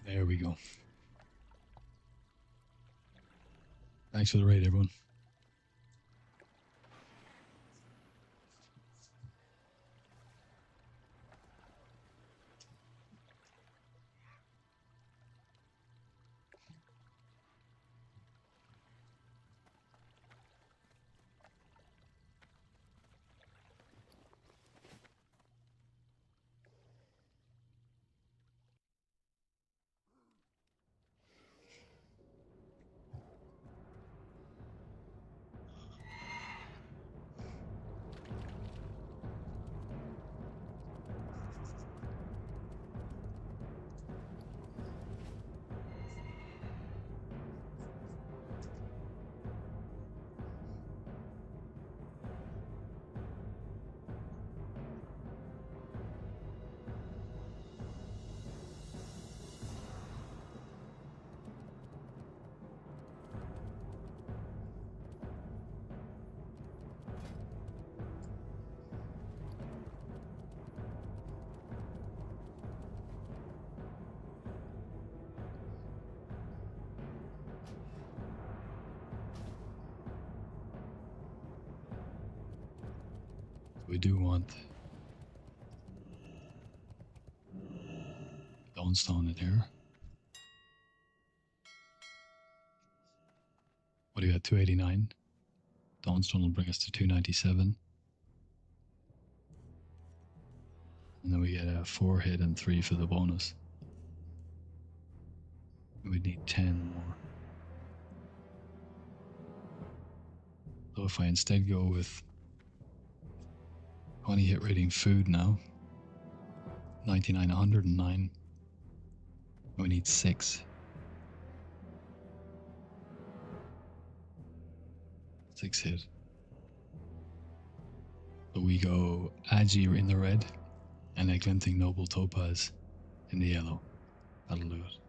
There we go. Thanks for the raid, everyone. We do want Dawnstone in here. What do you got? 289. Dawnstone will bring us to 297. And then we get a 4 hit and 3 for the bonus. We need 10 more. So if I instead go with 20 hit rating food now, 99, 109, we need 6. 6 hit. So we go Agi in the red and a Glinting Noble Topaz in the yellow. That'll do it.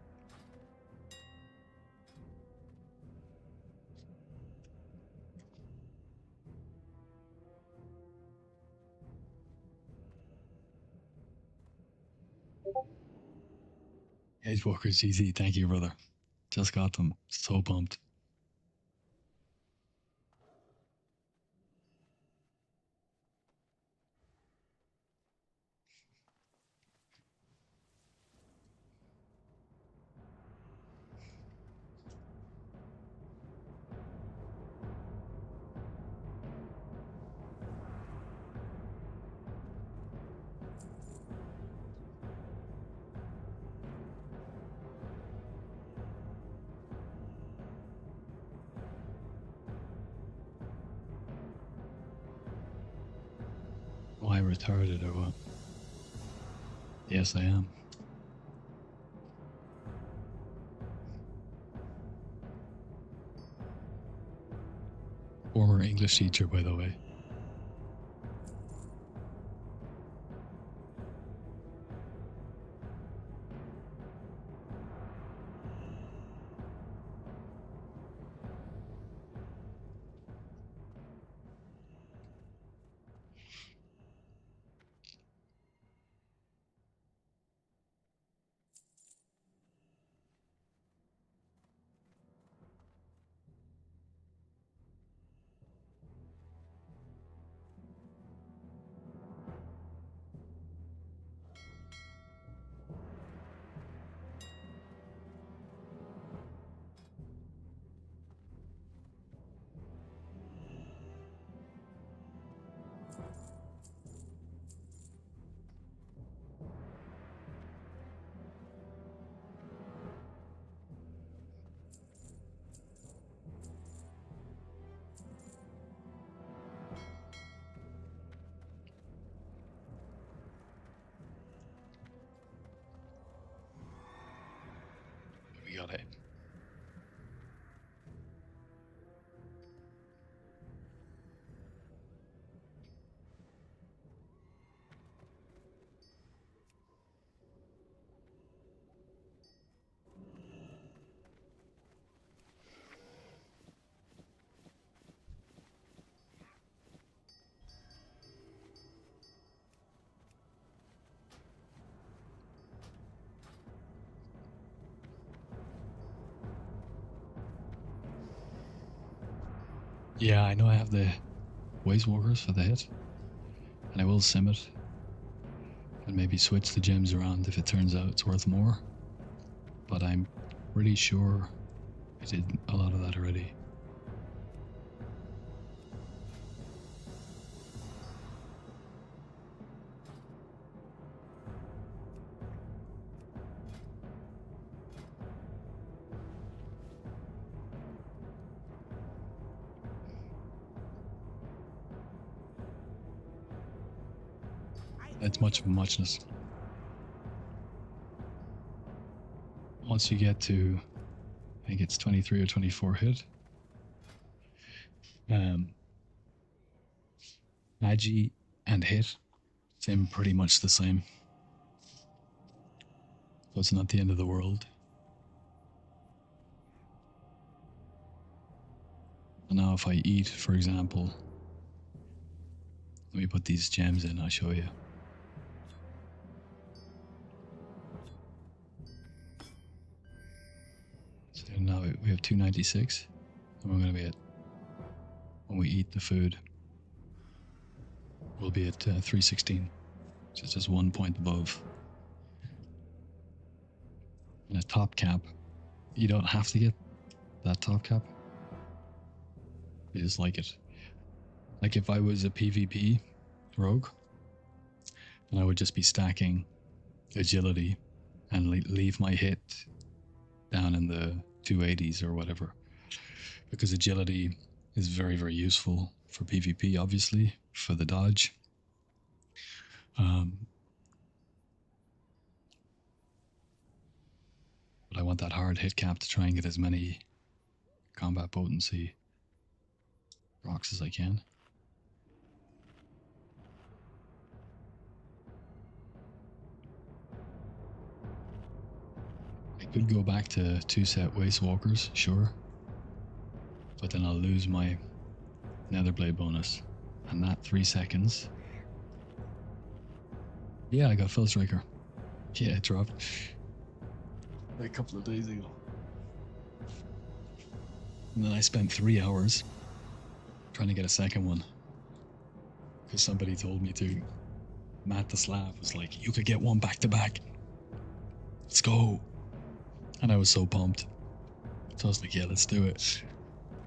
Edge Walkers GZ, thank you, brother. Just got them. So pumped. Why retarded or what? Yes, I am. Former English teacher, by the way. Yeah, I know I have the Waste Walkers for the hit, and I will sim it, and maybe switch the gems around if it turns out it's worth more. But I'm pretty sure I did a lot of that already. It's much of a muchness. Once you get to, I think it's 23 or 24 hit, Agi and hit seem pretty much the same. So it's not the end of the world. And now if I eat, for example, let me put these gems in, I'll show you. So now we have 296, and we're going to be at, when we eat the food, we'll be at 316. So it's just 1 point above. And a top cap, you don't have to get that top cap. I just like it. Like if I was a PvP rogue, then I would just be stacking agility and leave my hit down in the 280s or whatever. Because agility is very, very useful for PvP, obviously, for the dodge. But I want that hard hit cap to try and get as many combat potency rocks as I can. I could go back to 2-set Waste Walkers, sure. But then I'll lose my Netherblade bonus. And that 3 seconds. Yeah, I got Fell Striker. Yeah, it dropped a couple of days ago. And then I spent 3 hours trying to get a second one. Because somebody told me to. Matt the Slav was like, you could get one back to back. Let's go. And I was so pumped. So I was like, yeah, let's do it.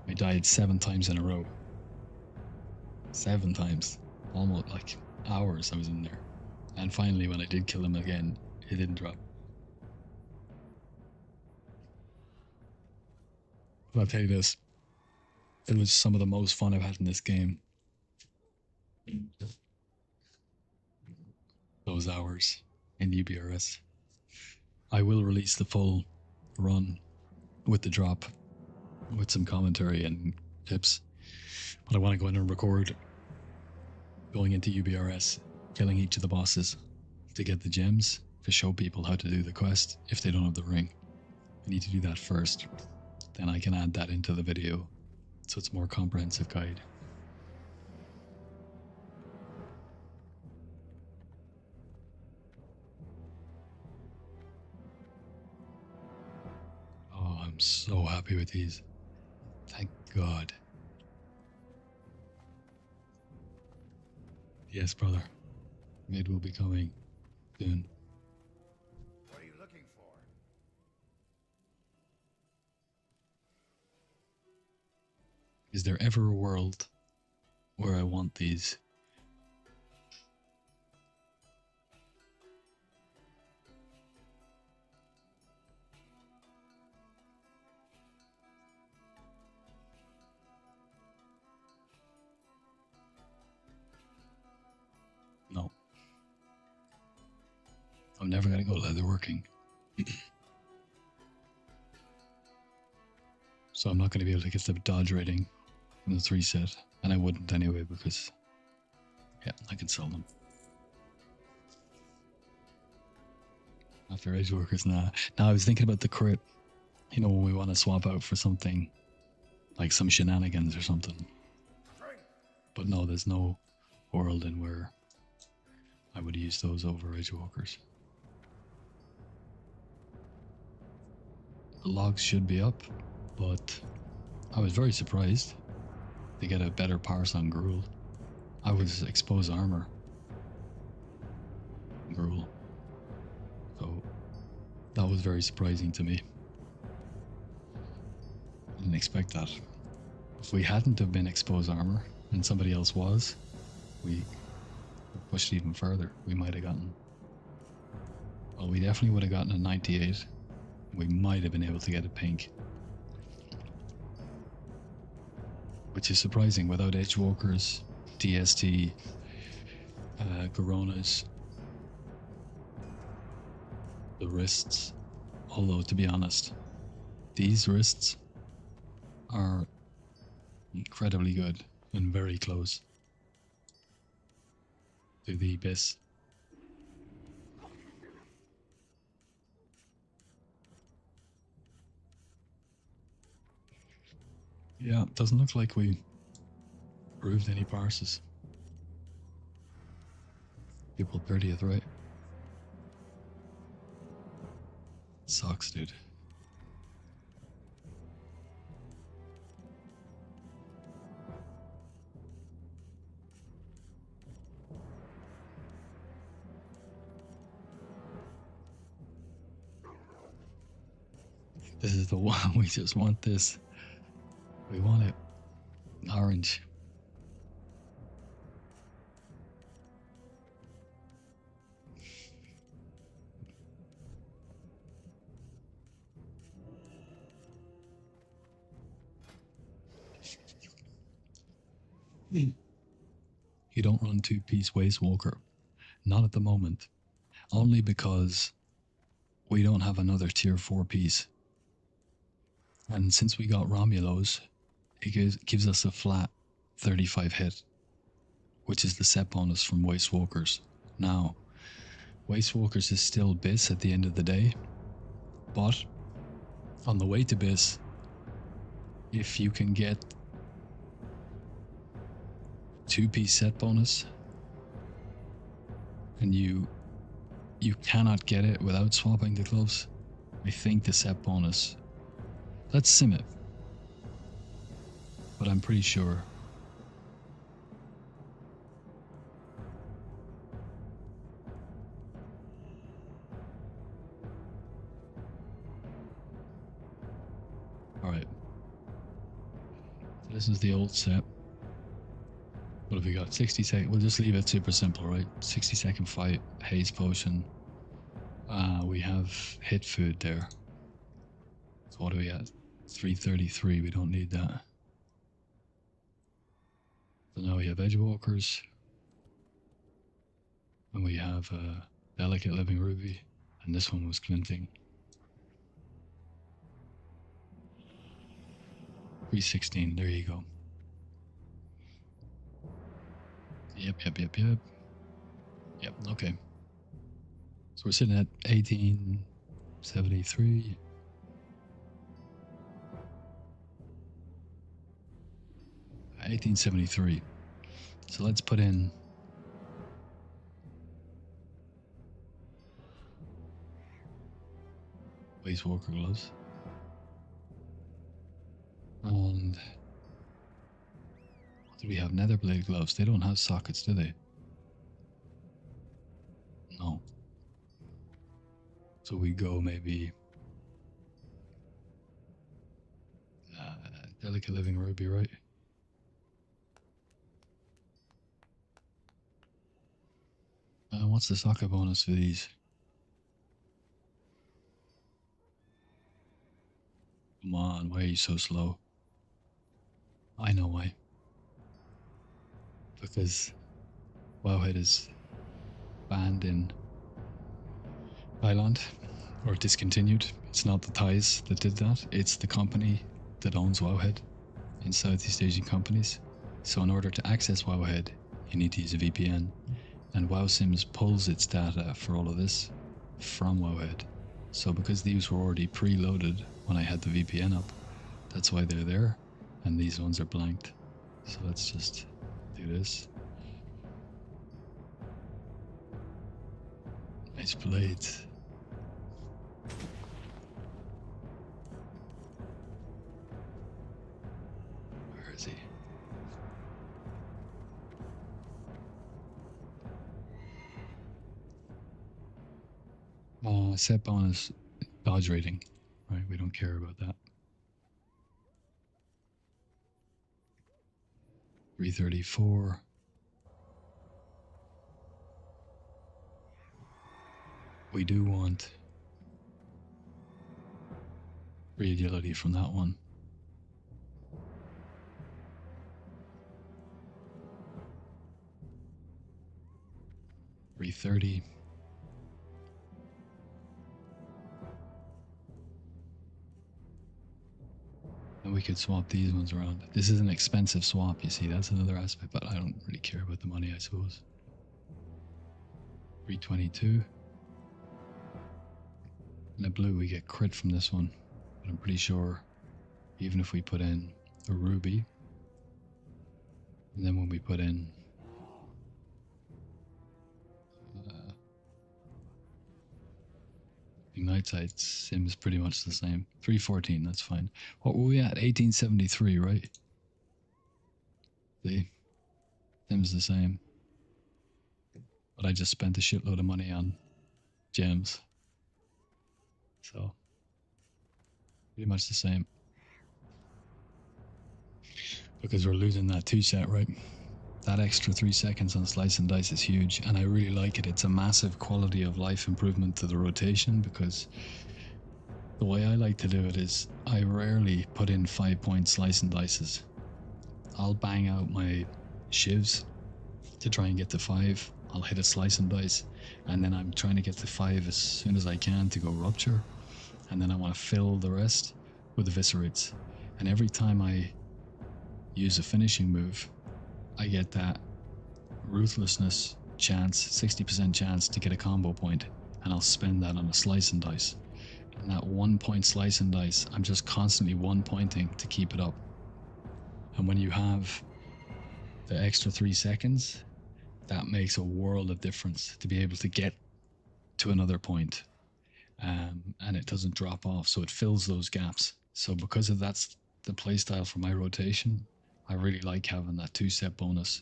I died 7 times in a row. 7 times. Almost like hours I was in there. And finally, when I did kill him again, it didn't drop. But I'll tell you this. It was some of the most fun I've had in this game. Those hours in UBRS. I will release the full run with the drop, with some commentary and tips. But I want to go in and record going into UBRS, killing each of the bosses to get the gems, to show people how to do the quest if they don't have the ring. I need to do that first. Then I can add that into the video so it's a more comprehensive guide. Oh, I'm so happy with these. Thank God. Yes, brother. It will be coming soon. What are you looking for? Is there ever a world where I want these? No. I'm never going to go leatherworking. So I'm not going to be able to get the dodge rating from the 3 set. And I wouldn't anyway because, yeah, I can sell them. After edge workers, nah. Now I was thinking about the crit. You know, when we want to swap out for something like some shenanigans or something. But no, there's no world in where I would use those over edge walkers. The logs should be up, but I was very surprised to get a better parse on Gruul. I was exposed armor. Gruul. So that was very surprising to me. I didn't expect that. If we hadn't have been exposed armor and somebody else was, we pushed it even further. We might have gotten... Well, we definitely would have gotten a 98. We might have been able to get a pink. Which is surprising without Edgewalkers, DST, Coronas, the wrists. Although, to be honest, these wrists are incredibly good and very close to the abyss. Yeah, it doesn't look like we proved any parses. April 30th, right? Sucks, dude. This is the one. We just want this. We want it orange. You don't run two-piece Waste Walker. Not at the moment. Only because we don't have another tier 4 piece. And since we got Romulos, it gives us a flat 35 hit, which is the set bonus from Waste Walkers. Now, Waste Walkers is still BIS at the end of the day, but on the way to BIS, if you can get 2-piece set bonus, and you cannot get it without swapping the gloves, I think the set bonus, let's sim it, but I'm pretty sure. Alright. So this is the old set. What have we got? 60 seconds. We'll just leave it super simple, right? 60-second fight, haze potion. We have hit food there. So what are we at? 333. We don't need that. So now we have Edgewalkers. And we have Delicate Living Ruby. And this one was Glinting. 316. There you go. Yep. Yep, okay. So we're sitting at 1873. $18.73. So let's put in Waste Walker gloves. And do we have Netherblade gloves? They don't have sockets, do they? No. So we go maybe Delicate Living Ruby, right? What's the socket bonus for these? Come on, why are you so slow? I know why. Because Wowhead is banned in Thailand, or discontinued. It's not the Thais that did that, it's the company that owns Wowhead in Southeast Asian companies. So in order to access Wowhead, you need to use a VPN. And WowSims pulls its data for all of this from Wowhead. So because these were already preloaded when I had the VPN up, that's why they're there. And these ones are blanked. So let's just do this. Nice blades. Where is he? Set bonus dodge rating. Right, we don't care about that. 334. We do want free agility from that one. $330. And we could swap these ones around. This is an expensive swap, you see. That's another aspect, but I don't really care about the money, I suppose. 322. In the blue, we get crit from this one. But I'm pretty sure even if we put in a ruby, and then when we put in Ignite sim is pretty much the same. 314, that's fine. What were we at? 1873, right? See? Sim's the same. But I just spent a shitload of money on gems. So, pretty much the same. Because we're losing that 2 set, right? That extra 3 seconds on slice and dice is huge, and I really like it. It's a massive quality of life improvement to the rotation, because the way I like to do it is I rarely put in 5-point slice and dices. I'll bang out my shivs to try and get to 5. I'll hit a slice and dice, and then I'm trying to get to 5 as soon as I can to go rupture, and then I want to fill the rest with eviscerates. And every time I use a finishing move, I get that ruthlessness chance, 60% chance to get a combo point, and I'll spend that on a slice and dice. And that 1-point slice and dice, I'm just constantly 1-pointing to keep it up. And when you have the extra 3 seconds, that makes a world of difference to be able to get to another point. And it doesn't drop off, so it fills those gaps. So because of that's the playstyle for my rotation, I really like having that 2-set bonus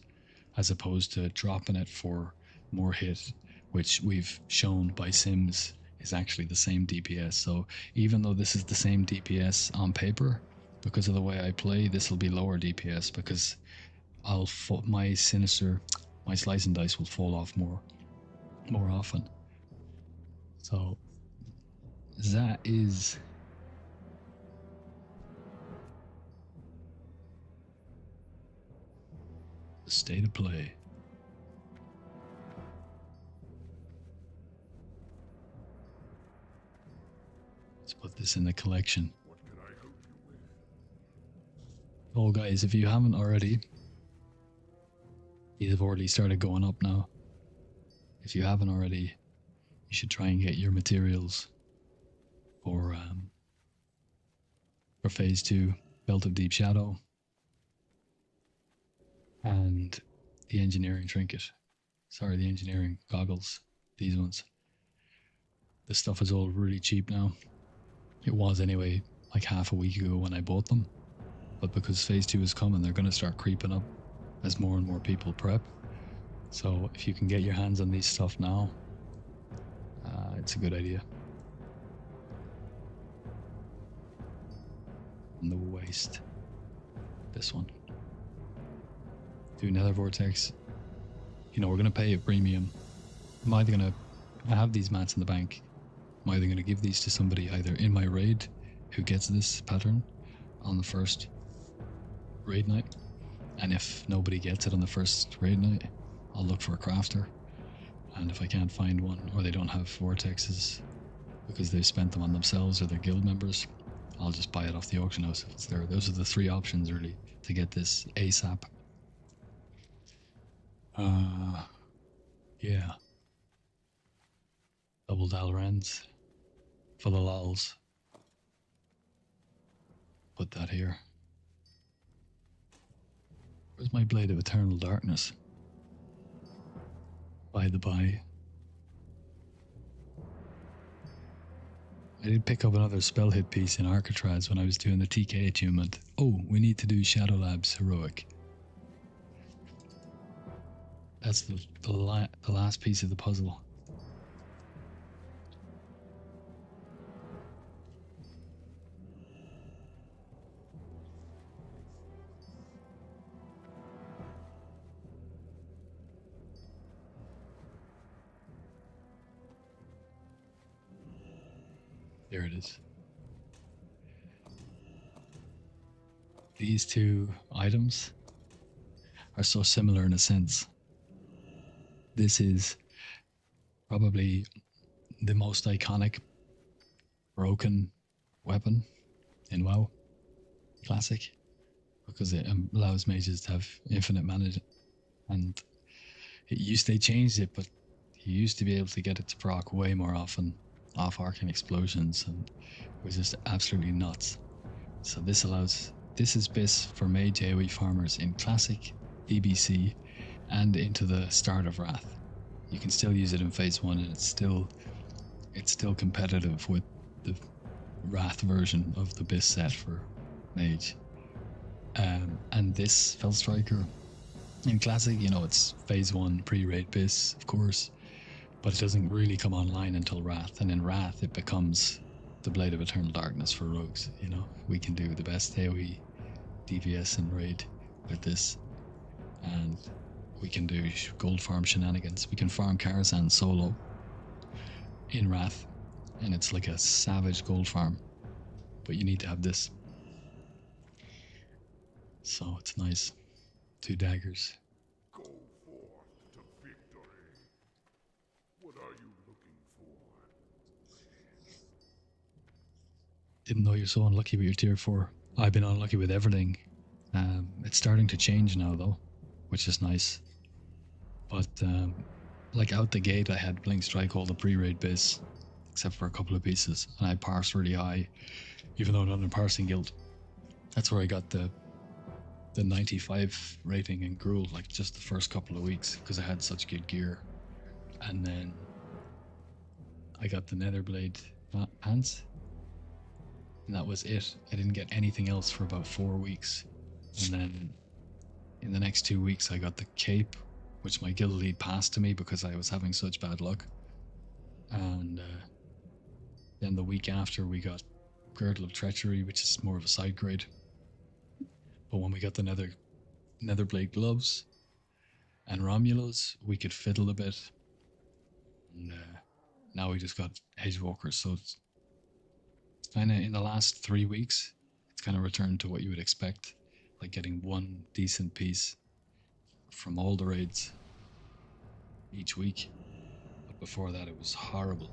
as opposed to dropping it for more hit, which we've shown by sims is actually the same DPS. So even though this is the same DPS on paper, because of the way I play, this will be lower DPS because my slice and dice will fall off more often. So that is the state of play. Let's put this in the collection. What can I help you with? Oh, guys, if you haven't already, these have already started going up now. If you haven't already, you should try and get your materials for Phase 2, Belt of Deep Shadow, and the engineering trinket. Sorry, the engineering goggles. These ones. This stuff is all really cheap now. It was anyway, like half a week ago when I bought them. But because Phase 2 is coming, they're going to start creeping up as more and more people prep. So if you can get your hands on these stuff now, it's a good idea. And the waste. This one. Do Nether Vortex. You know, we're going to pay a premium. I'm either going to have these mats in the bank. I'm either going to give these to somebody either in my raid who gets this pattern on the first raid night. And if nobody gets it on the first raid night, I'll look for a crafter. And if I can't find one, or they don't have vortexes because they've spent them on themselves or their guild members, I'll just buy it off the auction house if it's there. Those are the 3 options really to get this ASAP. Yeah. Double Dalrens for the lols. Put that here. Where's my Blade of Eternal Darkness? By the by. I did pick up another spell hit piece in Arcatraz when I was doing the TK attunement. Oh, we need to do Shadow Labs Heroic. That's the last piece of the puzzle. There it is. These two items are so similar in a sense. This is probably the most iconic broken weapon in WoW Classic because it allows mages to have infinite mana, and they changed it, but you used to be able to get it to proc way more often off arcane explosions, and it was just absolutely nuts. So this is best for mage AoE farmers in Classic, EBC, and into the start of Wrath. You can still use it in phase 1, and it's still competitive with the Wrath version of the BIS set for mage. And this Fell Striker in Classic, it's phase 1 pre-raid BIS, of course, but it doesn't really come online until Wrath, and in Wrath it becomes the Blade of Eternal Darkness for rogues. We can do the best AoE DPS in raid with this, and we can do gold farm shenanigans. We can farm Karazhan solo in Wrath, and it's like a savage gold farm, but you need to have this. So it's nice. 2 daggers. Go forth to victory. What are you looking for? Didn't know you're so unlucky with your tier 4. I've been unlucky with everything. It's starting to change now though, which is nice. But like out the gate, I had Blink Strike all the pre-raid biz, except for a couple of pieces, and I parsed really high, even though I'm not in a parsing guild. That's where I got the 95 rating in Gruul, like just the first couple of weeks, because I had such good gear. And then I got the Netherblade pants, and that was it. I didn't get anything else for about 4 weeks. And then in the next 2 weeks, I got the cape, which my guild lead passed to me because I was having such bad luck. And then the week after, we got Girdle of Treachery, which is more of a side grade. But when we got the Netherblade gloves and Romulos, we could fiddle a bit. And now we just got Edgewalkers. So it's kind of in the last 3 weeks, it's kind of returned to what you would expect, like getting one decent piece from all the raids each week. But before that, it was horrible.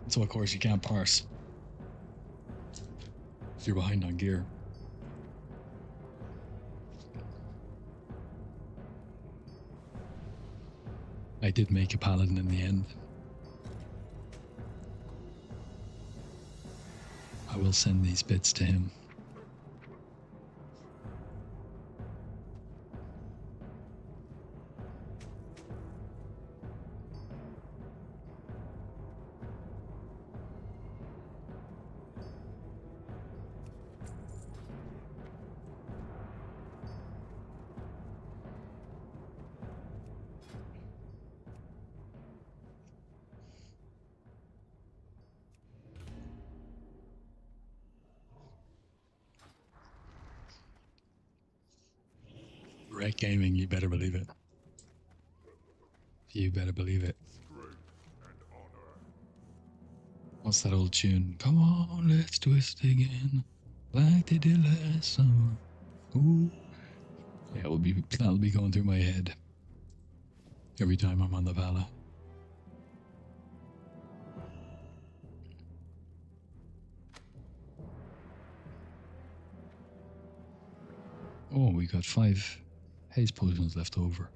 So of course you can't parse if you're behind on gear. I did make a paladin in the end. I will send these bits to him. Red Gaming, you better believe it. You better believe it. Strength and honor. What's that old tune? Come on, let's twist again, like they did last summer. Ooh. Yeah, that'll be going through my head every time I'm on the Vala. Oh, we got 5 haze potions left over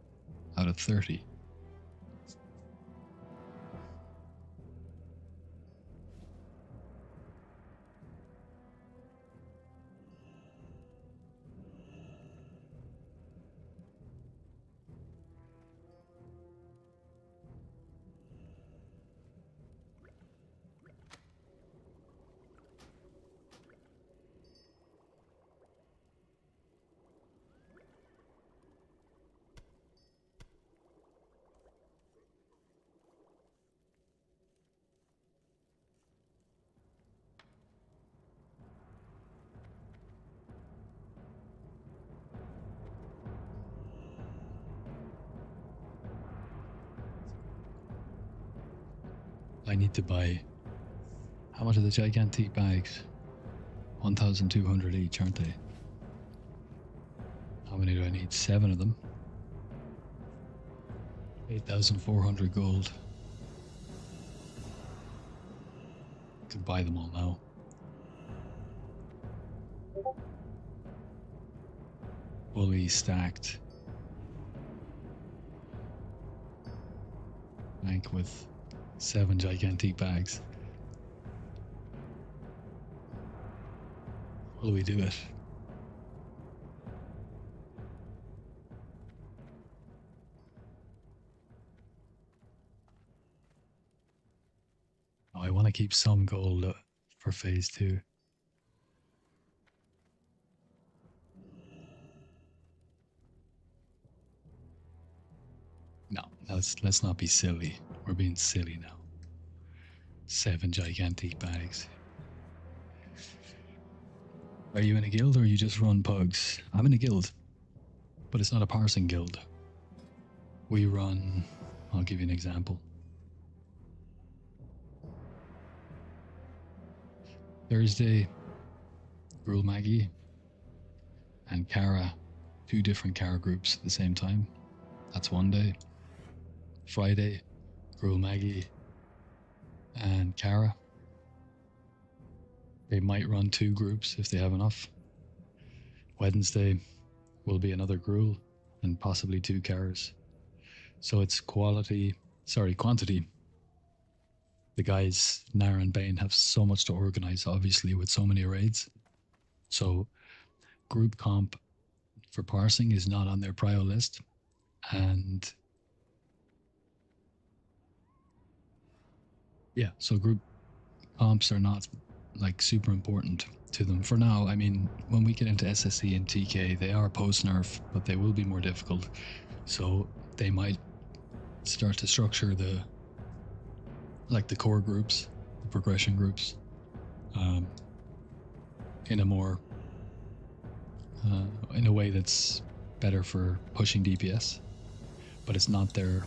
out of 30. I need to buy. How much are the gigantic bags? 1,200 each, aren't they? How many do I need? 7 of them. 8,400 gold. Could buy them all now. Fully stacked. Bank with 7 gigantic bags. Will we do it? Oh, I want to keep some gold for phase 2. No, let's not be silly. We're being silly now. 7 gigantic bags. Are you in a guild or you just run pugs? I'm in a guild, but it's not a parsing guild. We run, I'll give you an example. Thursday, Gruel Maggie and Kara, 2 different Kara groups at the same time. That's one day. Friday, Gruel Maggie and Kara. They might run 2 groups if they have enough. Wednesday will be another Gruel and possibly 2 Karas. So it's quantity. The guys, Nara and Bane, have so much to organize, obviously, with so many raids. So group comp for parsing is not on their prio list. And yeah, so group comps are not like super important to them for now. I mean, when we get into SSE and TK, they are post nerf, but they will be more difficult. So they might start to structure the core groups, the progression groups, in a more in a way that's better for pushing DPS, but it's not their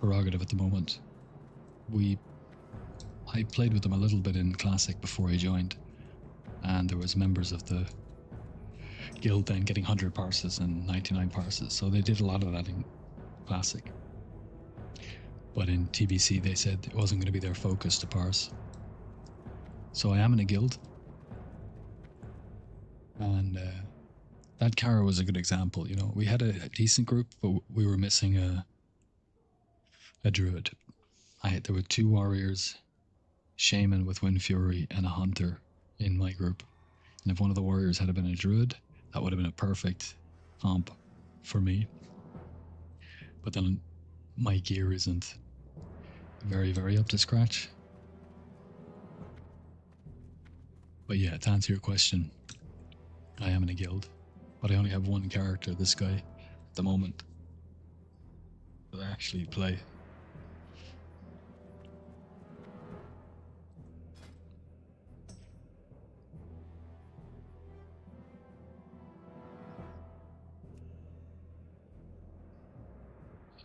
prerogative at the moment. I played with them a little bit in Classic before I joined, and there was members of the guild then getting 100 parses and 99 parses, so they did a lot of that in Classic. But in TBC they said it wasn't going to be their focus to parse. So I am in a guild, and that Kara was a good example. You know, we had a decent group, but we were missing a druid. There were 2 warriors, shaman with Wind Fury, and a hunter in my group. And if one of the warriors had been a druid, that would have been a perfect comp for me. But then my gear isn't very, very up to scratch. But yeah, to answer your question, I am in a guild, but I only have 1 character, this guy, at the moment, that I actually play.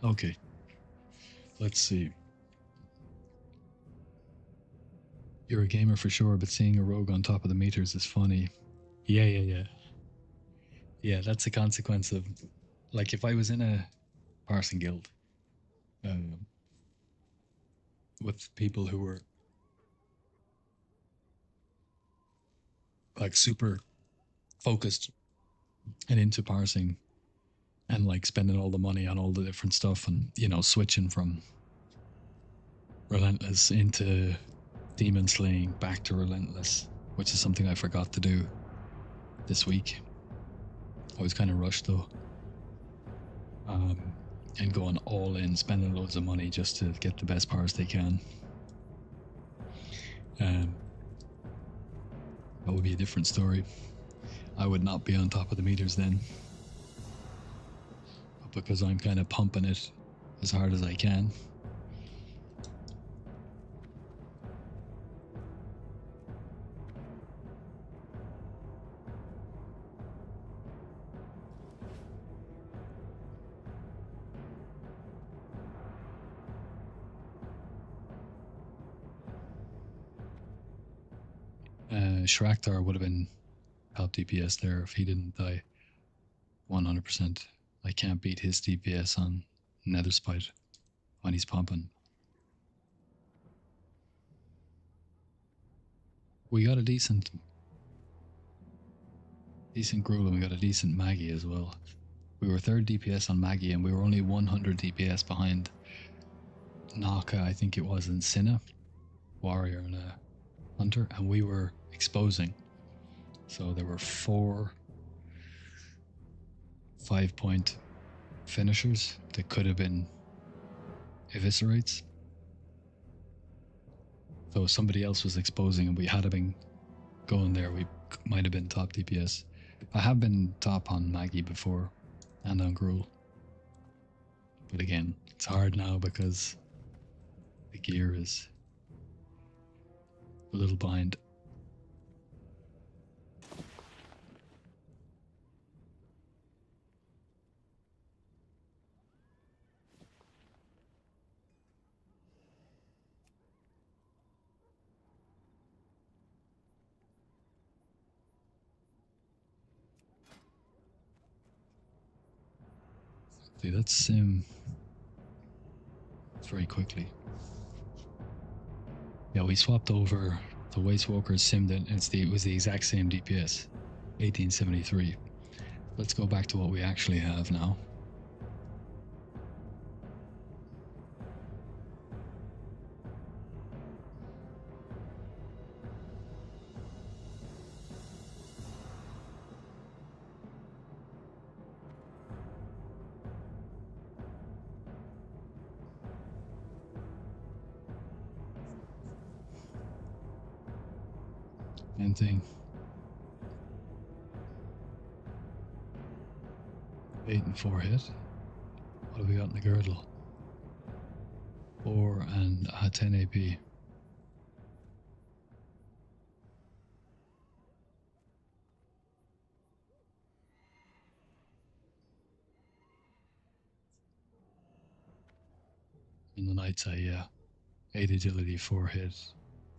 Okay, let's see. You're a gamer for sure, but seeing a rogue on top of the meters is funny. Yeah. Yeah, that's a consequence of, like, if I was in a parsing guild with people who were like super focused and into parsing and like spending all the money on all the different stuff and, you know, switching from Relentless into Demon Slaying back to Relentless, which is something I forgot to do this week. I was kind of rushed though. And going all in, spending loads of money just to get the best parse they can. That would be a different story. I would not be on top of the meters then. But because I'm kind of pumping it as hard as I can. Shraktar would have been top DPS there if he didn't die. 100%. I can't beat his DPS on Nether Spite when he's pumping. We got a decent Gruul, and we got a decent Maggie as well. We were 3rd DPS on Maggie, and we were only 100 DPS behind Naka, I think it was, and Cinna, Warrior and a Hunter, and we were exposing. So there were 4 5-point finishers that could have been eviscerates. So if somebody else was exposing and we had been going there, we might have been top DPS. I have been top on Maggie before and on Gruul. But again, it's hard now because the gear is a little behind. See, let's sim very quickly. Yeah, we swapped over the Waste Walker's simmed it. It was the exact same DPS, 1873. Let's go back to what we actually have now. Same thing. 8 and 4 hit. What have we got in the girdle? 4 and 10 AP. In the night's eye, yeah. 8 agility, 4 hit,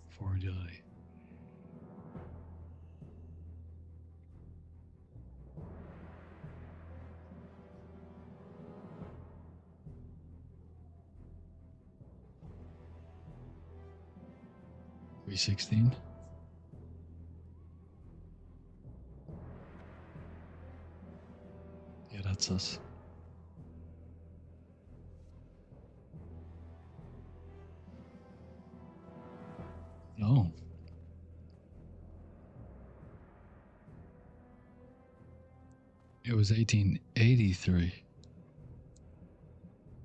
4 agility. $316. Yeah, that's us. No. It was 1883.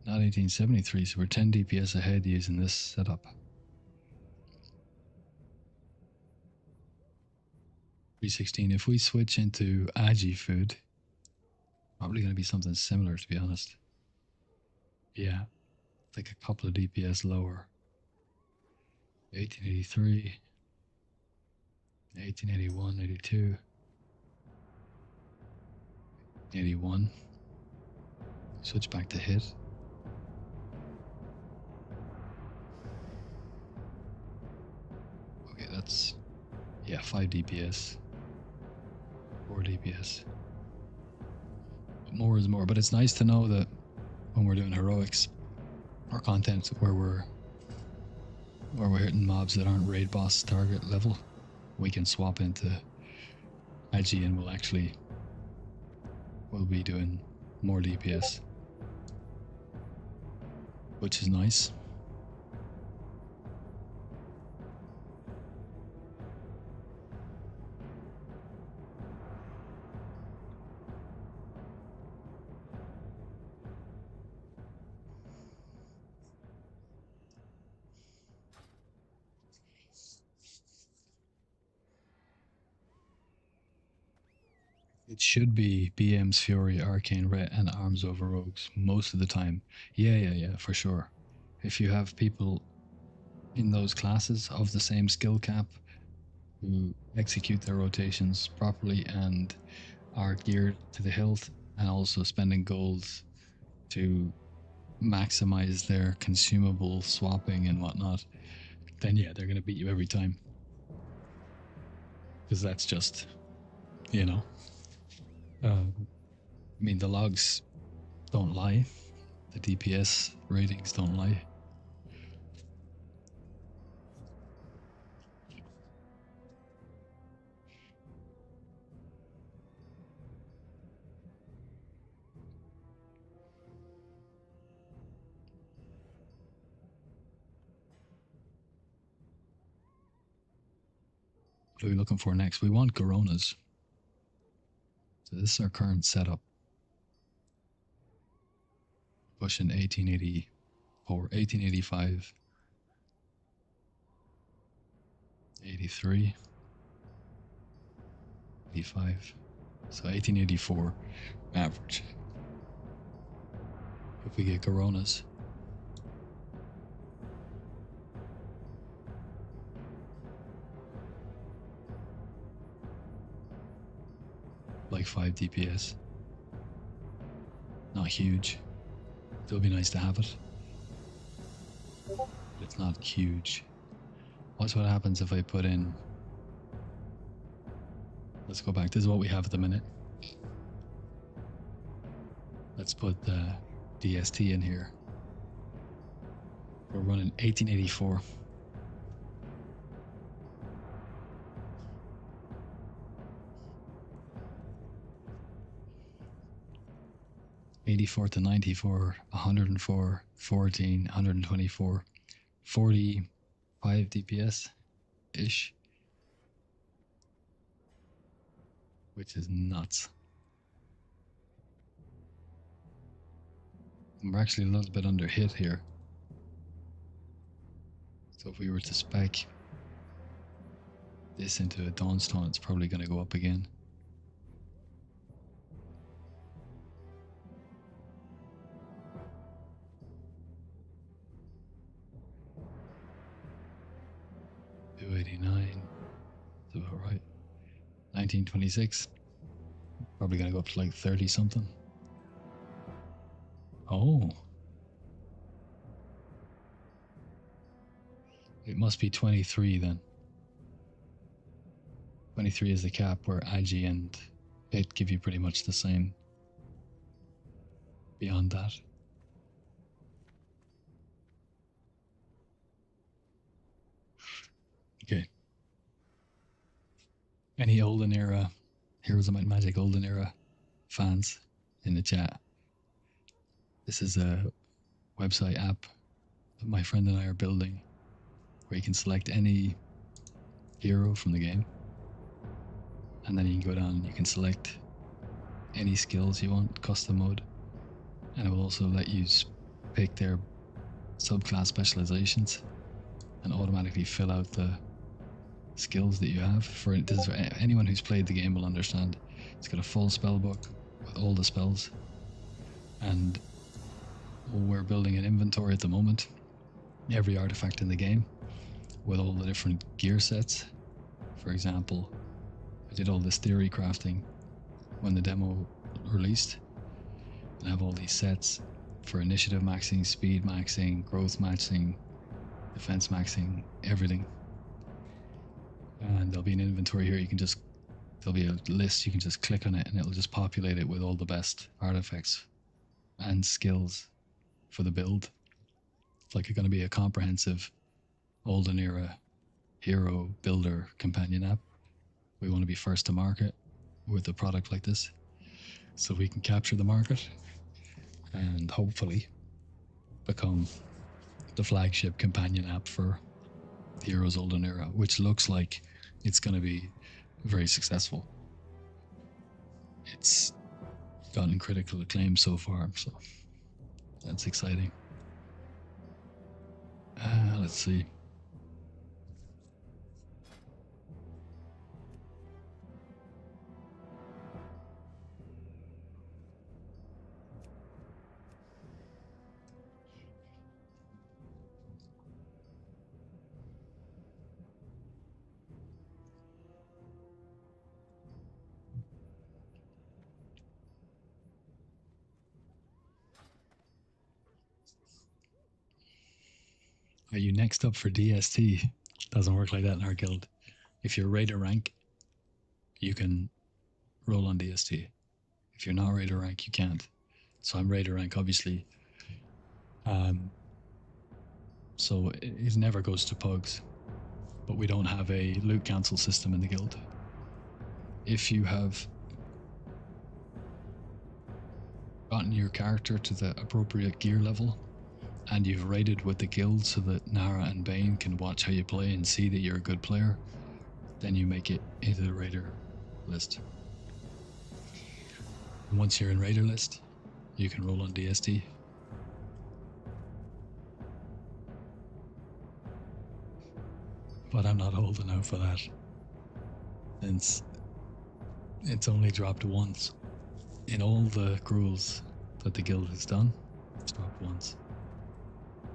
Not 1873, so we're 10 DPS ahead using this setup. 316. If we switch into Agi food, probably going to be something similar, to be honest. Yeah, like a couple of DPS lower. 1883, 1881, 82, 81. Switch back to hit. Okay, that's, yeah, 5 DPS, 4 DPS. But more is more, but it's nice to know that when we're doing heroics or content where we're hitting mobs that aren't raid boss target level, we can swap into Agi and we'll be doing more DPS, which is nice. It should be BM's Fury, Arcane Ret, and Arms Over Rogues most of the time. Yeah, for sure. If you have people in those classes of the same skill cap who execute their rotations properly and are geared to the hilt and also spending gold to maximize their consumable swapping and whatnot, then yeah, they're going to beat you every time. because that's just, you know, I mean, the logs don't lie. The DPS ratings don't lie. What are we looking for next? We want Coronas. So this is our current setup. Pushing 1884, 1885, 83, 85. So 1884 average. If we get Coronas. Like 5 DPS. Not huge. It'll be nice to have it. But it's not huge. Watch what happens if I put in... Let's go back. This is what we have at the minute. Let's put the DST in here. We're running 1884. '84 to '94, 104, 14, 124, 45 DPS ish, which is nuts. And we're actually a little bit under hit here. So if we were to spec this into a Dawnstone, it's probably going to go up again. $289. That's about right. 1926. Probably going to go up to like 30 something. Oh. It must be 23 then. 23 is the cap, where Agi and Pit give you pretty much the same. Beyond that. Okay. Any Olden Era, Heroes of Might and Magic Olden Era fans in the chat? This is a website app that my friend and I are building, where you can select any hero from the game, and then you can go down and you can select any skills you want, custom mode, and it will also let you pick their subclass specializations and automatically fill out the skills that you have. For anyone who's played the game will understand. It's got a full spell book with all the spells, and we're building an inventory at the moment. Every artifact in the game with all the different gear sets. For example, I did all this theory crafting when the demo released, and I have all these sets for initiative maxing, speed maxing, growth maxing, defense maxing, everything. And there'll be an inventory here. There'll be a list, you can just click on it and it'll just populate it with all the best artifacts and skills for the build. It's like it's going to be a comprehensive Olden Era hero builder companion app. We want to be first to market with a product like this, so we can capture the market and hopefully become the flagship companion app for Heroes Olden Era, which looks like it's going to be very successful. It's gotten critical acclaim so far, so that's exciting. Let's see. Are you next up for DST? Doesn't work like that in our guild. If you're Raider rank, you can roll on DST. If you're not Raider rank, you can't. So I'm Raider rank, obviously. So it never goes to pugs. But we don't have a loot cancel system in the guild. If you have gotten your character to the appropriate gear level and you've raided with the guild so that Nara and Bane can watch how you play and see that you're a good player, then you make it into the Raider list. And once you're in Raider list, you can roll on DST. But I'm not old enough for that, since it's only dropped once. In all the gruels that the guild has done, it's dropped once,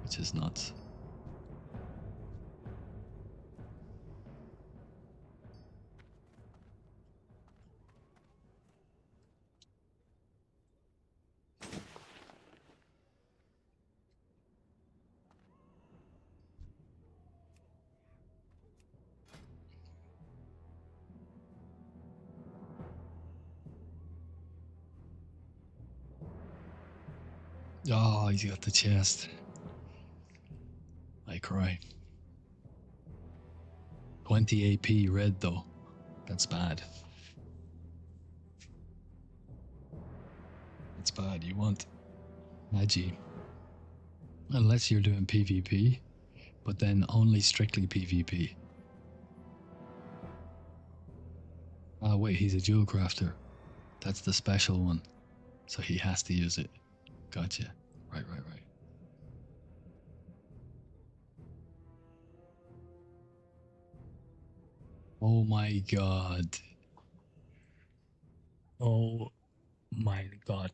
which is nuts. Oh, he's got the chest. I cry. 20 AP red though. That's bad. That's bad. You want Magi. Unless you're doing PvP, but then only strictly PvP. Ah, wait, he's a jewel crafter. That's the special one. So he has to use it. Gotcha. Right. Oh my god. Oh my god.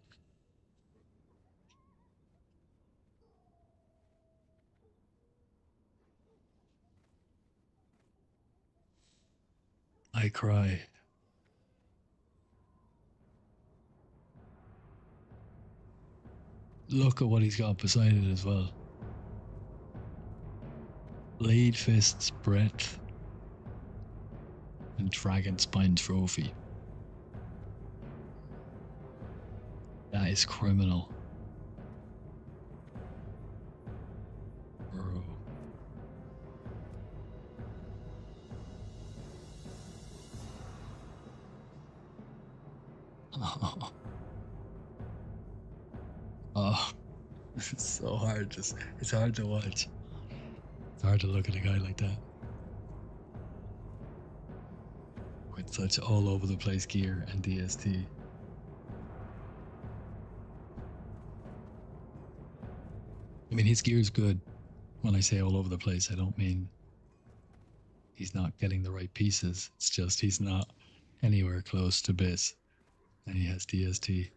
I cry. Look at what he's got beside it as well. Blade Fist's Breadth and Dragon Spine Trophy. That is criminal. Bro. Oh. Oh. It's so hard. It's hard to watch. It's hard to look at a guy like that. With such all over the place gear and DST. I mean, his gear's good. When I say all over the place, I don't mean he's not getting the right pieces. It's just he's not anywhere close to Biss. And he has DST.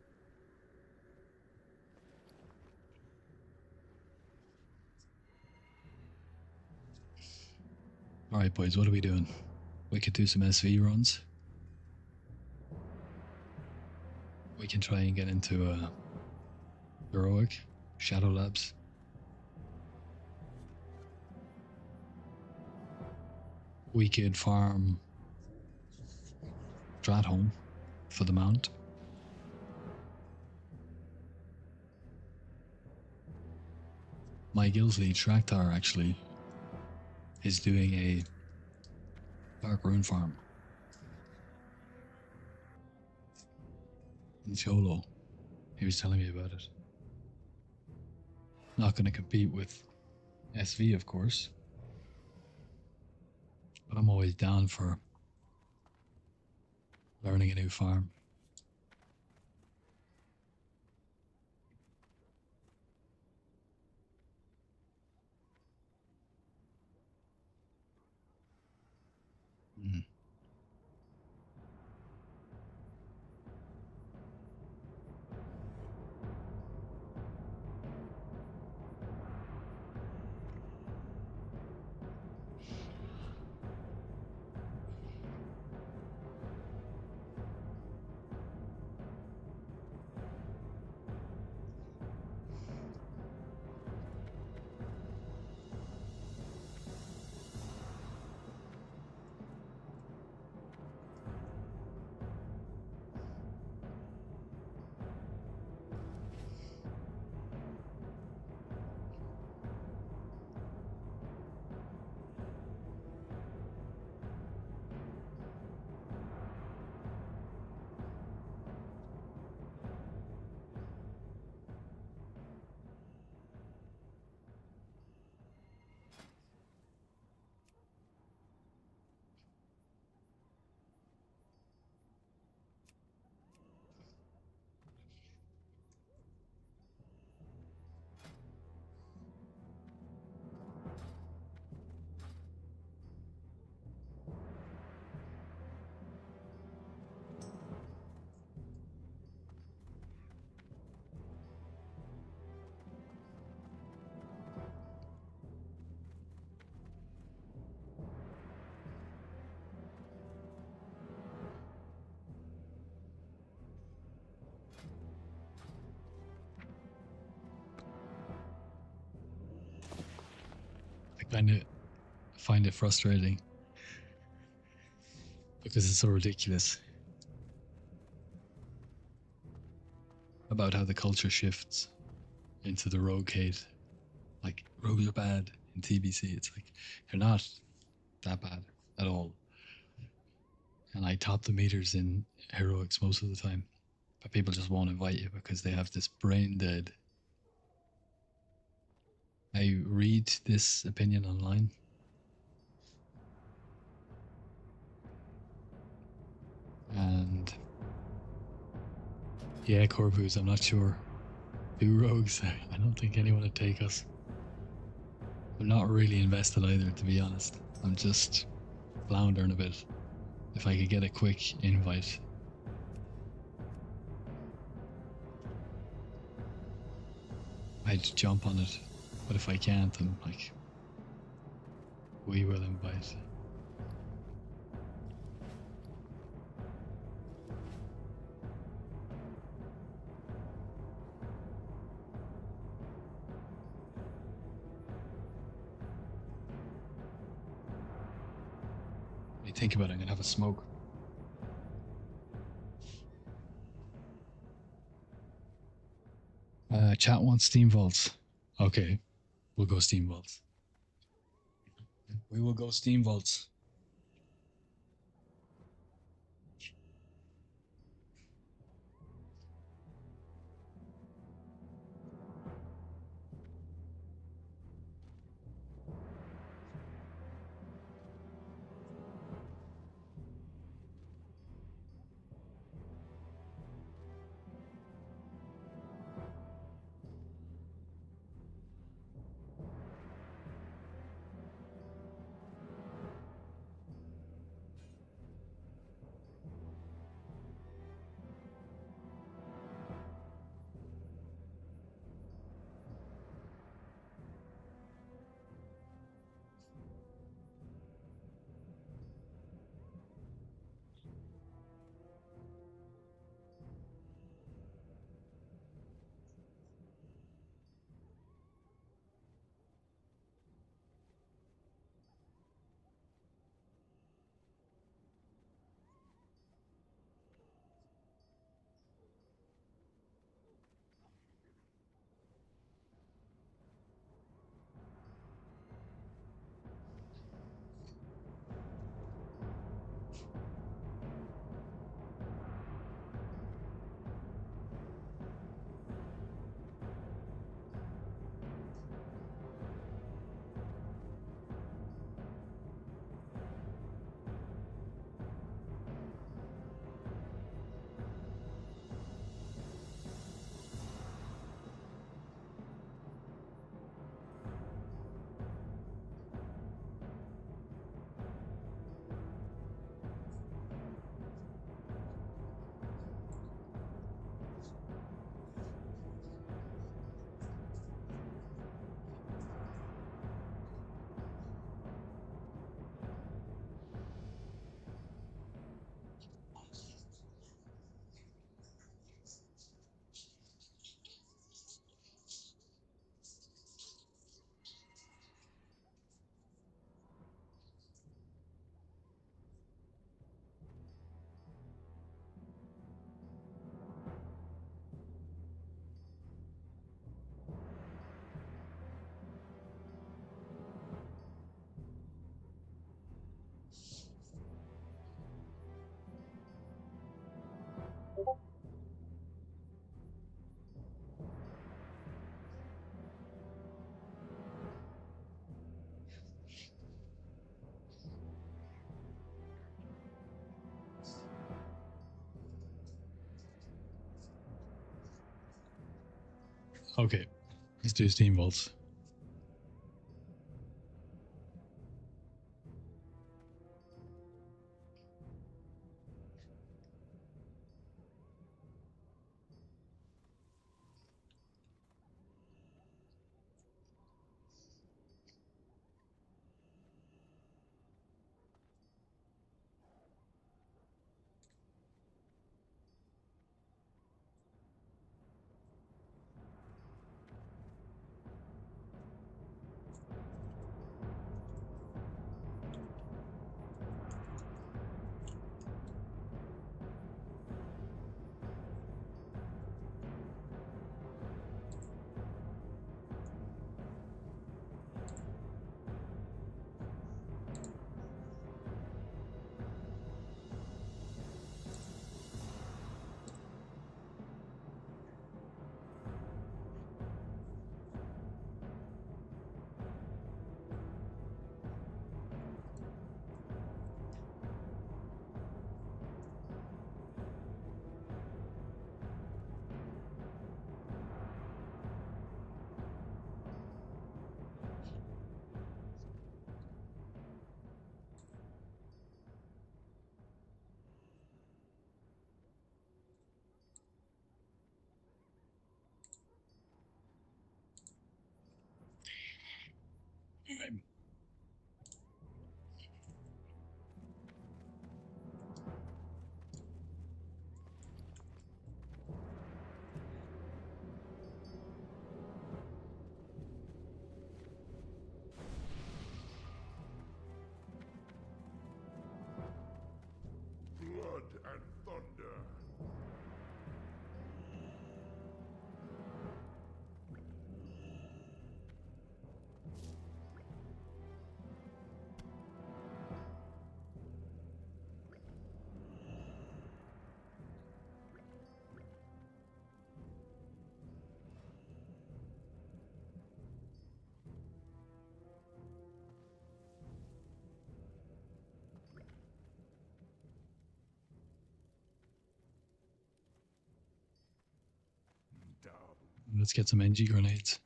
Alright, boys, what are we doing? We could do some SV runs. We can try and get into Heroic, Shadow Labs. We could farm Stratholme for the mount. My guild's lead, Shraktar, actually, is doing a Dark Rune farm in Cholo. He was telling me about it. Not going to compete with SV, of course, but I'm always down for learning a new farm. Mm. kind of find it frustrating because it's so ridiculous about how the culture shifts into the rogue hate. Like, rogues are bad in TBC. It's like, they're not that bad at all. And I top the meters in heroics most of the time. But people just won't invite you because they have this brain dead. I read this opinion online. And yeah, Corvus, I'm not sure. Do rogues? I don't think anyone would take us. I'm not really invested either, to be honest. I'm just floundering a bit. If I could get a quick invite. I'd jump on it. But if I can't, then like, we will invite. When you think about it, I'm gonna have a smoke. Chat wants Steamvaults. Okay, we'll go Steamvaults. We will go Steamvaults. Okay, let's do Steamvaults. Let's get some NG grenades.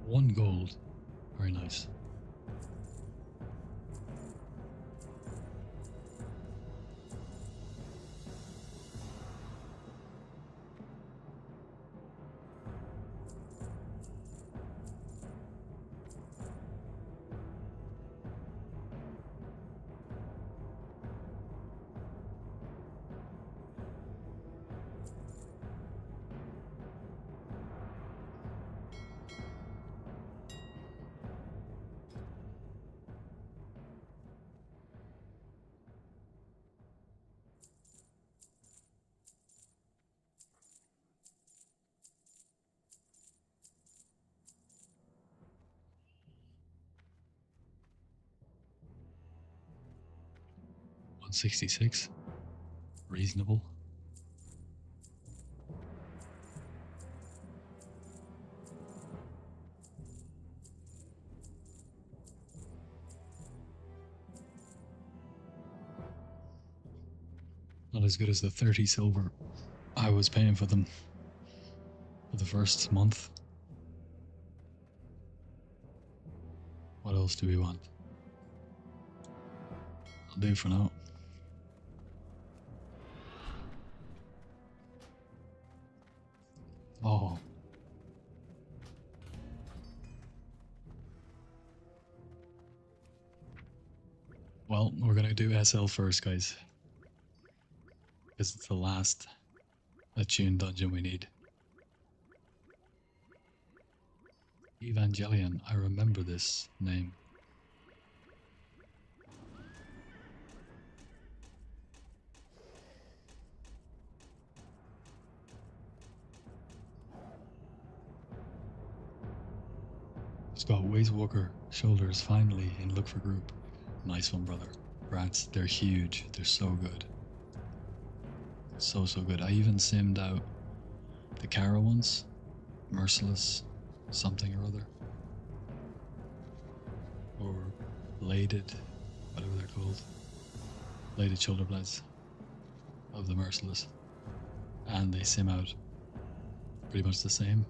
One gold. Very nice. $166. Reasonable. Not as good as the 30 silver I was paying for them for the first month. What else do we want? I'll do for now. Oh. Well, we're gonna do SL first, guys. Because it's the last attuned dungeon we need. Evangelion, I remember this name. Scott Waze Walker shoulders finally in look for group. Nice one, brother. Rats, they're huge. They're so good. So good. I even simmed out the Kara ones. Merciless something or other. Or bladed, whatever they're called. Bladed shoulder blades of the Merciless. And they sim out pretty much the same.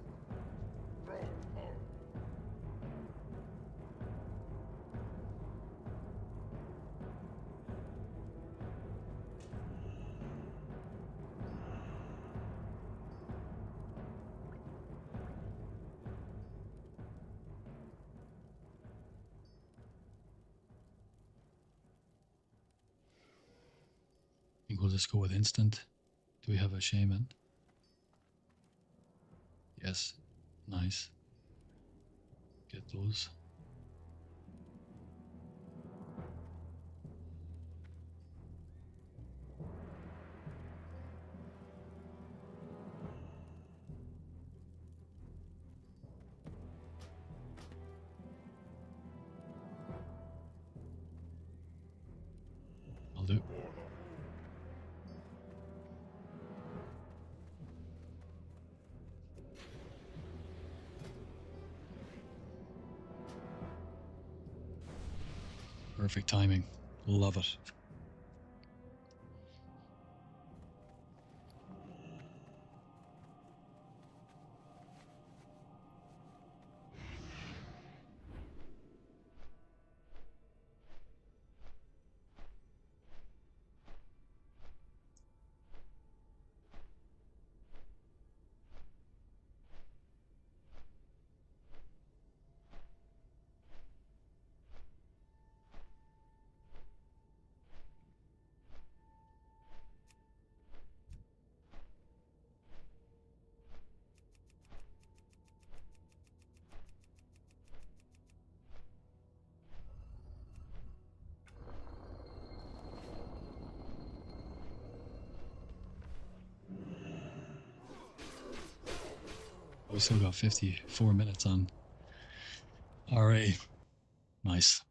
I think we'll just go with instant. Do we have a shaman? Yes. Nice. Get those. I'll do. Perfect timing. Love it. We still got 54 minutes on Alright. Nice.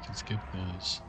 Can skip those.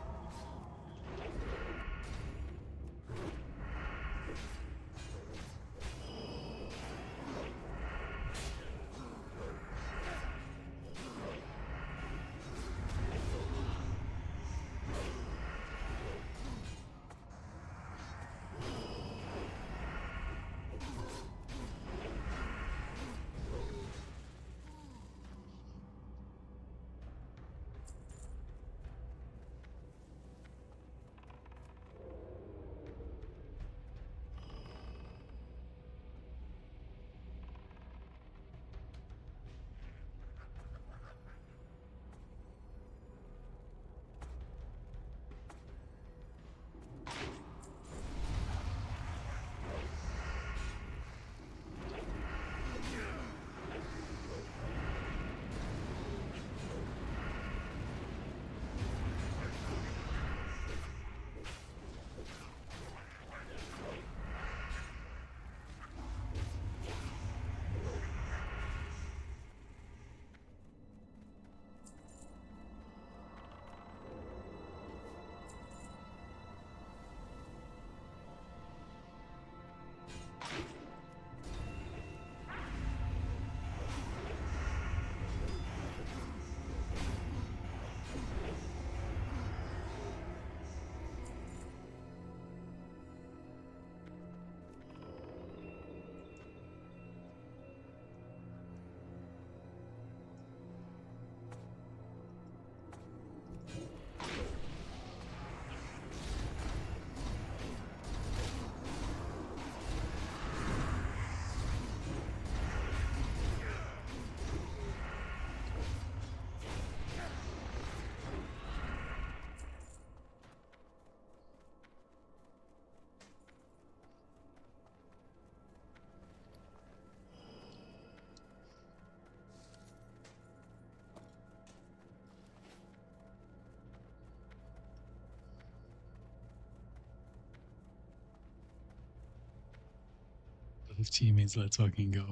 If teammates, let's fucking go.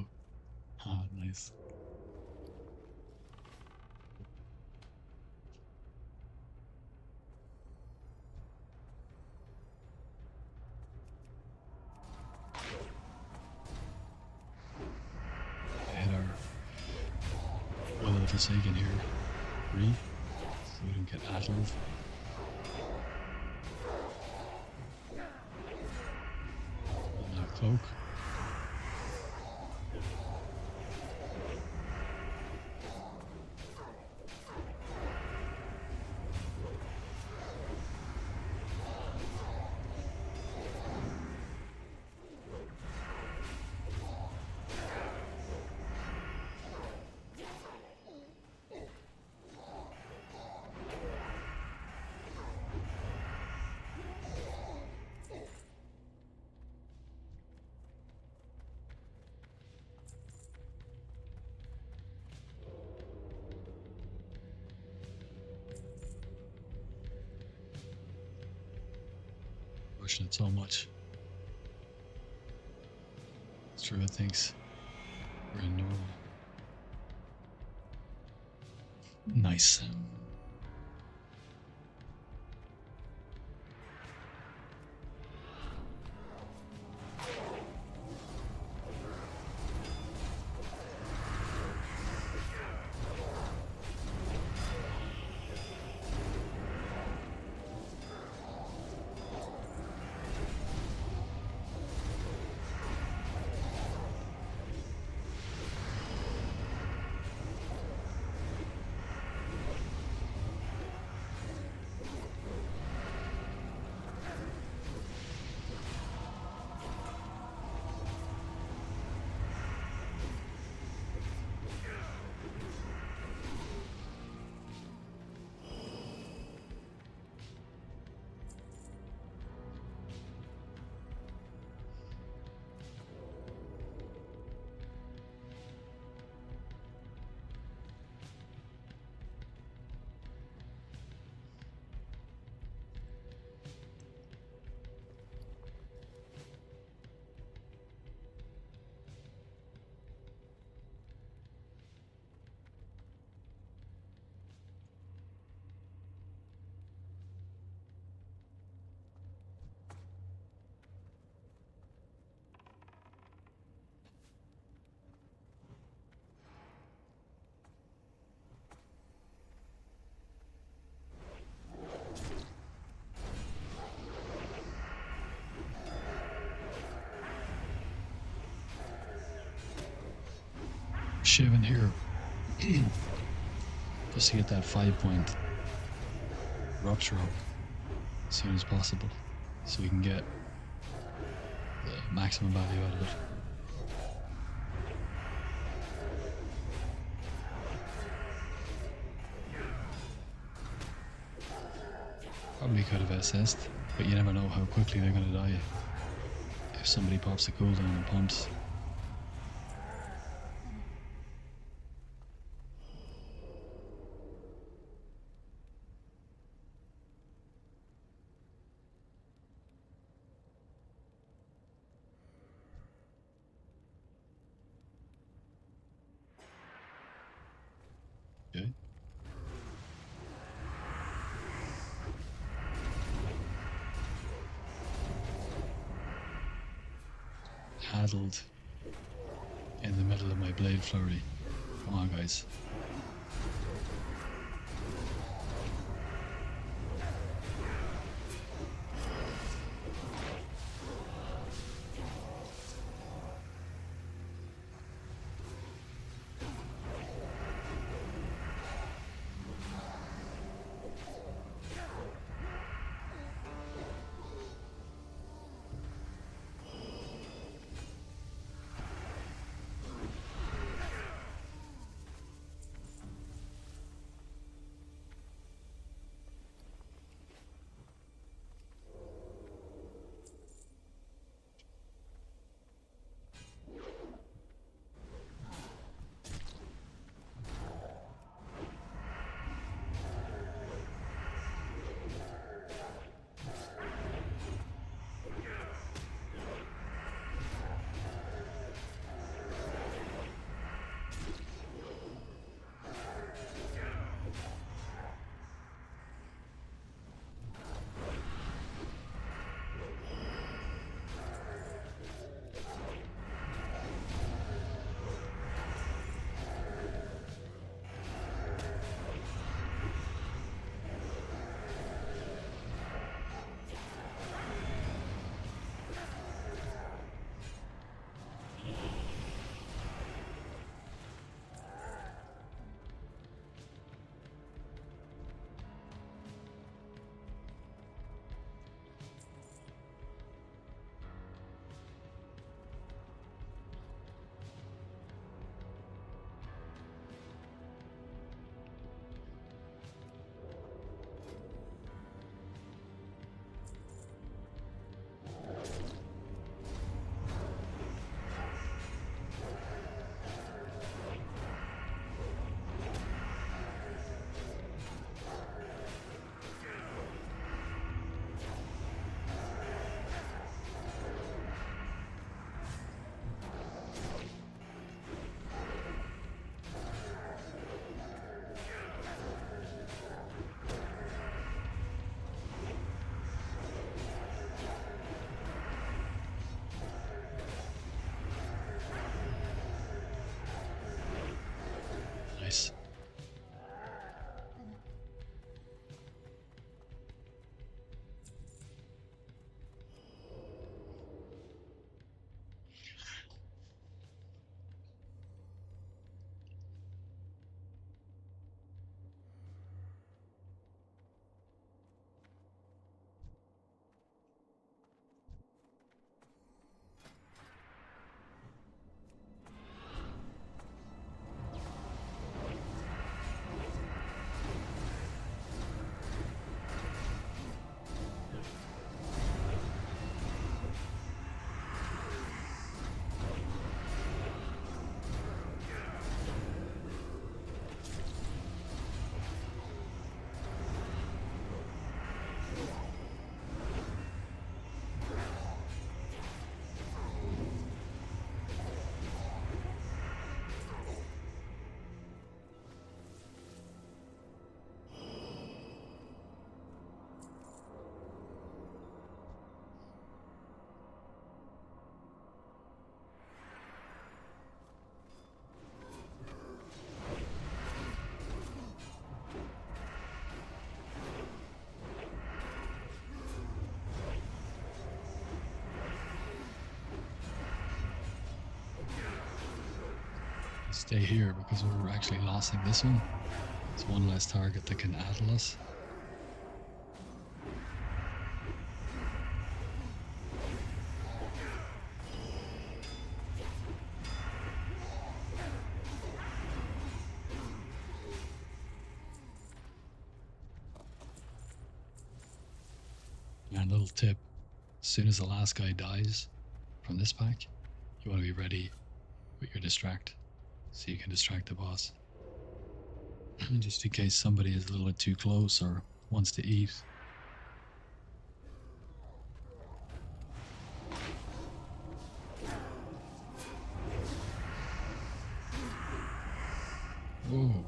Ah, nice. I hit our Will of the Forsaken here. 3. So we don't get addled. And our cloak. Pushing it so much. Druid thinks we're in normal. Nice. Shivin here. Just to get that 5-point rupture up as soon as possible, so we can get the maximum value out of it. Probably could have assessed, but you never know how quickly they're going to die if somebody pops a cooldown and pumps. Okay. Paddled in the middle of my blade flurry. Come on, guys. Nice. Stay here because we're actually losing this one. It's one less target that can addle us. And little tip, as soon as the last guy dies from this pack, you want to be ready with your distract so you can distract the boss. Just in case somebody is a little bit too close or wants to eat. Whoa.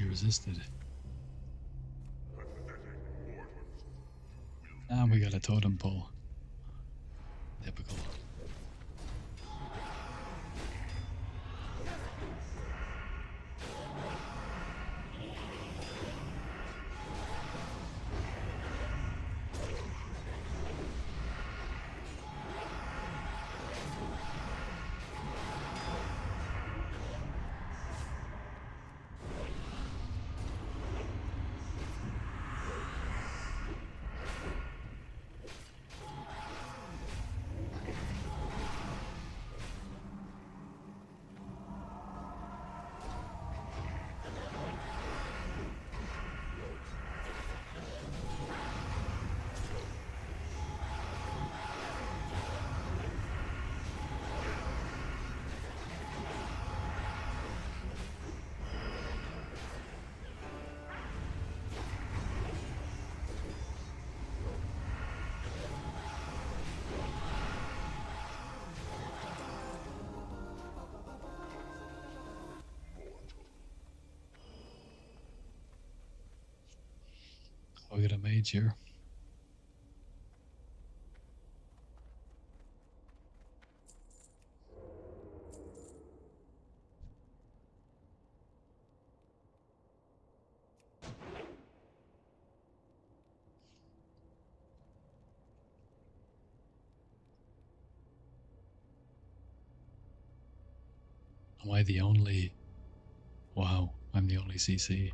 Resisted. And we got a totem pole. Typical. We got a mage here. Am I the only... Wow, I'm the only CC.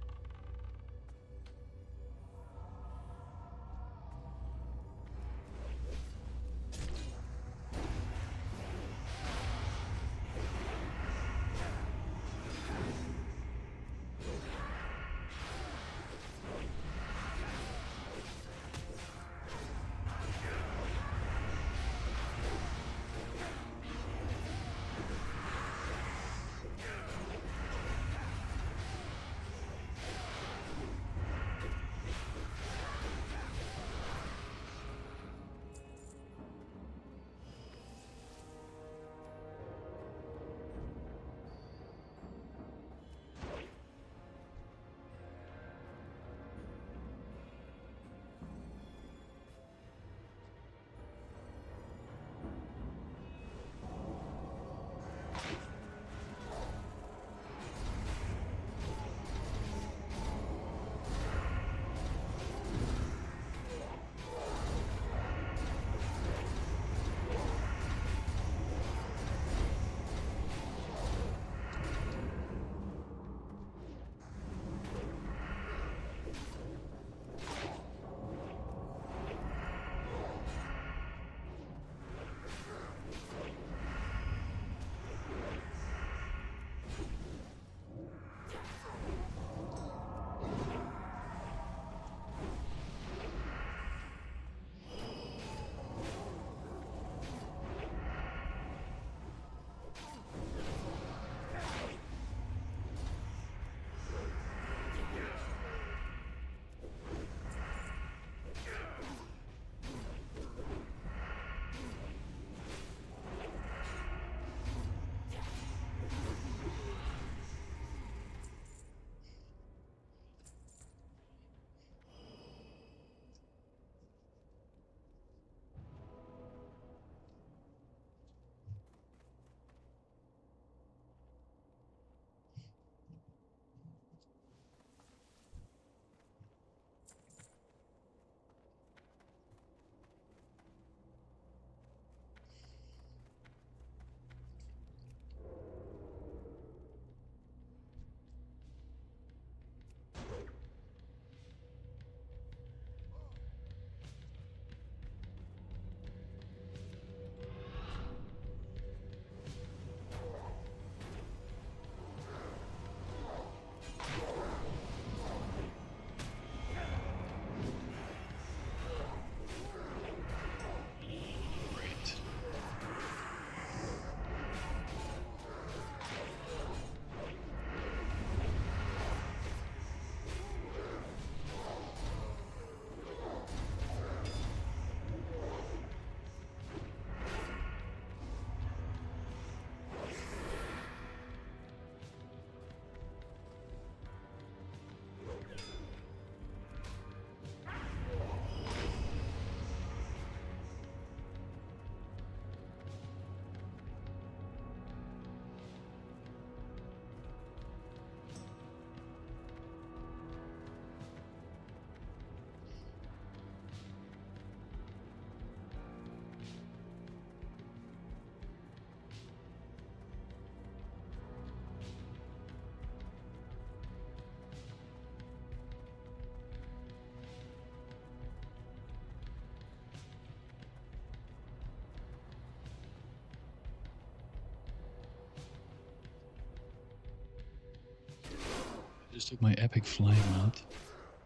Just took my epic flying mount.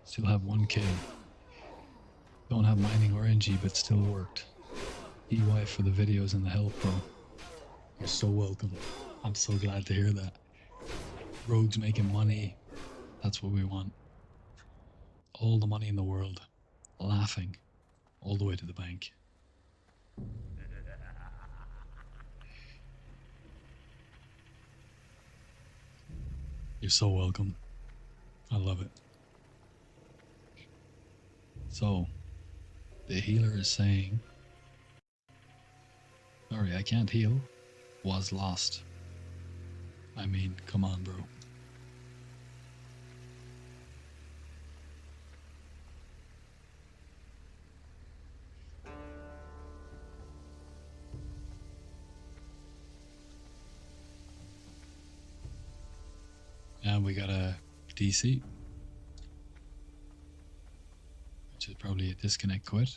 Still have 1 kill. Don't have mining or NG, but still worked. EY for the videos and the help, bro. You're so welcome. I'm so glad to hear that. Rogues making money. That's what we want. All the money in the world. Laughing. All the way to the bank. You're so welcome. I love it. So, the healer is saying, sorry, I can't heal. Was lost. I mean, come on, bro. And we got a DC, which is probably a disconnect quit.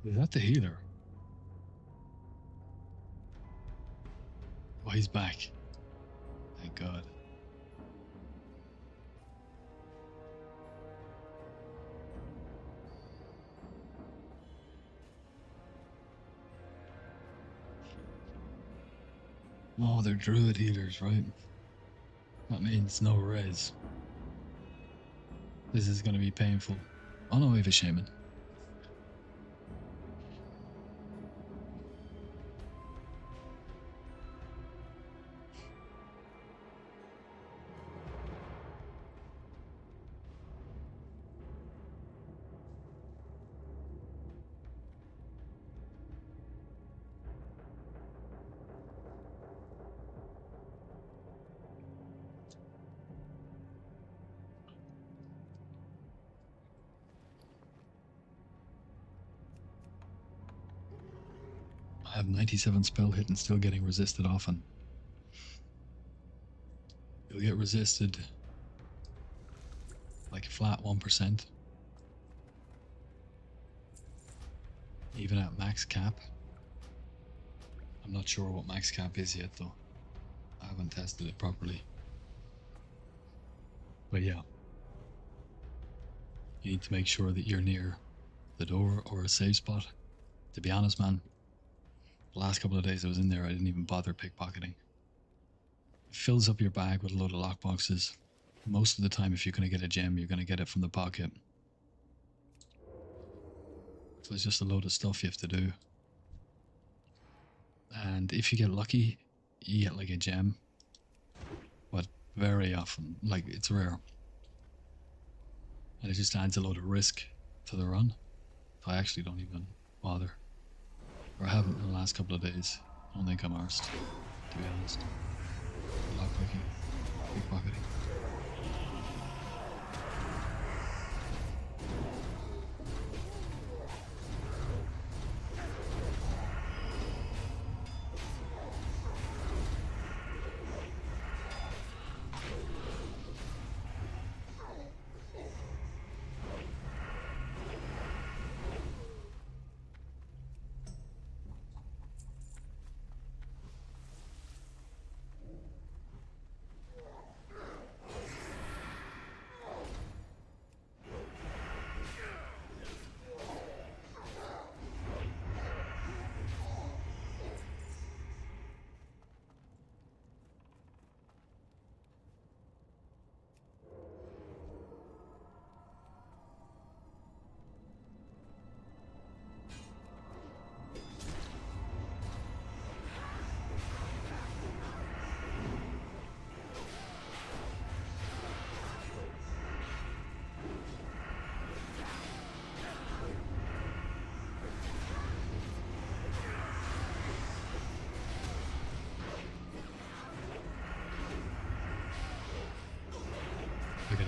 Is that the healer? Oh, he's back. Thank God. Oh, they're druid healers, right? That means no res. This is going to be painful. Oh no, we have a shaman. I have 97 spell hit and still getting resisted often. You'll get resisted like a flat 1%. Even at max cap. I'm not sure what max cap is yet though. I haven't tested it properly. But yeah. You need to make sure that you're near the door or a safe spot. To be honest, man, the last couple of days I was in there, I didn't even bother pickpocketing. It fills up your bag with a load of lockboxes. Most of the time, if you're going to get a gem, you're going to get it from the pocket. So it's just a load of stuff you have to do. And if you get lucky, you get like a gem. But very often, like it's rare. And it just adds a load of risk to the run. So I actually don't even bother. Or I haven't in the last couple of days. I don't think I'm arsed, to be honest. Lockpicking, pickpocketing.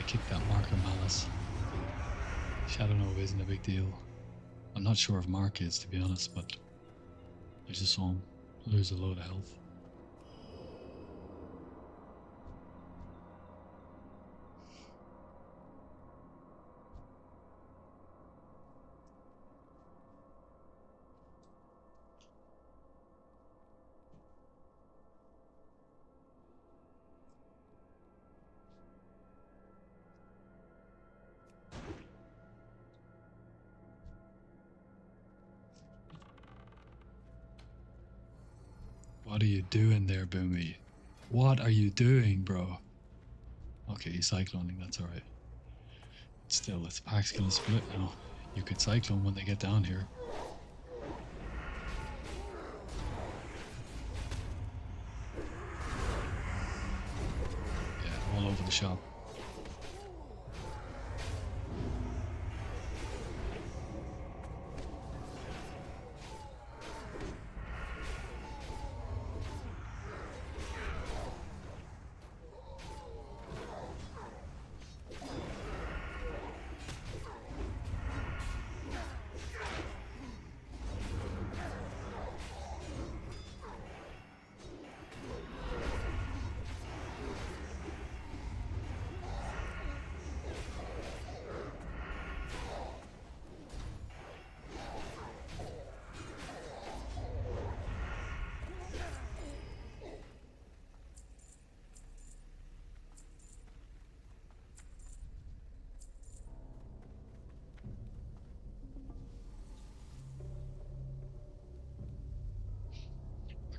gotta kick that marker malice. Shadow Nova isn't a big deal. I'm not sure if Mark is, to be honest, but I just saw him lose a load of health. What are you doing there, Boomy? What are you doing, bro? Okay, he's cycloning, that's alright. Still, the pack's gonna split now. You could cyclone when they get down here. Yeah, all over the shop.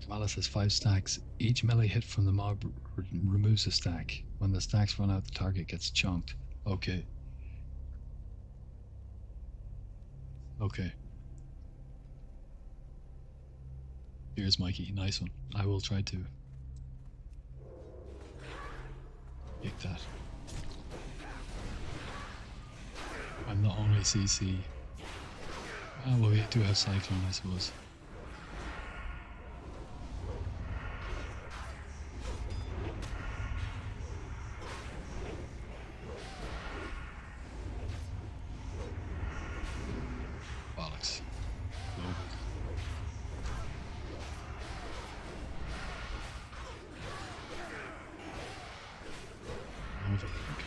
Malice has 5 stacks. Each melee hit from the mob removes a stack. When the stacks run out, the target gets chunked. Okay. Okay. Here's Mikey. Nice one. I will try to kick that. I'm the only CC. Ah, well, we do have Cyclone, I suppose. Bollocks. Global. Overlink.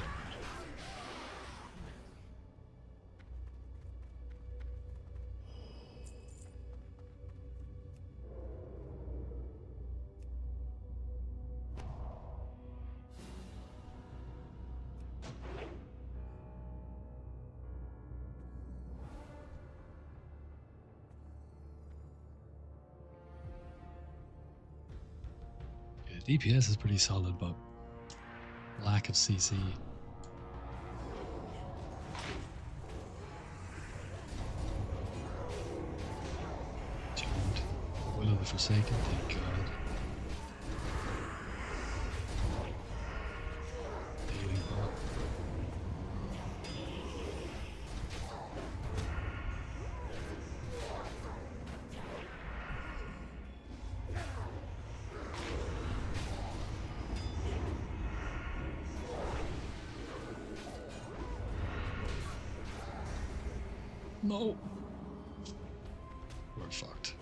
Yeah, DPS is pretty solid, but lack of CC. Charmed. Will of the Forsaken, thank God. Healing bot. No. We're fucked.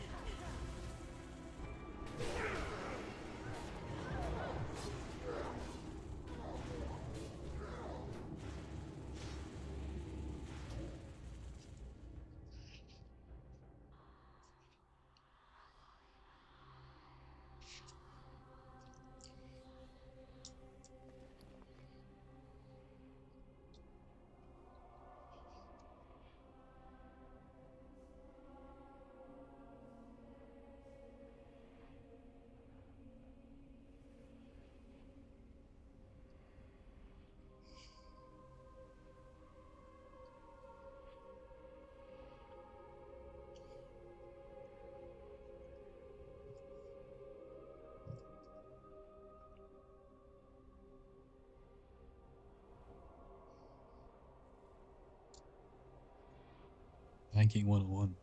Banking 101.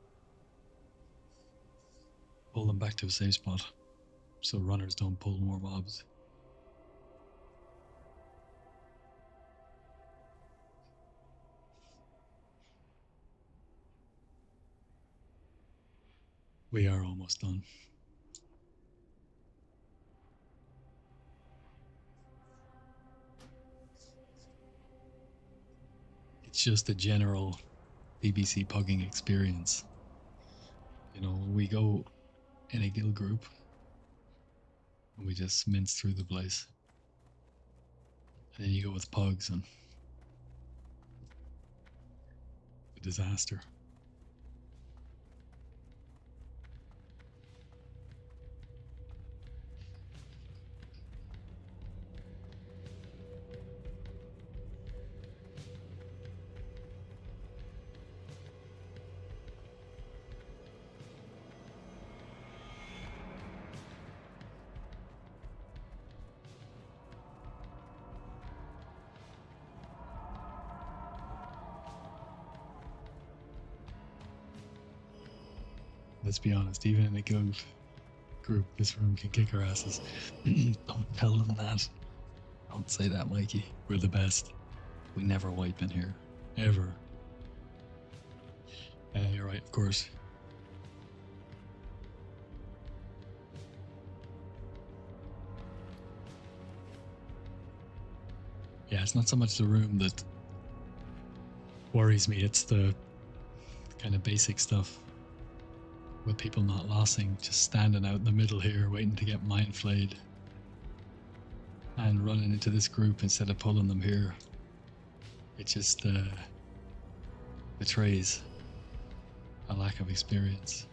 Pull them back to a safe spot so runners don't pull more mobs. We are almost done. It's just a general BBC pugging experience. You know, we go in a guild group and we just mince through the place. And then you go with pugs and a disaster. Let's be honest, even in a guild group, this room can kick our asses. Don't tell them that. Don't say that, Mikey. We're the best. We never wipe in here. Ever. You're right, of course. Yeah, it's not so much the room that worries me, it's the kind of basic stuff. With people not lossing, just standing out in the middle here, waiting to get mind flayed. And running into this group instead of pulling them here. It just betrays a lack of experience.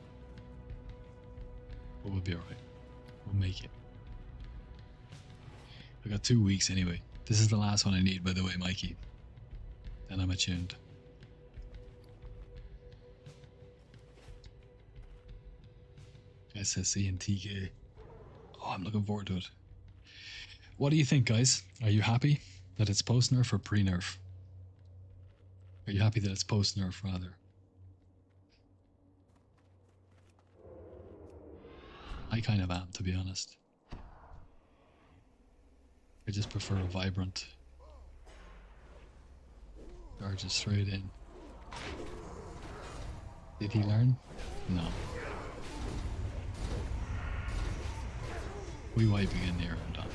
But we'll be alright. We'll make it. We got 2 weeks anyway. This is the last one I need, by the way, Mikey. Then I'm attuned. SSC and TK. Oh, I'm looking forward to it. What do you think, guys? Are you happy that it's post-nerf or pre-nerf? Are you happy that it's post-nerf, rather? I kind of am, to be honest. I just prefer a vibrant. Charges straight in. Did he learn? No. We wipe again here, I'm done.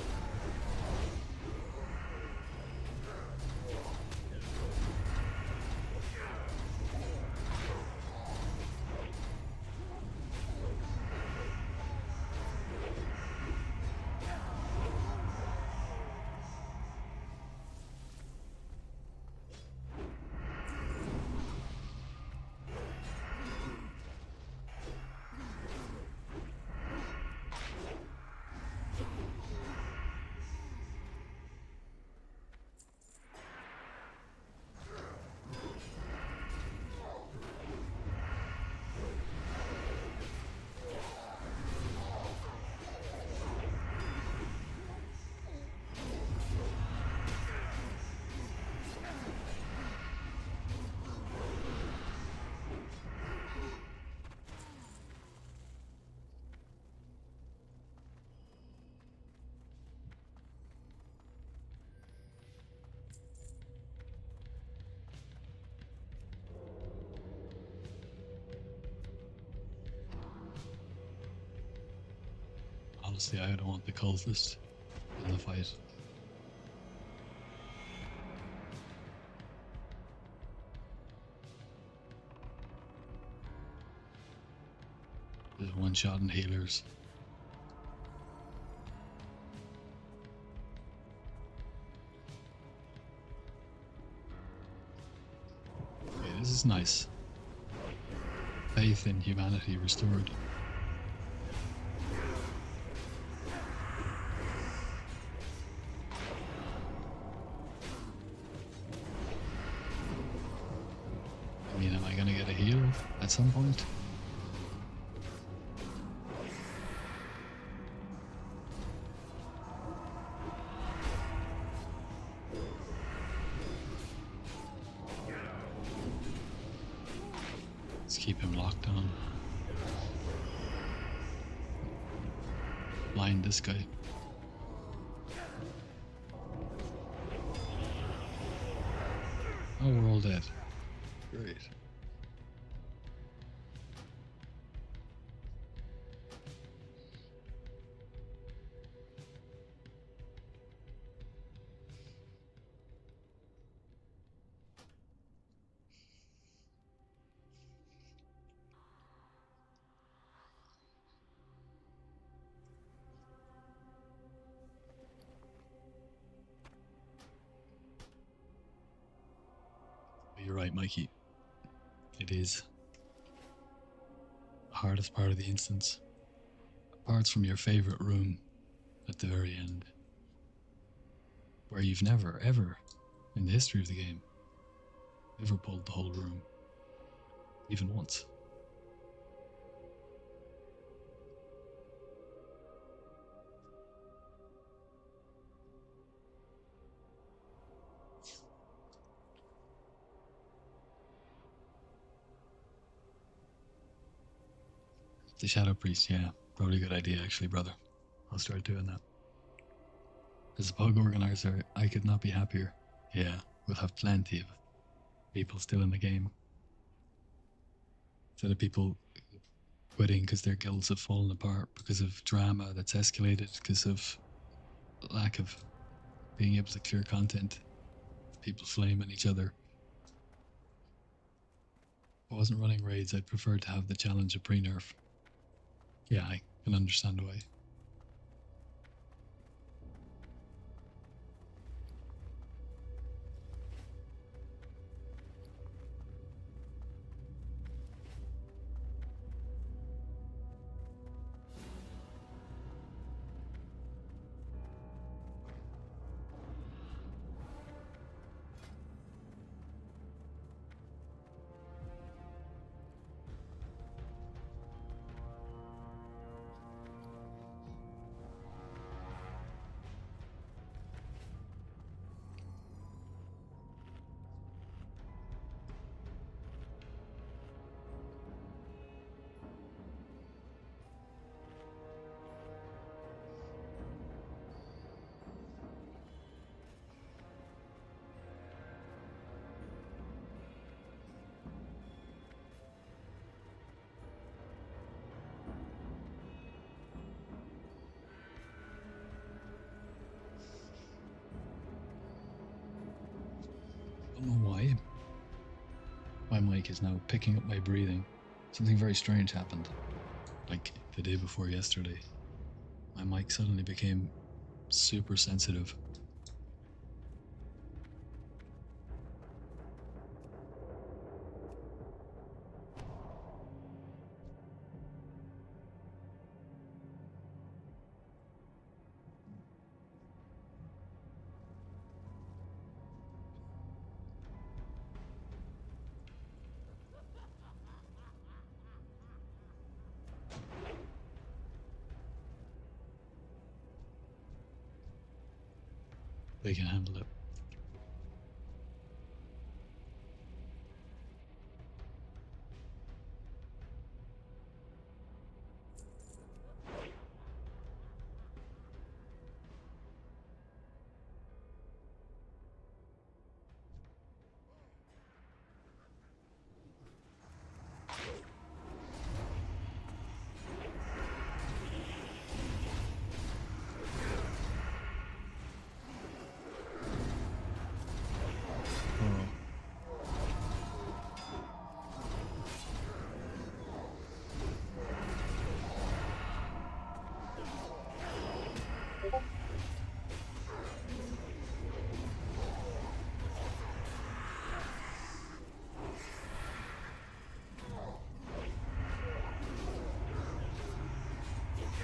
Honestly, I don't want the cultist in the fight. There's one shot in healers. Okay, this is nice. Faith in humanity restored. I mean, am I gonna get a heal at some point? Let's keep him locked on. Blind this guy. Oh, we're all dead. Great. You're right, Mikey. It is the hardest part of the instance. Apart from your favourite room at the very end, where you've never, ever, in the history of the game, ever pulled the whole room, even once. The Shadow Priest, yeah. Probably a good idea, actually, brother. I'll start doing that. As a pug organizer, I could not be happier. Yeah, we'll have plenty of people still in the game. Instead of people quitting because their guilds have fallen apart because of drama that's escalated because of lack of being able to clear content, people flaming each other. If I wasn't running raids, I'd prefer to have the challenge of pre-nerf. Yeah, I can understand why. I don't know why. My mic is now picking up my breathing. Something very strange happened. Like the day before yesterday. My mic suddenly became super sensitive. They can handle it. Oh.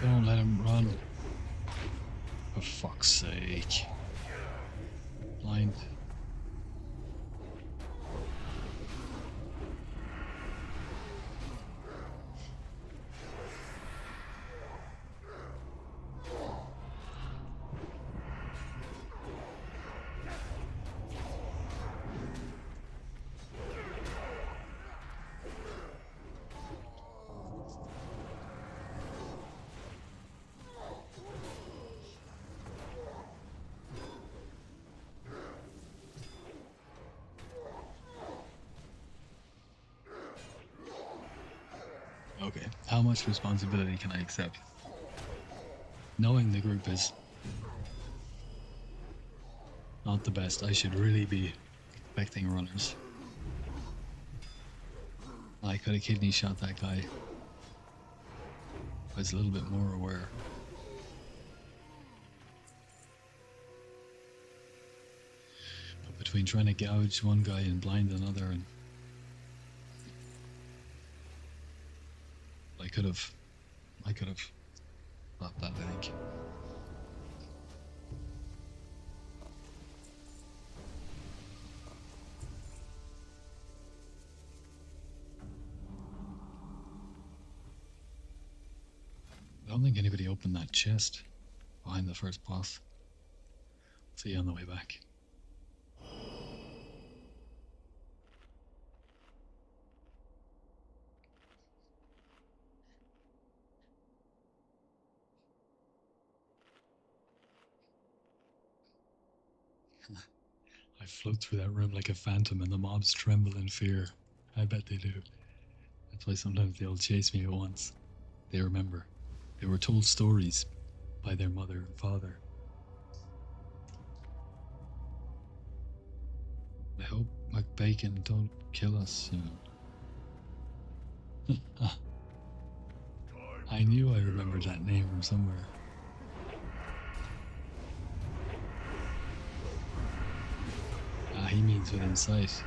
Don't let him run. For fuck's sake. Blind. Okay, how much responsibility can I accept? Knowing the group is not the best, I should really be expecting runners. I could have kidney shot that guy. I was a little bit more aware. But between trying to gouge one guy and blind another and could have dropped that, I think. I don't think anybody opened that chest behind the first boss. See you on the way back. I float through that room like a phantom and the mobs tremble in fear. I bet they do. That's why sometimes they'll chase me at once. They remember. They were told stories by their mother and father. I hope McBacon don't kill us soon. I knew I remembered that name from somewhere. He means within sight.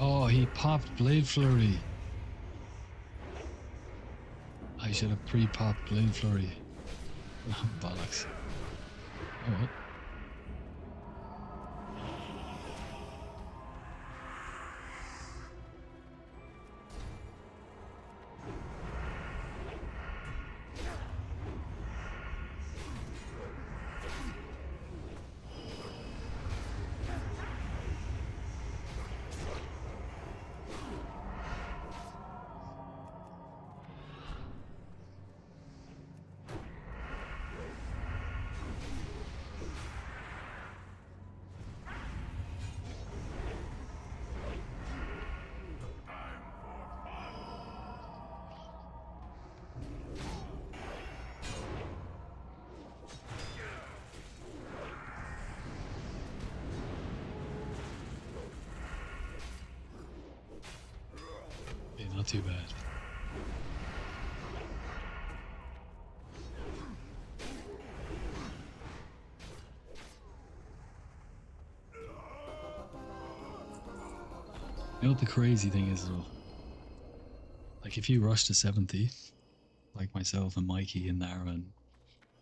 Oh, he popped Blade Flurry. I should have pre-popped Blade Flurry. Oh, bollocks. Oh well. Not too bad. You know what the crazy thing is though? Like if you rush to 70, like myself and Mikey and Nara and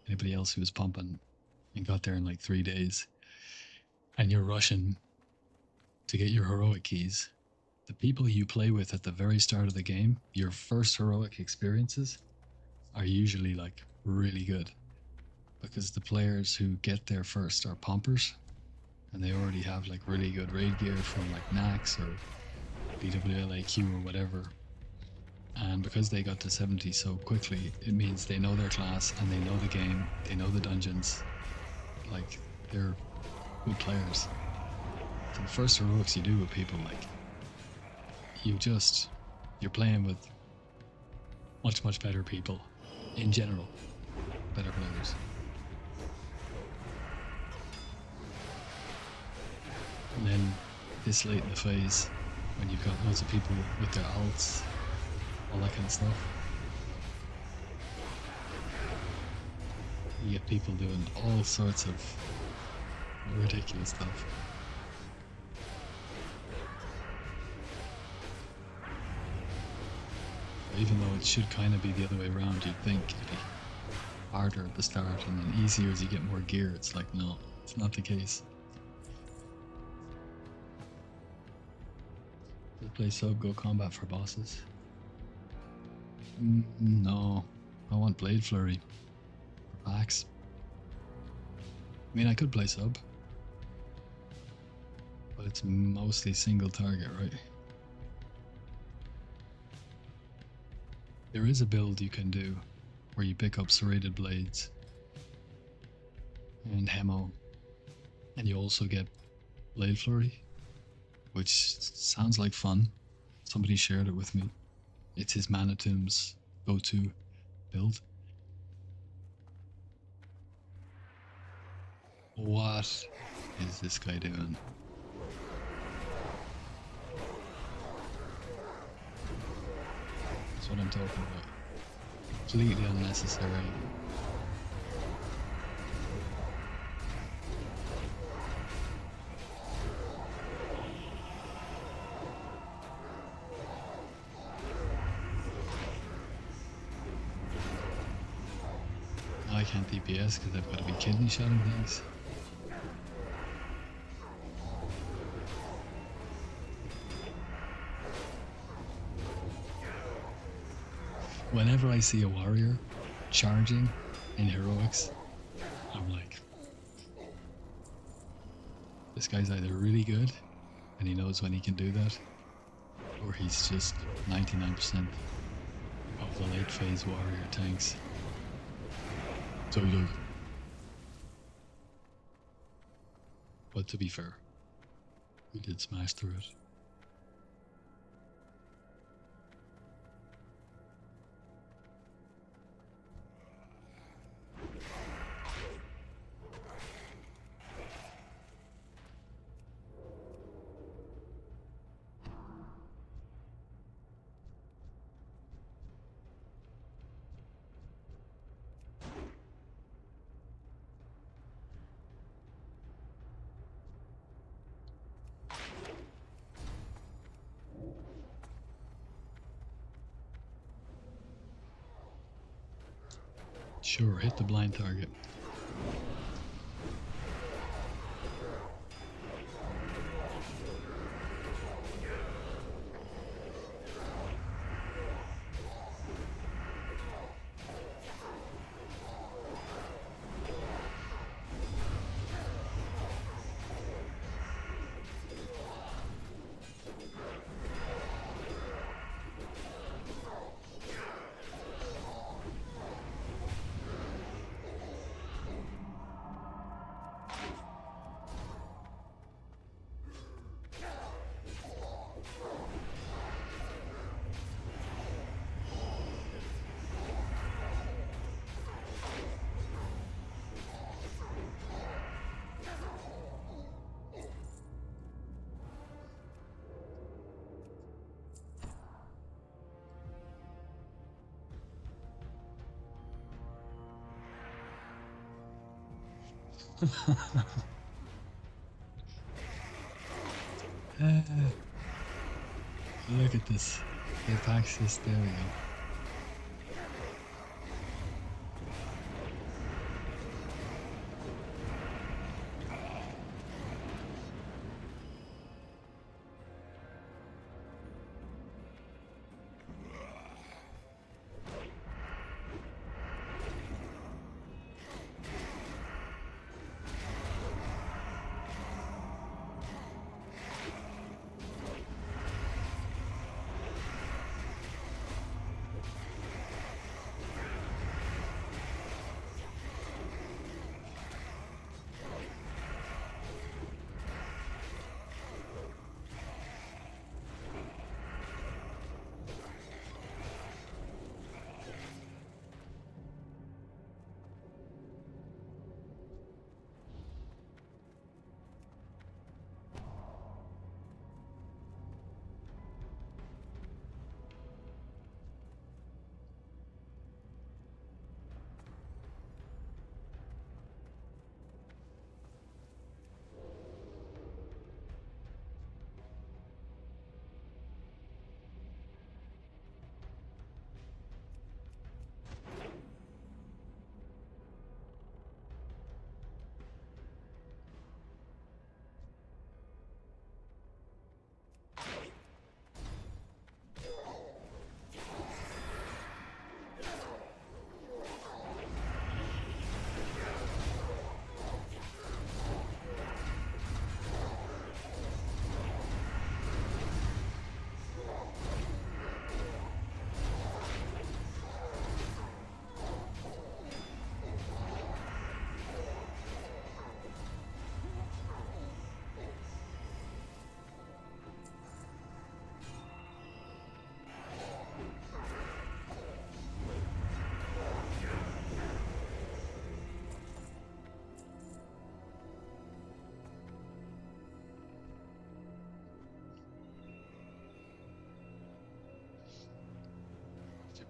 anybody else who was pumping and got there in like 3 days, and you're rushing to get your heroic keys, the people you play with at the very start of the game, your first heroic experiences, are usually like really good. Because the players who get there first are pumpers, and they already have like really good raid gear from like Nax or BWLAQ or whatever. And because they got to 70 so quickly, it means they know their class and they know the game, they know the dungeons. Like, they're good players. So the first heroics you do with people, like, you're playing with much better people in general, better players. And then this late in the phase, when you've got loads of people with their alts, all that kind of stuff, you get people doing all sorts of ridiculous stuff. Even though it should kind of be the other way around, you'd think it'd be harder at the start and then easier as you get more gear. It's like, no, it's not the case. Let's play sub, go combat for bosses. No, I want Blade Flurry. Relax. I mean, I could play sub, but it's mostly single target, right? There is a build you can do where you pick up serrated blades and Hemo, and you also get Blade Flurry, which sounds like fun. Somebody shared it with me. It's his Manitoum's go-to build. What is this guy doing? That's what I'm talking about. Completely unnecessary. I can't DPS because I've got to be kidney shotting things. Whenever I see a warrior charging in heroics, I'm like, this guy's either really good and he knows when he can do that, or he's just 99% of the late phase warrior tanks. So look. But to be fair, we did smash through it. Sure, hit the blind target. Look at this. The Apaxis, there we go.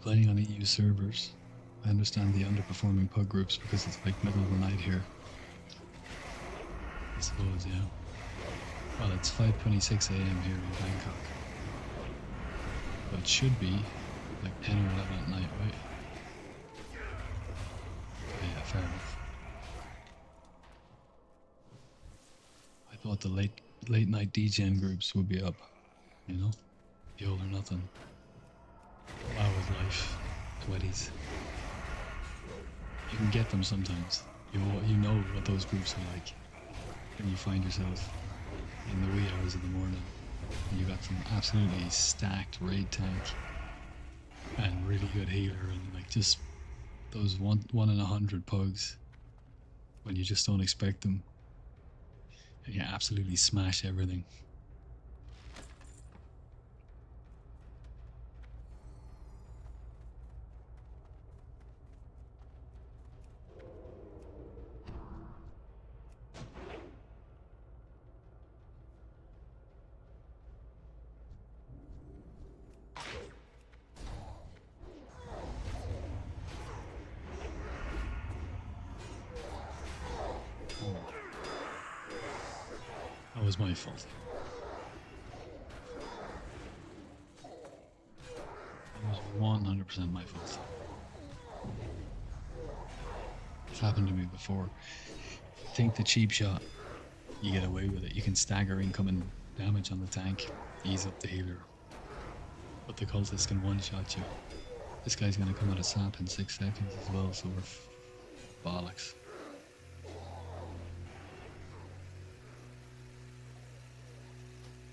Playing on EU servers. I understand the underperforming pub groups because it's like middle of the night here. I suppose, yeah. Well, it's 5:26 a.m. here in Bangkok. So it should be like 10 or 11 at night, right? Yeah, fair enough. I thought the late night DJing groups would be up, you know? The all or nothing. Wow with life. 20s. You can get them sometimes. You know what those groups are like. When you find yourself in the wee hours of the morning and you got some absolutely stacked raid tank and really good healer and like just those one in 100 pugs when you just don't expect them and you absolutely smash everything. That was my fault. That was 100% my fault. It's happened to me before. I think the cheap shot, you get away with it. You can stagger incoming damage on the tank, ease up the healer. But the cultist can one-shot you. This guy's gonna come out of sap in 6 seconds as well, so we're bollocks.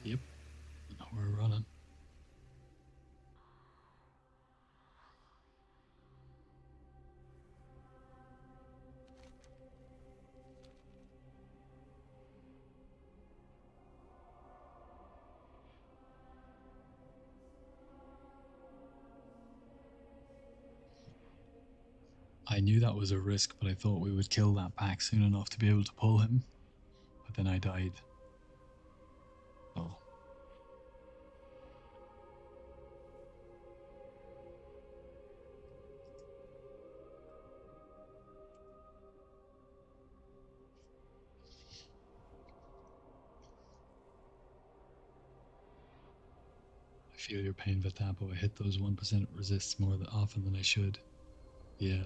Yep, we're running. I knew that was a risk, but I thought we would kill that pack soon enough to be able to pull him. But then I died. Oh. I feel your pain, Vatapo. I hit those 1% resists more often than I should. Yeah.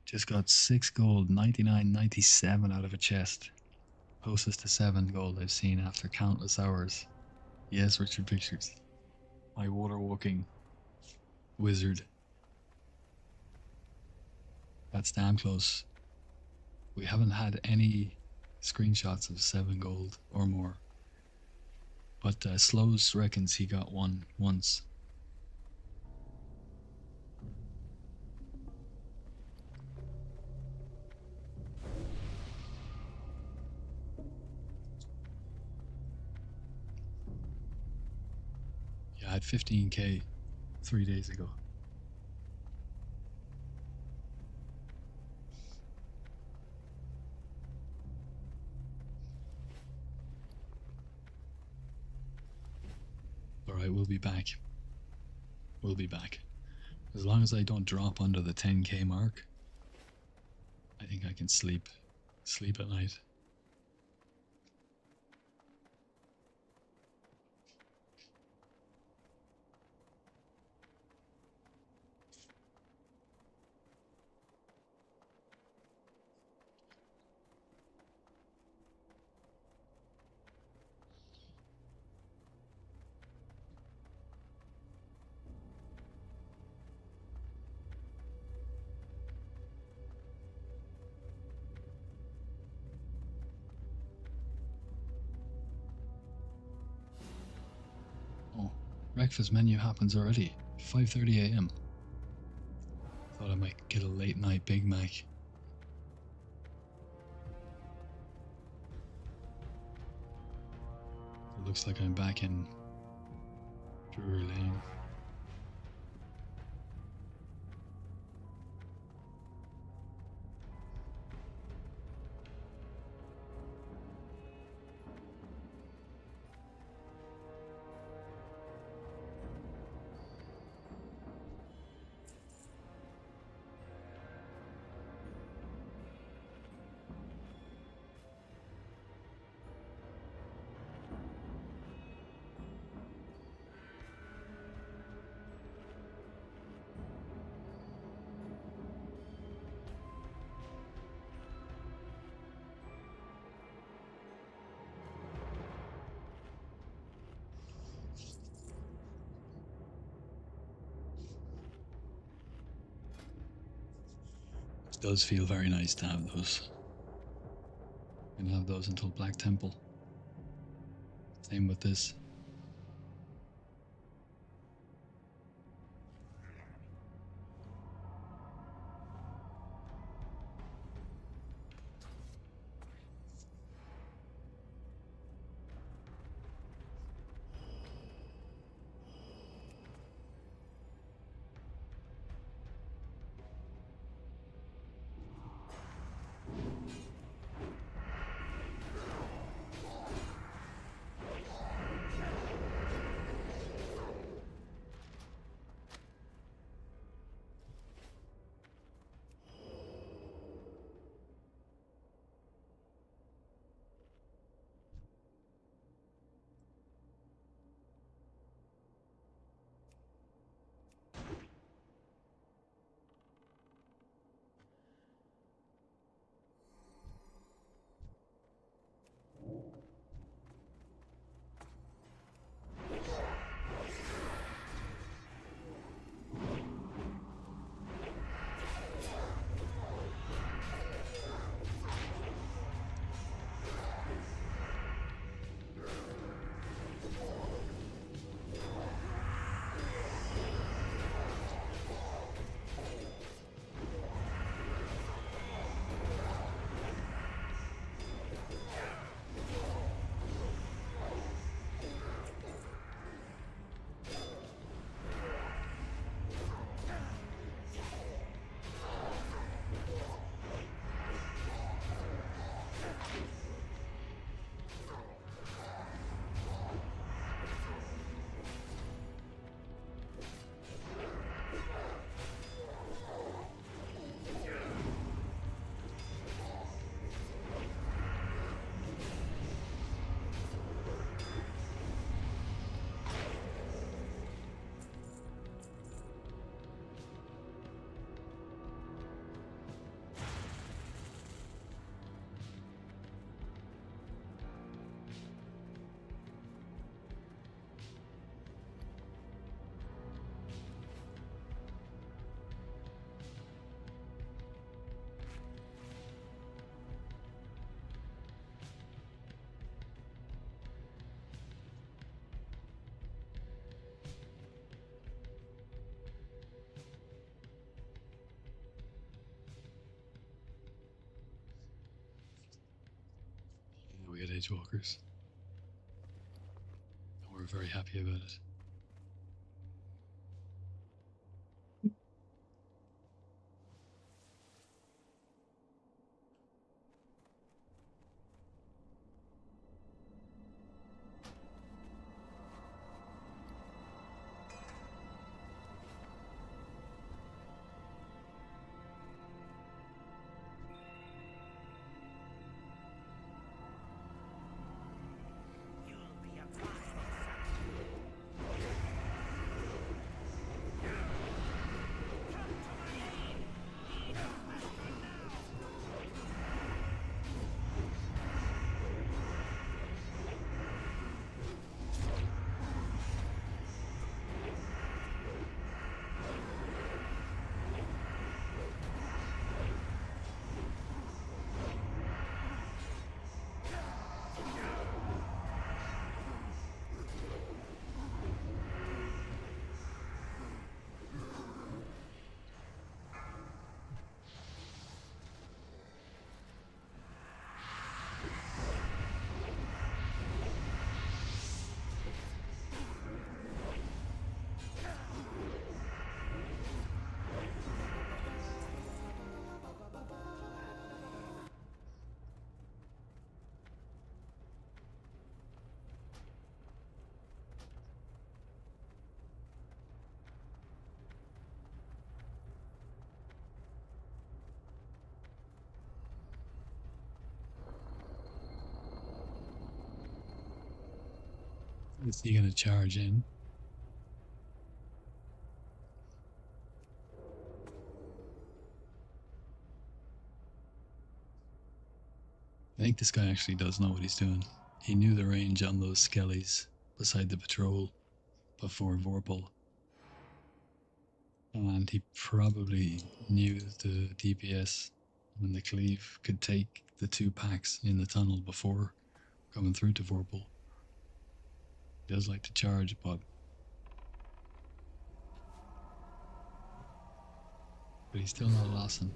Just got 6 gold, 99.97 out of a chest. Closest to 7 gold I've seen after countless hours. Yes, Richard Pictures. My water walking wizard. That's damn close. We haven't had any screenshots of 7 gold or more. But Slows reckons he got one once. Yeah, I had 15k 3 days ago. Alright, we'll be back. We'll be back. As long as I don't drop under the 10k mark, I think I can sleep at night. Oh, breakfast menu happens already. 5:30 a.m. Thought I might get a late night Big Mac. It looks like I'm back in Drury Lane. does feel very nice to have those. I'm gonna have those until Black Temple. Same with this. We got Edgewalkers. And we're very happy about it. Is he gonna charge in? I think this guy actually does know what he's doing. He knew the range on those skellies beside the patrol before Vorpal. And he probably knew the DPS and the cleave could take the 2 packs in the tunnel before coming through to Vorpal. He does like to charge, but he's still not lossing.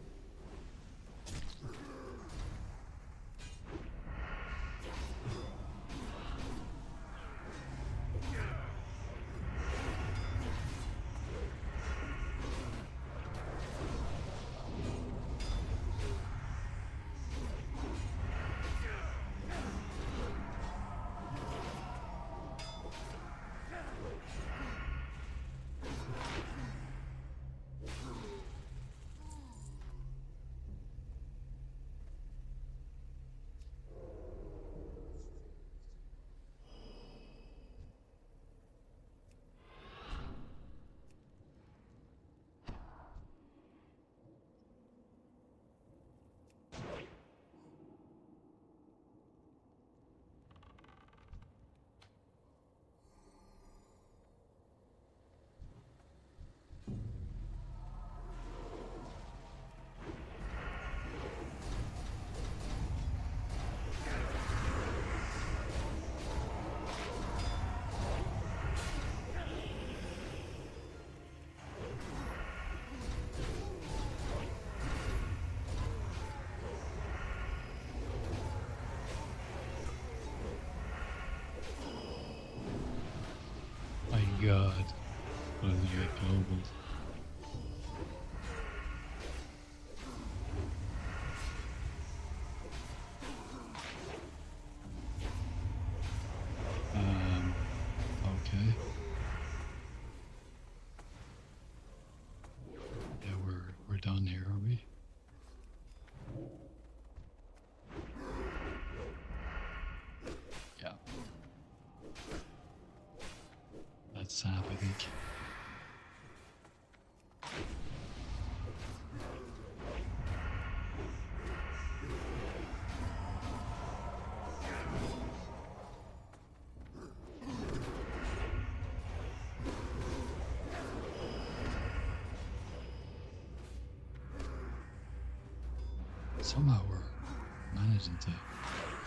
My god. What did I get global? Okay. Yeah, we're done here, are we? Yeah. That's sap, I think. Somehow we're managing to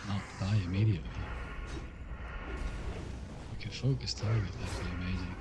not die immediately. We could focus target, that'd be amazing.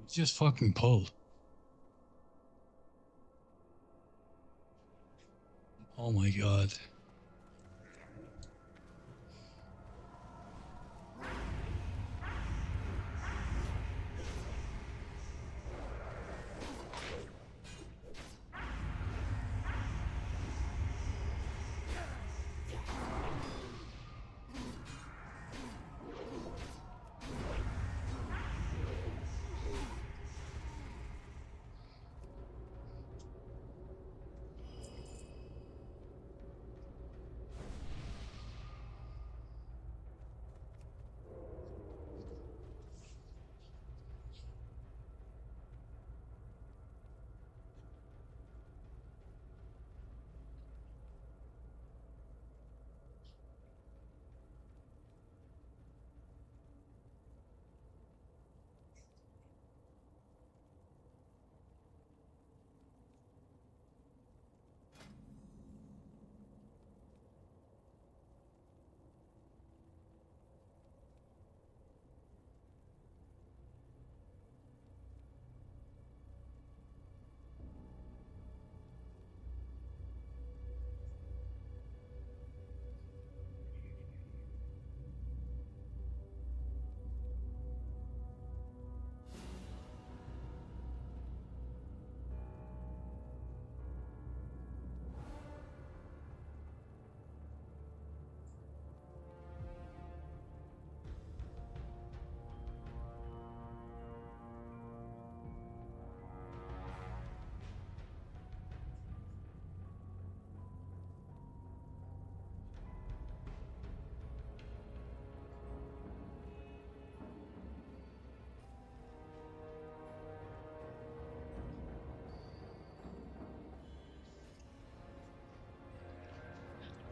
Just fucking pull. Oh my god.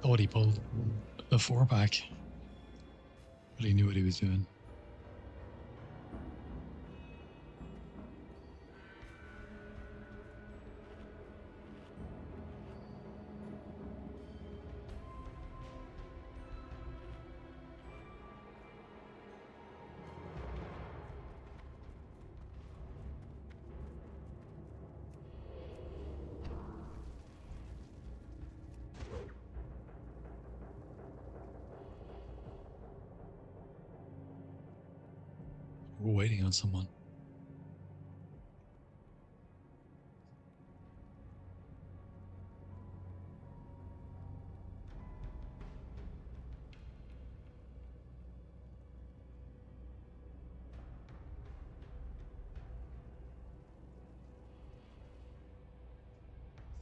Thought he pulled the 4-pack, but he knew what he was doing. We're waiting on someone.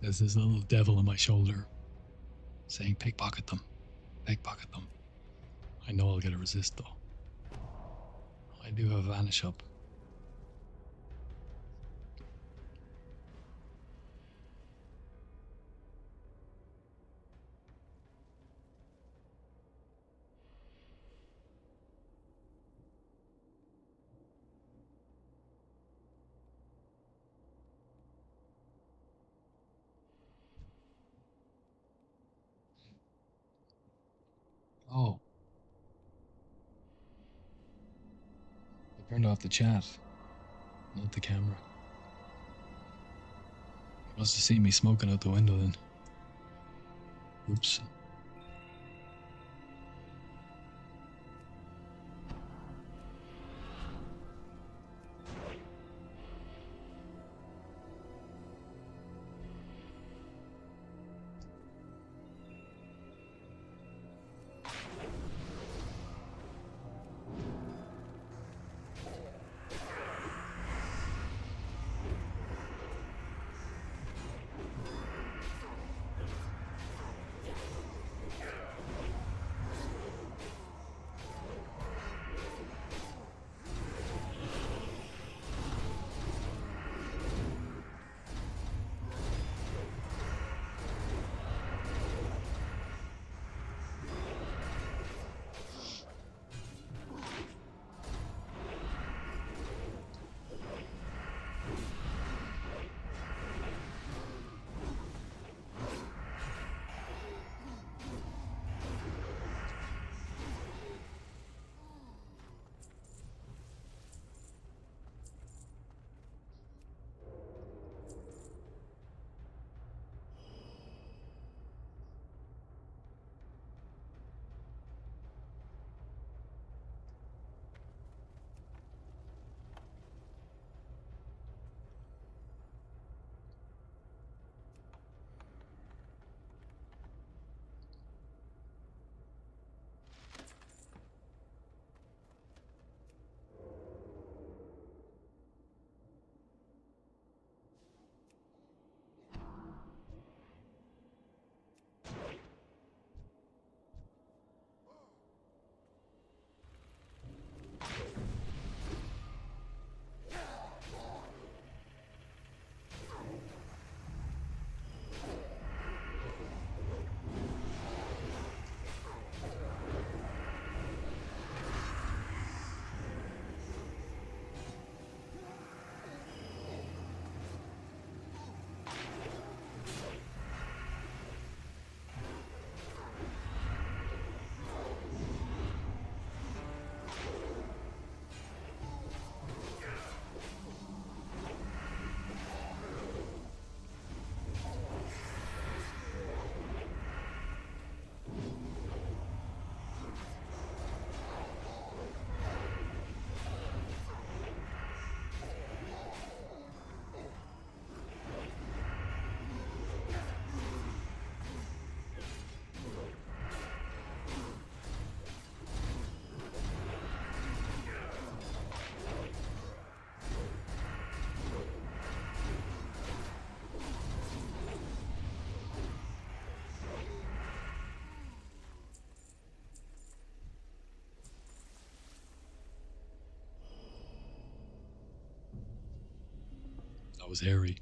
There's this little devil on my shoulder saying, pickpocket them, pickpocket them. I know I'll get a resist though. I do have vanish up. Oh. I turned off the chat, not the camera. He must have seen me smoking out the window then. Oops. That was hairy.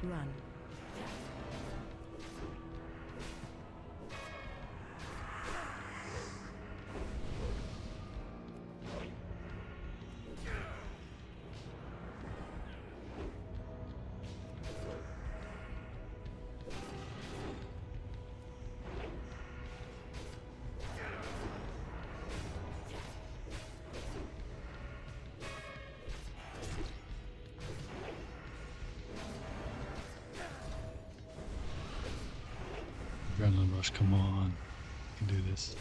Run. Adrenaline rush, come on. You can do this.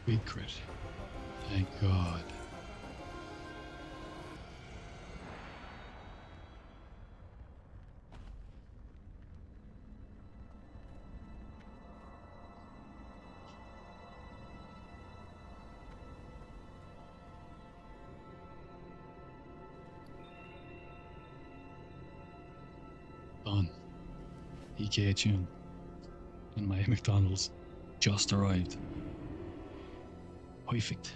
Big crit. Thank God. Done. EK tune. And my McDonald's just arrived. Perfect.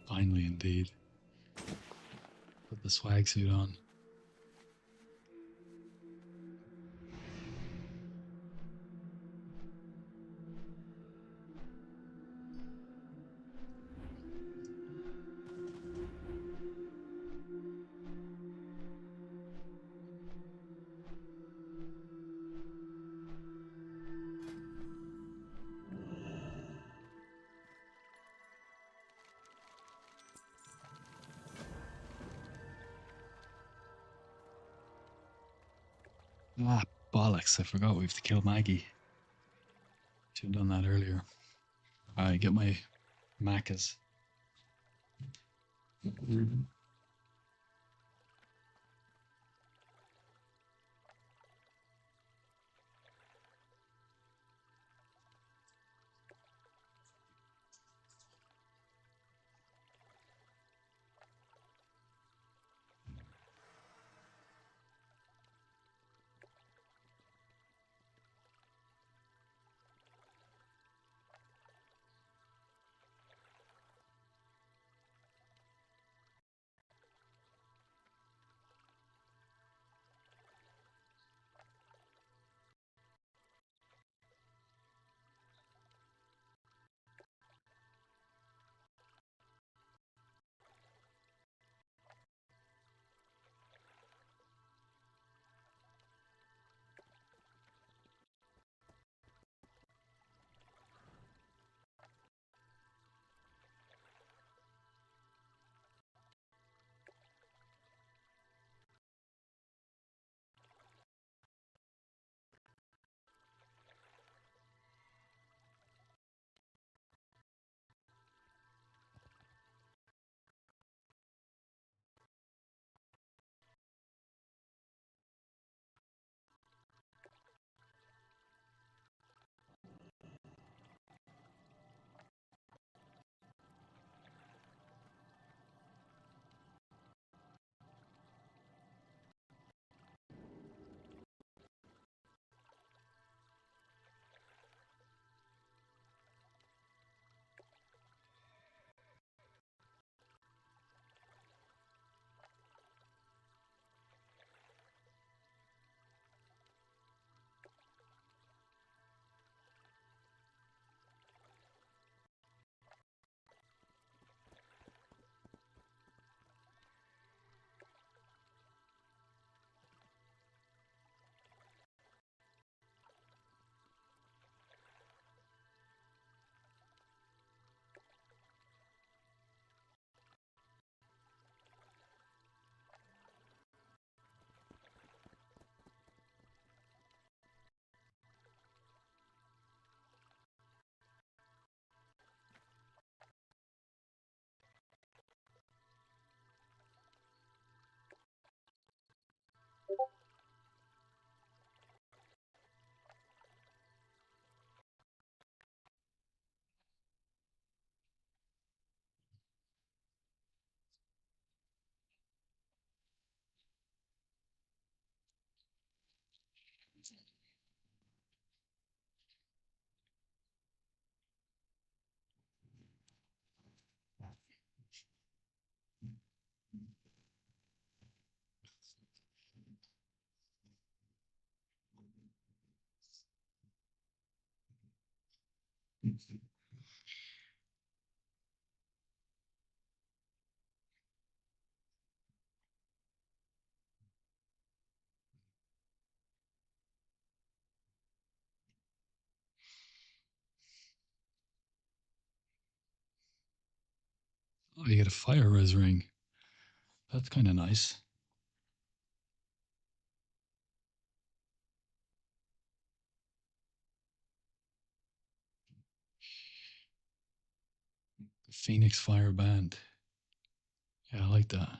Finally, indeed. Put the swag suit on. Ah, bollocks. I forgot we have to kill Maggie. Should have done that earlier. Alright, get my Macas. Oh, you get a fire res ring. That's kind of nice. The Phoenix Fire Band. Yeah, I like that.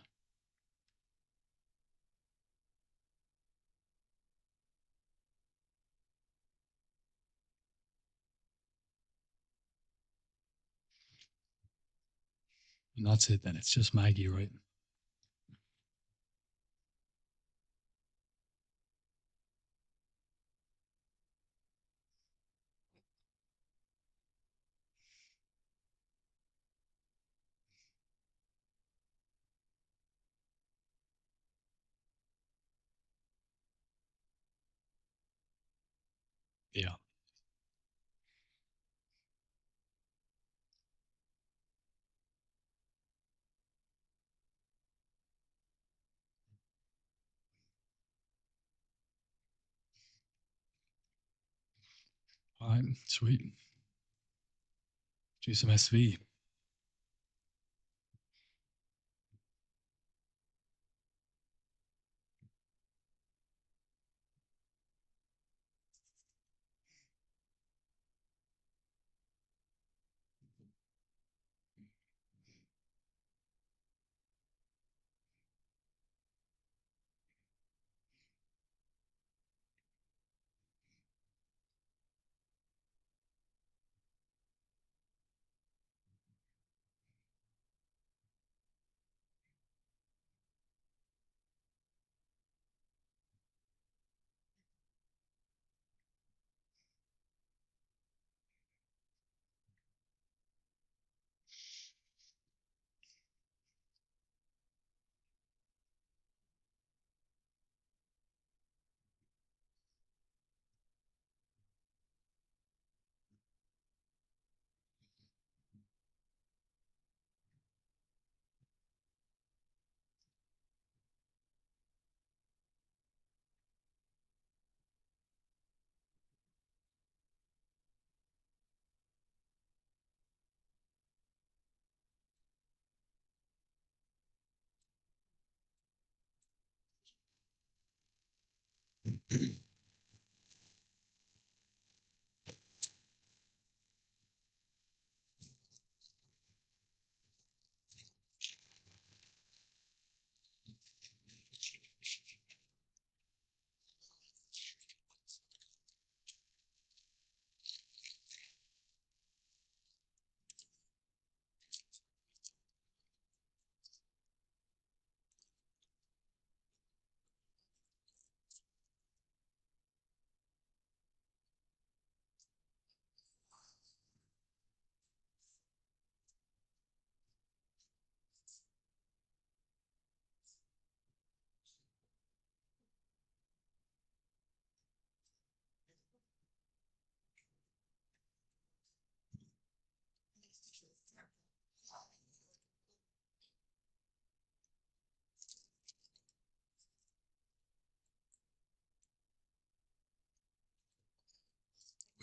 And that's it then. It's just Maggie, right? Yeah. All right. Sweet. Do some SV.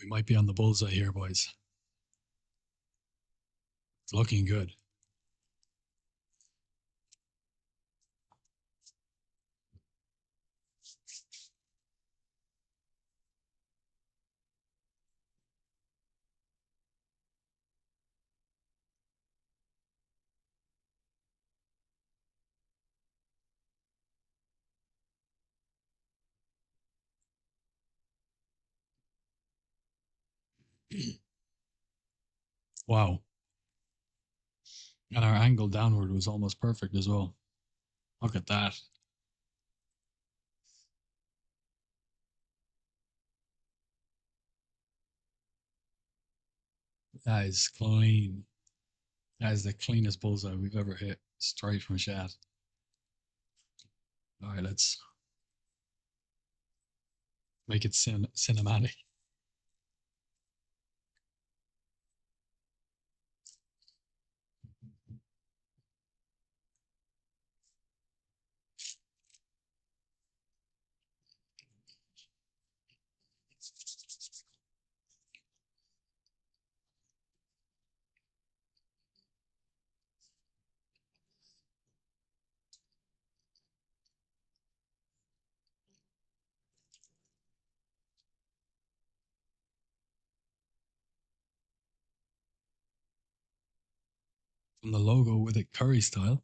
We might be on the bullseye here, boys. It's looking good. Wow. And our angle downward was almost perfect as well. Look at that. That is clean. That is the cleanest bullseye we've ever hit straight from shot. All right, let's make it cinematic. From the logo with it curry style.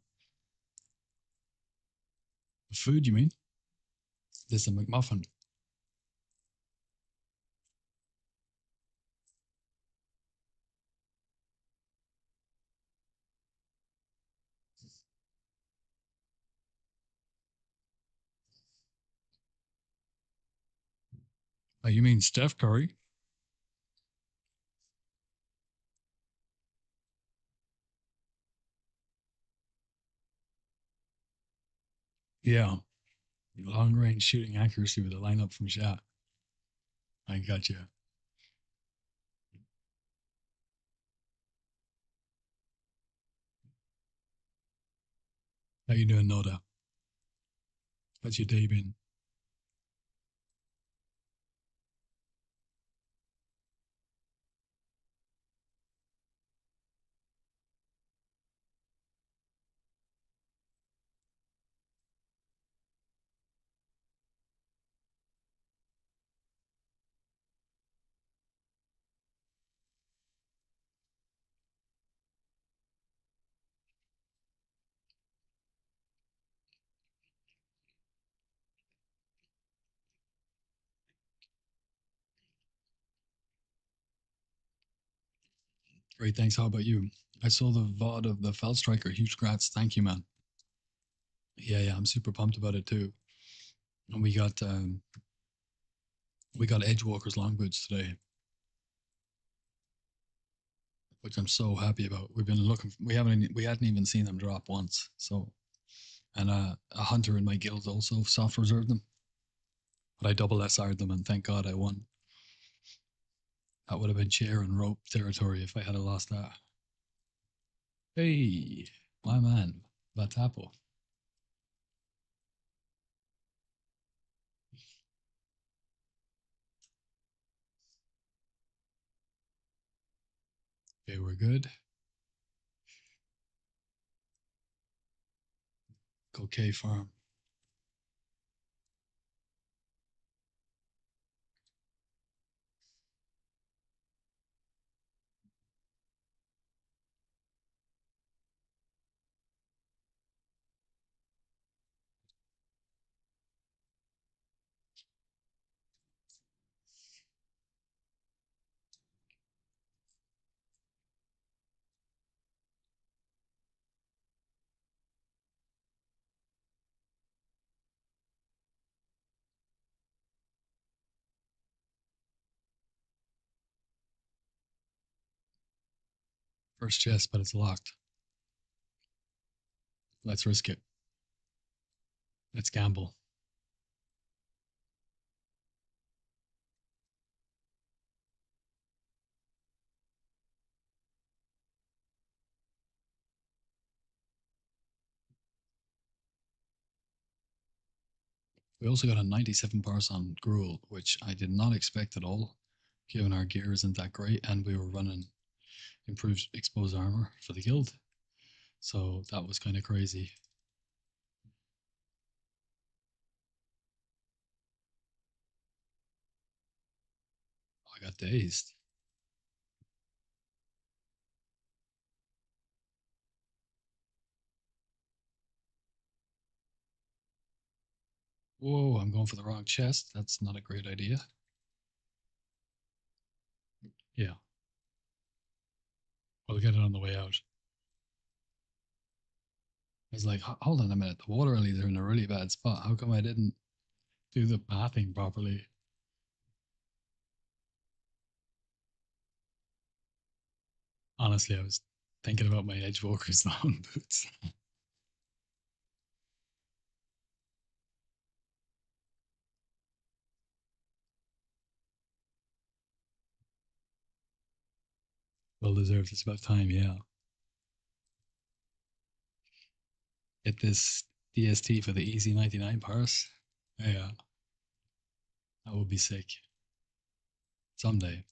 The food, you mean? This is a McMuffin. Oh, you mean Steph Curry? Yeah. Long range shooting accuracy with a lineup from shot. I got you. How you doing, Noda? How's your day been? Great, thanks. How about you? I saw the VOD of the Feldstriker. Huge grats. Thank you, man. Yeah, I'm super pumped about it too. And we got Edgewalker's long boots today, which I'm so happy about. We've been looking. We hadn't even seen them drop once. So, and a hunter in my guild also soft reserved them, but I double SR'd them, and thank God I won. That would have been chair and rope territory if I had lost that. Hey, my man, Batapo. Okay, we're good. Go K farm. First chest, but it's locked. Let's risk it. Let's gamble. We also got a 97 parse on Gruel, which I did not expect at all, given our gear isn't that great, and we were running improved exposed armor for the guild. So that was kind of crazy. I got dazed. Whoa, I'm going for the wrong chest. That's not a great idea. Yeah, we'll get it on the way out. I was like, hold on a minute. The water lilies are in a really bad spot. How come I didn't do the pathing properly? Honestly, I was thinking about my Edgewalker's long boots. Well deserved. It's about time, yeah. Get this DST for the easy 99 parse. Yeah, that would be sick. Someday.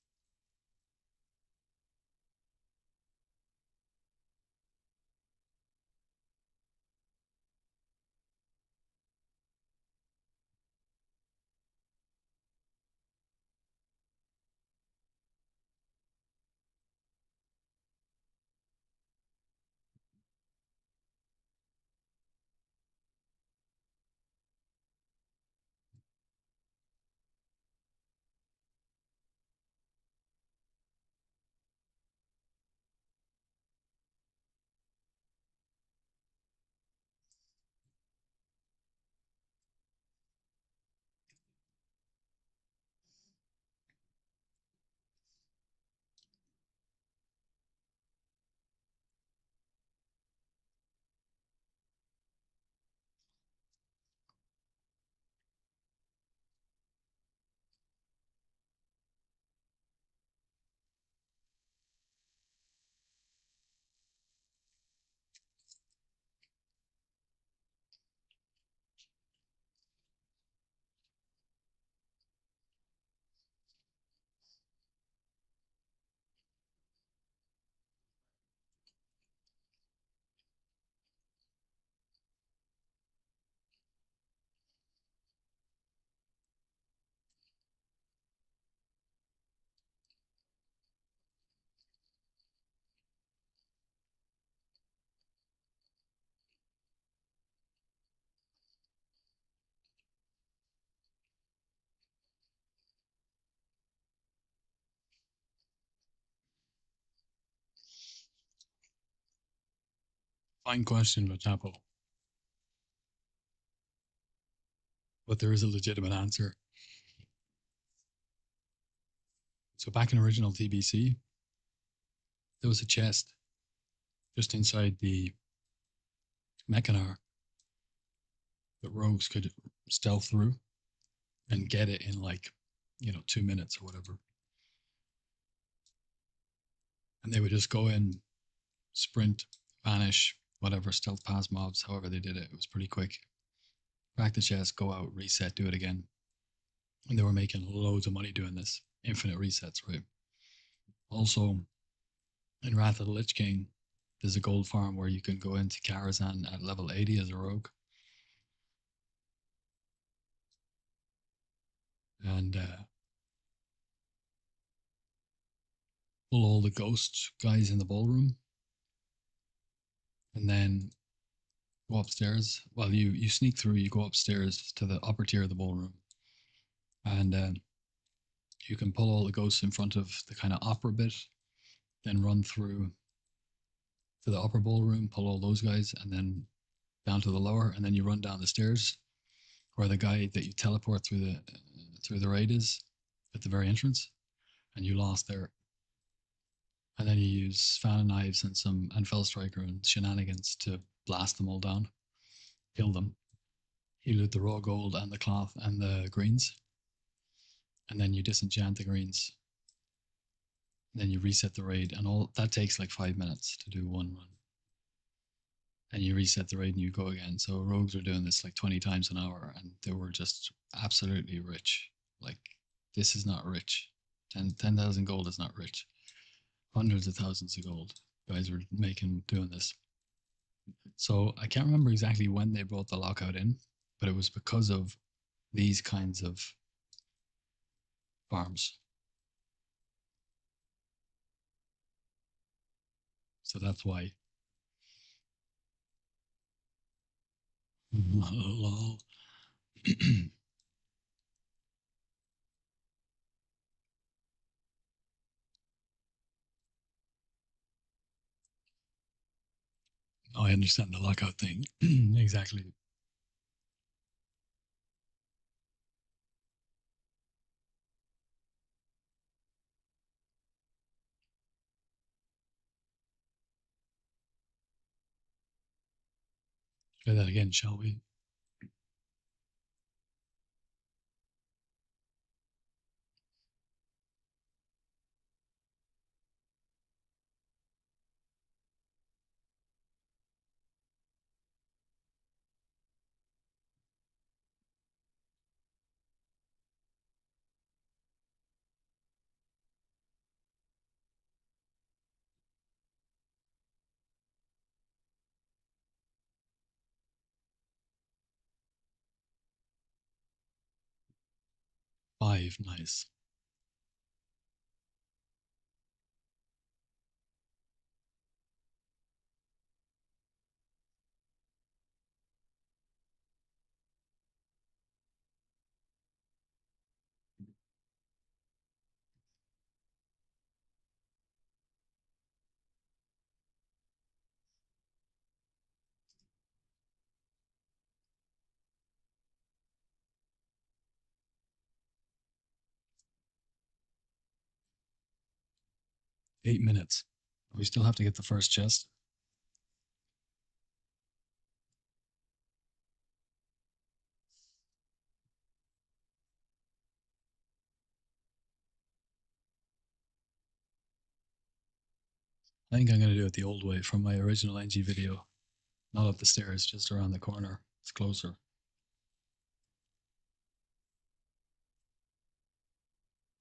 Fine question, Vatapo. But there is a legitimate answer. So back in original TBC, there was a chest just inside the Mechanar that rogues could stealth through and get it in like, 2 minutes or whatever. And they would just go in, sprint, vanish, whatever, stealth past mobs, however they did it. It was pretty quick. Crack the chest, go out, reset, do it again. And they were making loads of money doing this. Infinite resets, right? Also, in Wrath of the Lich King, there's a gold farm where you can go into Karazhan at level 80 as a rogue. And pull all the ghost guys in the ballroom. And then go upstairs. Well, you sneak through, you go upstairs to the upper tier of the ballroom. And you can pull all the ghosts in front of the kind of opera bit, then run through to the upper ballroom, pull all those guys, and then down to the lower, and then you run down the stairs where the guy that you teleport through the raid is at the very entrance, and you lost there. And then you use fan and knives and Fell Striker and shenanigans to blast them all down, kill them. You loot the raw gold and the cloth and the greens, and then you disenchant the greens. And then you reset the raid, and all that takes like 5 minutes to do one run. And you reset the raid and you go again. So rogues are doing this like 20 times an hour, and they were just absolutely rich. Like, this is not rich. 10,000 gold is not rich. Hundreds of thousands of gold guys were doing this. So I can't remember exactly when they brought the lockout in, but it was because of these kinds of farms. So that's why. Lol. I understand the lockout thing. Exactly. Try that again, shall we? Five, nice. Eight minutes. We still have to get the first chest. I think I'm going to do it the old way from my original NG video. Not up the stairs, just around the corner. It's closer.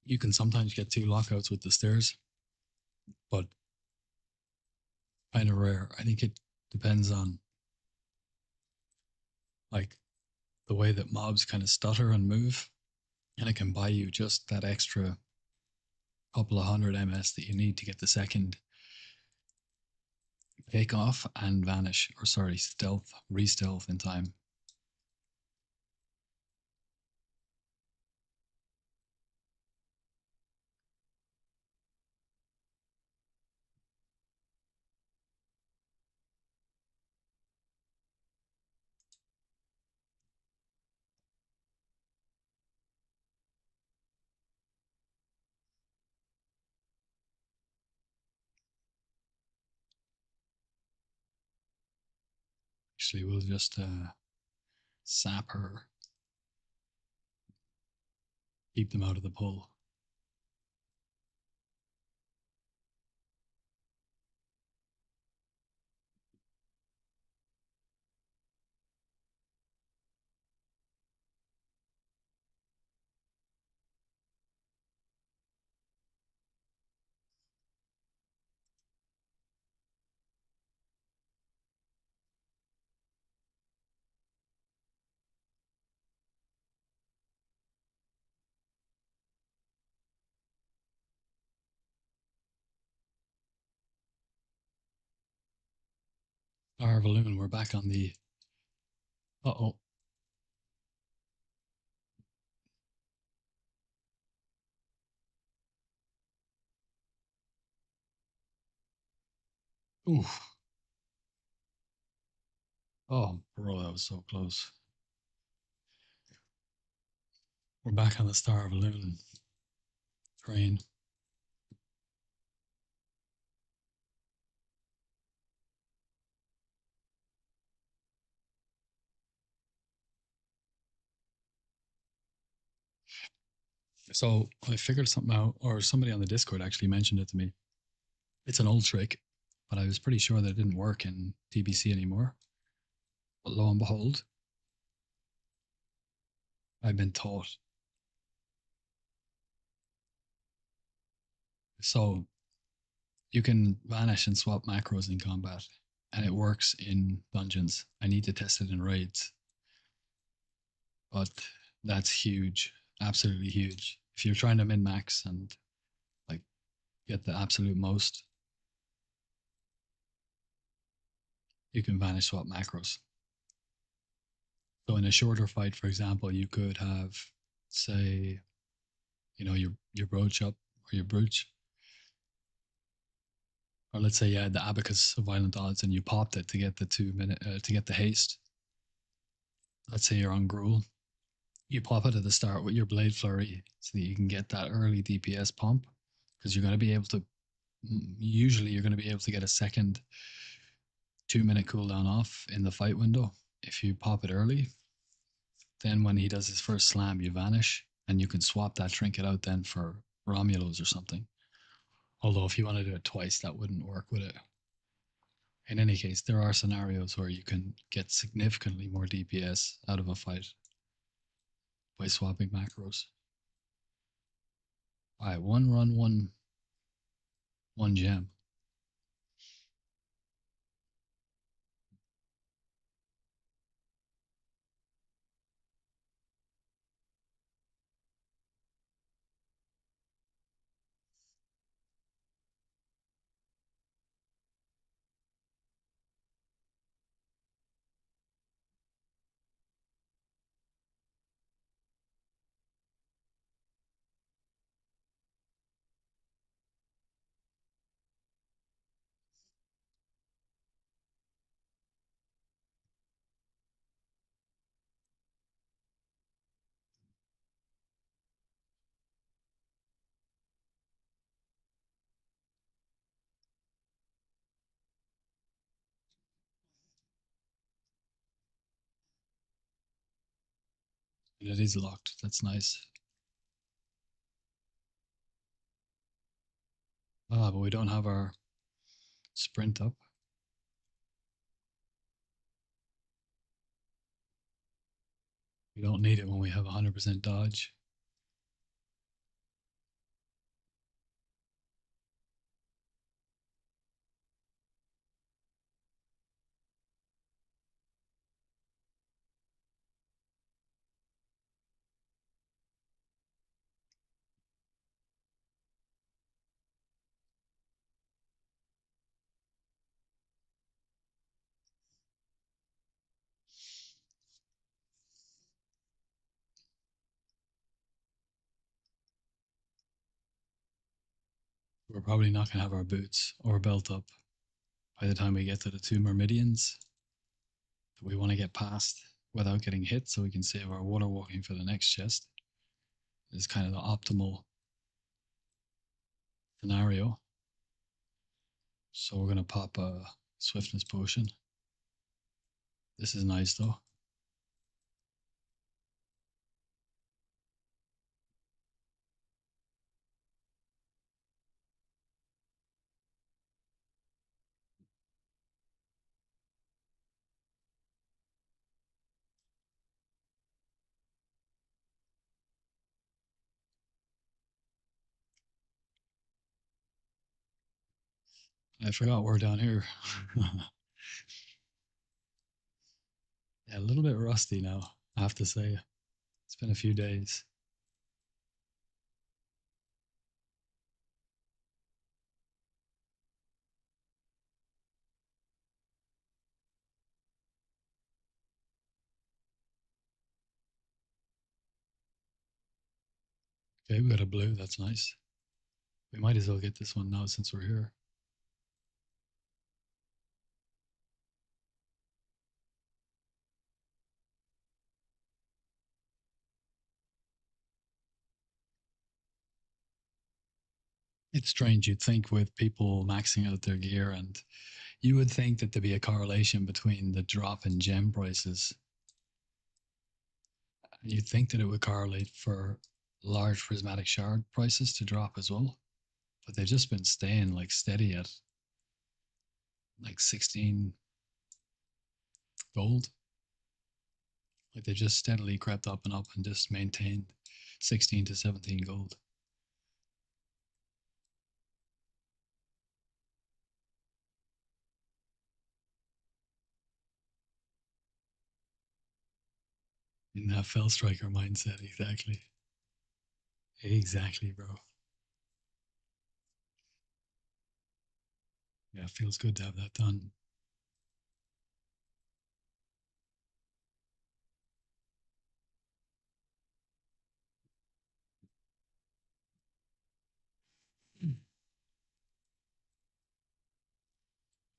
You can sometimes get two lockouts with the stairs, but kind of rare. I think it depends on like the way that mobs kind of stutter and move, and it can buy you just that extra couple of hundred MS that you need to get the second take off and vanish, or sorry, stealth, re-stealth in time. Actually, we'll just sap her. Keep them out of the pull. Our balloon, we're back on the. Uh-oh. Oof. Oh, bro, that was so close. We're back on the Star Balloon train. So I figured something out, or somebody on the Discord actually mentioned it to me. It's an old trick, but I was pretty sure that it didn't work in TBC anymore. But lo and behold, I've been taught. So you can vanish and swap macros in combat, and it works in dungeons. I need to test it in raids, but that's huge, absolutely huge. If you're trying to min max and like get the absolute most, you can vanish swap macros. So in a shorter fight, for example, you could have, say, your brooch up or your brooch, or let's say you had the abacus of violent odds and you popped it to get the 2 minute to get the haste. Let's say you're on Gruul, you pop it at the start with your blade flurry so that you can get that early DPS pump because you're going to be able to. Usually, you're going to be able to get a second 2 minute cooldown off in the fight window if you pop it early. Then when he does his first slam, you vanish, and you can swap that trinket out then for Romulos or something. Although if you want to do it twice, that wouldn't work, would it? In any case, there are scenarios where you can get significantly more DPS out of a fight by swapping macros. All right, one run, one gem. And it is locked. That's nice. Ah, but we don't have our sprint up. We don't need it when we have 100% dodge. We're probably not going to have our boots or belt up by the time we get to the 2 myrmidians that we want to get past without getting hit so we can save our water walking for the next chest. Is kind of the optimal scenario. So we're going to pop a swiftness potion. This is nice though. I forgot we're down here. Yeah, a little bit rusty now, I have to say. It's been a few days. Okay, we got a blue. That's nice. We might as well get this one now since we're here. It's strange. You'd think with people maxing out their gear, and you would think that there'd be a correlation between the drop in gem prices. You'd think that it would correlate for large prismatic shard prices to drop as well, but they've just been staying like steady at like 16 gold. Like they just steadily crept up and just maintained 16 to 17 gold. In that fell striker mindset, exactly. Exactly, bro. Yeah, it feels good to have that done.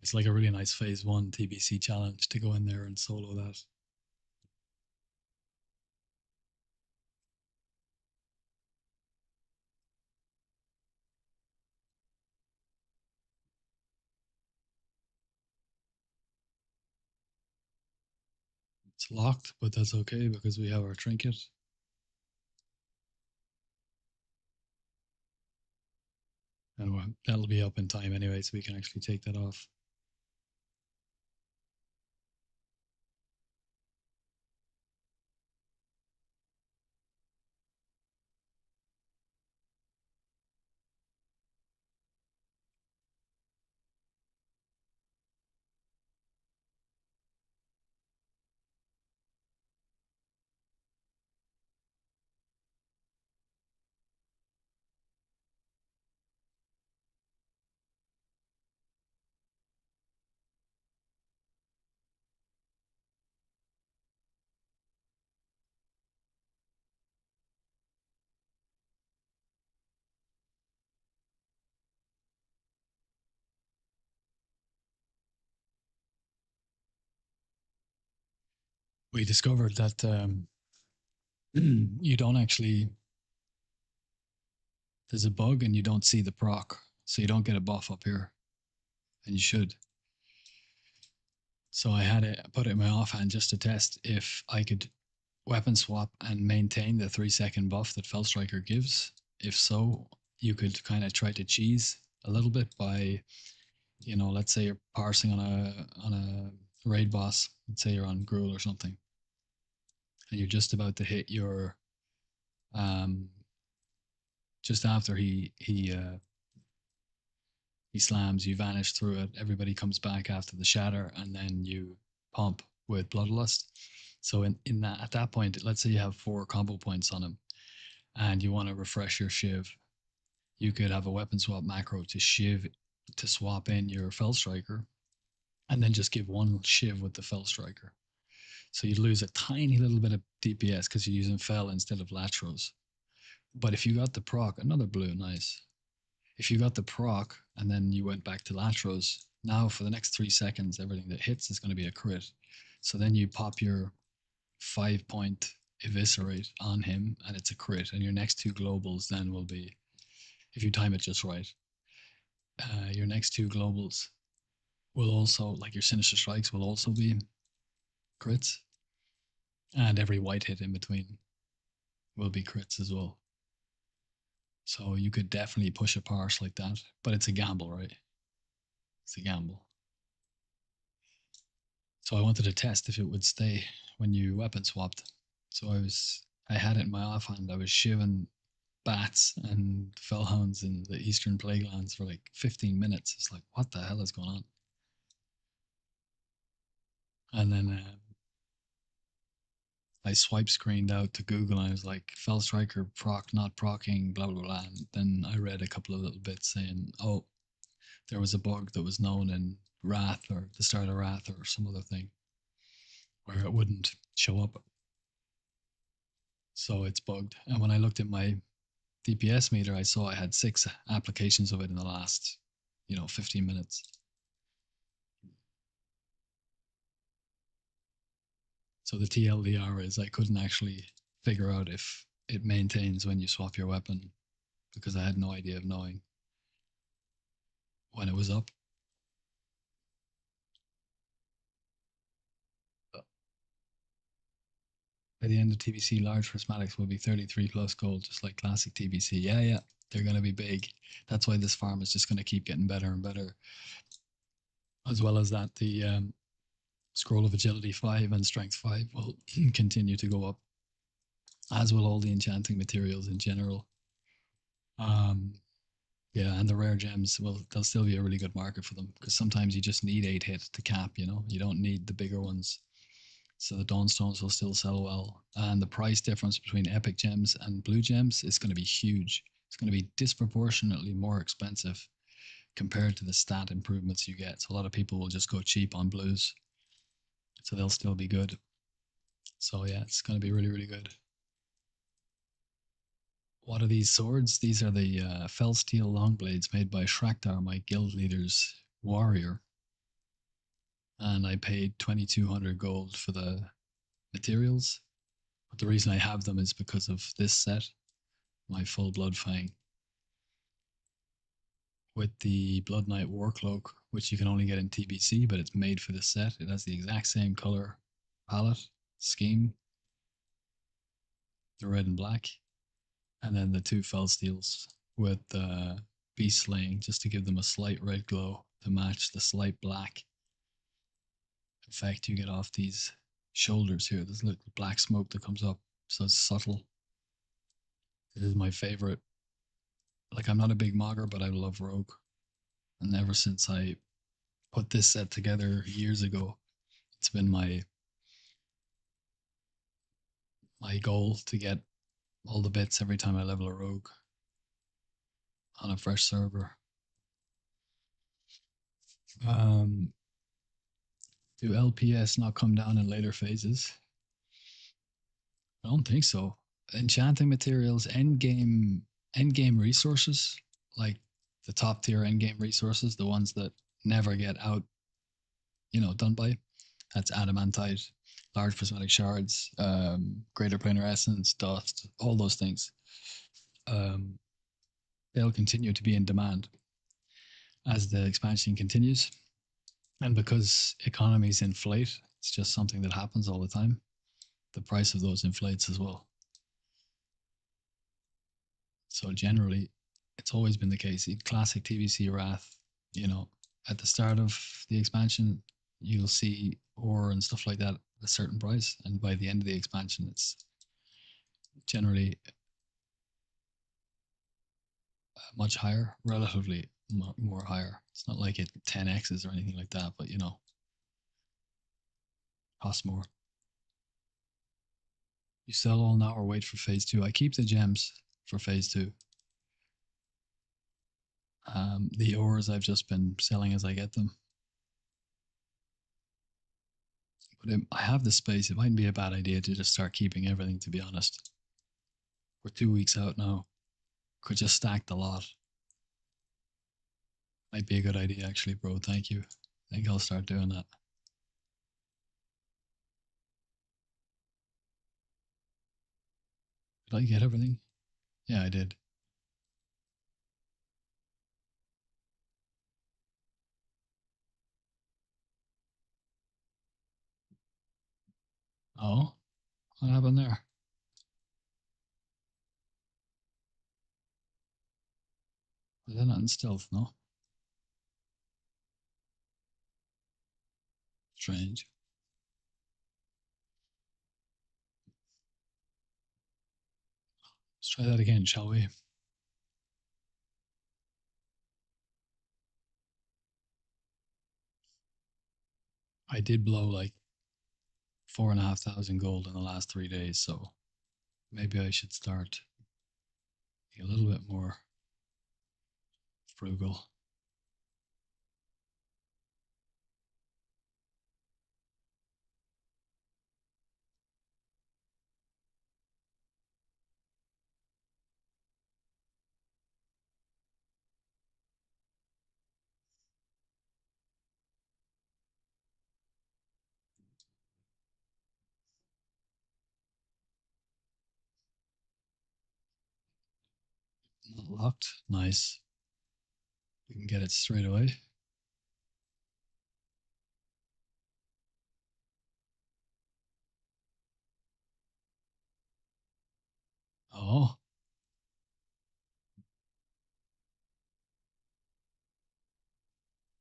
It's like a really nice phase one TBC challenge to go in there and solo that. It's locked, but that's okay because we have our trinket. And that'll be up in time anyway, so we can actually take that off. We discovered that you don't actually, there's a bug and you don't see the proc. So you don't get a buff up here. And you should. So I had it put it in my offhand just to test if I could weapon swap and maintain the 3 second buff that Fell Striker gives. If so, you could kind of try to cheese a little bit by, let's say you're parsing on a raid boss. Let's say you're on Gruul or something, and you're just about to hit your um just after he slams, you vanish through it. Everybody comes back after the shatter, and then you pump with Bloodlust. So in that at that point, let's say you have 4 combo points on him, and you want to refresh your shiv. You could have a weapon swap macro to shiv to swap in your fell striker, and then just give one shiv with the fell striker. So you'd lose a tiny little bit of DPS because you're using fell instead of latros. But if you got the proc, another blue, nice. If you got the proc and then you went back to latros, now for the next 3 seconds, everything that hits is going to be a crit. So then you pop your 5 point eviscerate on him and it's a crit. And your next 2 globals then will be, if you time it just right, your next 2 globals will also, like your sinister strikes, will also be crits, and every white hit in between will be crits as well. So you could definitely push a parse like that, but it's a gamble, right? It's a gamble. So I wanted to test if it would stay when you weapon swapped. So I had it in my offhand. I was shivving bats and fellhounds in the Eastern Plaguelands for like 15 minutes. It's like, what the hell is going on? And then I swipe screened out to Google and I was like, Fell Striker proc, not procking, blah, blah, blah. And then I read a couple of little bits saying, oh, there was a bug that was known in Wrath or the start of Wrath or some other thing where it wouldn't show up. So it's bugged. And when I looked at my DPS meter, I saw I had 6 applications of it in the last, 15 minutes. So the TLDR is I couldn't actually figure out if it maintains when you swap your weapon because I had no idea of knowing when it was up. By the end of TBC, large prismatics will be 33 plus gold, just like classic TBC. Yeah, they're going to be big. That's why this farm is just going to keep getting better and better. As well as that, the Scroll of Agility 5 and Strength 5 will continue to go up, as will all the enchanting materials in general. Yeah, and the rare gems, well, there'll still be a really good market for them because sometimes you just need 8 hit to cap, you don't need the bigger ones. So the Dawnstones will still sell well. And the price difference between epic gems and blue gems is going to be huge. It's going to be disproportionately more expensive compared to the stat improvements you get. So a lot of people will just go cheap on blues. So they'll still be good. So yeah, it's going to be really, really good. What are these swords? These are the Fell Steel Longblades made by Shraktar, my guild leader's warrior. And I paid 2,200 gold for the materials. But the reason I have them is because of this set, my full Blood Fang, with the Blood Knight Warcloak, which you can only get in TBC, but it's made for this set. It has the exact same color palette scheme, the red and black, and then the 2 Fell Steels with Beast Slaying, just to give them a slight red glow to match the slight black effect you get off these shoulders here. There's a little black smoke that comes up, so it's subtle. This is my favorite. Like, I'm not a big mogger, but I love Rogue. And ever since I put this set together years ago, it's been my goal to get all the bits every time I level a Rogue on a fresh server. Do LPS not come down in later phases? I don't think so. Enchanting materials, end game resources, like the top tier end game resources, the ones that never get out, done by. That's adamantite, large prismatic shards, greater planar essence, dust, all those things. They'll continue to be in demand as the expansion continues. And because economies inflate, it's just something that happens all the time. The price of those inflates as well. So generally, it's always been the case. In classic TBC Wrath, at the start of the expansion, you'll see ore and stuff like that at a certain price, and by the end of the expansion, it's generally much higher, relatively more higher. It's not like it 10x's or anything like that, but costs more. You sell all now or wait for phase 2? I keep the gems for phase 2. The ores I've just been selling as I get them. But I have the space. It mightn't be a bad idea to just start keeping everything, to be honest. We're 2 weeks out now. Could just stack the lot. Might be a good idea, actually, bro. Thank you. I think I'll start doing that. Did I get everything? Yeah, I did. Oh, what happened there? Is that not in stealth? No. Strange. Let's try that again, shall we? I did blow like 4,500 gold in the last 3 days, so maybe I should start being a little bit more frugal. Not locked. Nice. We can get it straight away. Oh,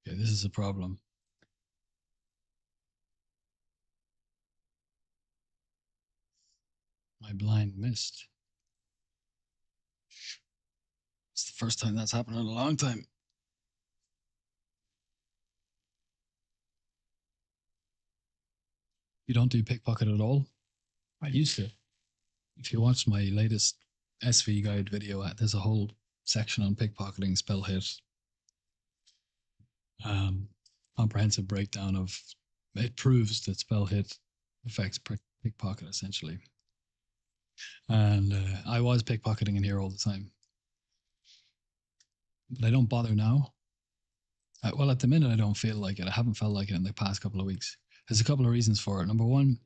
okay, this is a problem. My blind missed. It's the first time that's happened in a long time. You don't do pickpocket at all? I used to. If you watch my latest SV guide video, there's a whole section on pickpocketing, spell hit, um, comprehensive breakdown of it proves that spell hit affects pickpocket essentially. And I was pickpocketing in here all the time, but I don't bother now. Well, at the minute, I don't feel like it. I haven't felt like it in the past couple of weeks. There's a couple of reasons for it. Number one,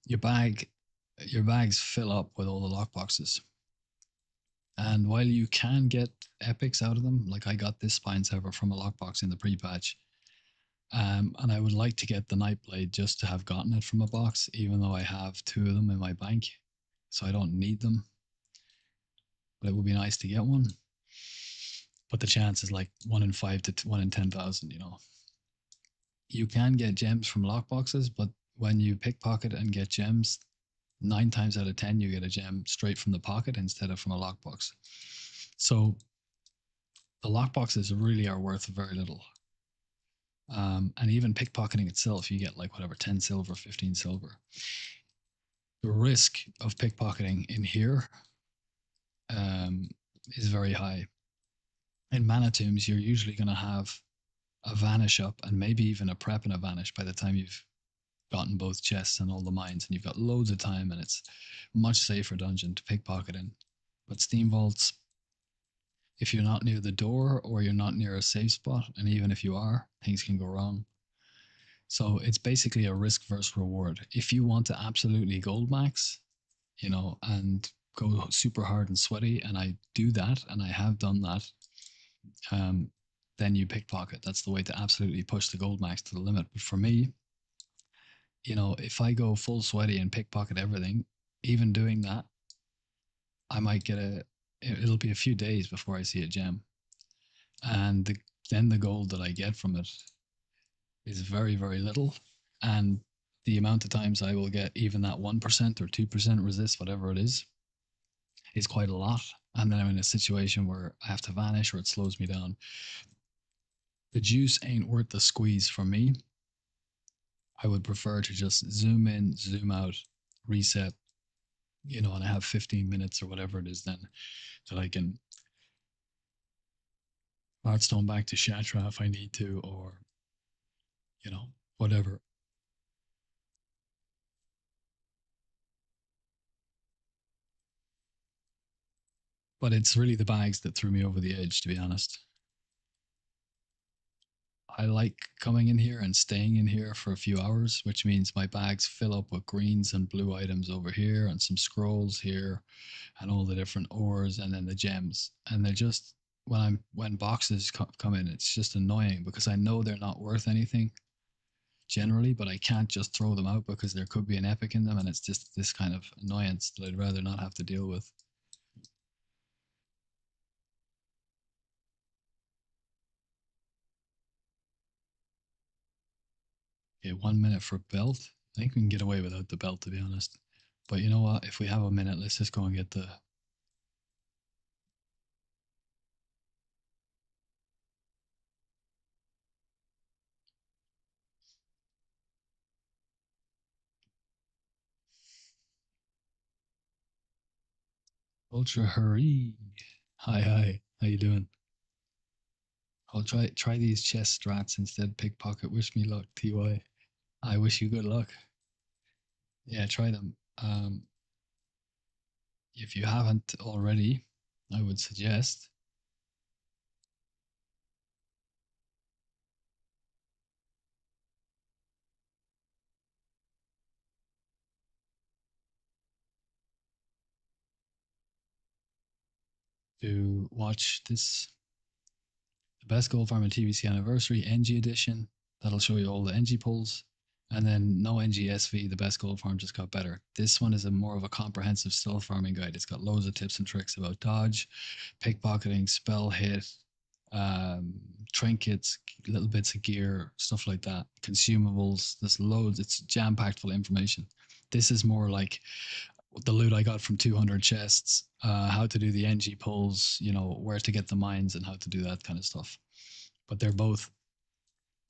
your bags fill up with all the lockboxes. And while you can get epics out of them, like I got this spine sever from a lockbox in the pre-patch, and I would like to get the Nightblade just to have gotten it from a box, even though I have 2 of them in my bank, so I don't need them. But it would be nice to get one. But the chance is like 1 in 5 to 1 in 10,000. You can get gems from lockboxes, but when you pickpocket and get gems, 9 times out of 10 you get a gem straight from the pocket instead of from a lockbox. So the lockboxes really are worth very little. And even pickpocketing itself, you get like whatever, 10 silver, 15 silver. The risk of pickpocketing in here is very high. In Mana Tombs, you're usually going to have a vanish up and maybe even a prep and a vanish by the time you've gotten both chests and all the mines, and you've got loads of time, and it's much safer dungeon to pickpocket in. But Steamvaults, if you're not near the door or you're not near a safe spot, and even if you are, things can go wrong. So it's basically a risk versus reward. If you want to absolutely gold max, and go super hard and sweaty, and I do that, and I have done that, then you pickpocket. That's the way to absolutely push the gold max to the limit. But for me, if I go full sweaty and pickpocket everything, even doing that, I might get it'll be a few days before I see a gem. And then the gold that I get from it is very, very little. And the amount of times I will get even that 1% or 2% resist, whatever it is quite a lot. And then I'm in a situation where I have to vanish or it slows me down. The juice ain't worth the squeeze for me. I would prefer to just zoom in, zoom out, reset, and I have 15 minutes or whatever it is then that I can Hearthstone back to Shatra if I need to, or, whatever. But it's really the bags that threw me over the edge, to be honest. I like coming in here and staying in here for a few hours, which means my bags fill up with greens and blue items over here and some scrolls here and all the different ores and then the gems. And they're just, when boxes come in, it's just annoying because I know they're not worth anything. generally, but I can't just throw them out because there could be an epic in them, and it's just this kind of annoyance that I'd rather not have to deal with. Okay, 1 minute for belt. I think we can get away without the belt, to be honest. But you know what? If we have a minute, let's just go and get the. Ultra hurry. Hi, hi. How you doing? I'll try these chest strats instead. Pickpocket. Wish me luck, TY. I wish you good luck. Yeah, try them. If you haven't already, I would suggest to watch this the best gold farm in TBC anniversary NG edition. That'll show you all the NG pulls. And then no NG SV, the best gold farm just got better. This one is a more of a comprehensive stealth farming guide. It's got loads of tips and tricks about dodge, pickpocketing, spell hit, um, trinkets, little bits of gear, stuff like that, consumables. There's loads. It's jam packed full of information. This is more like the loot I got from 200 chests, how to do the NG pulls, where to get the mines and how to do that kind of stuff. But they're both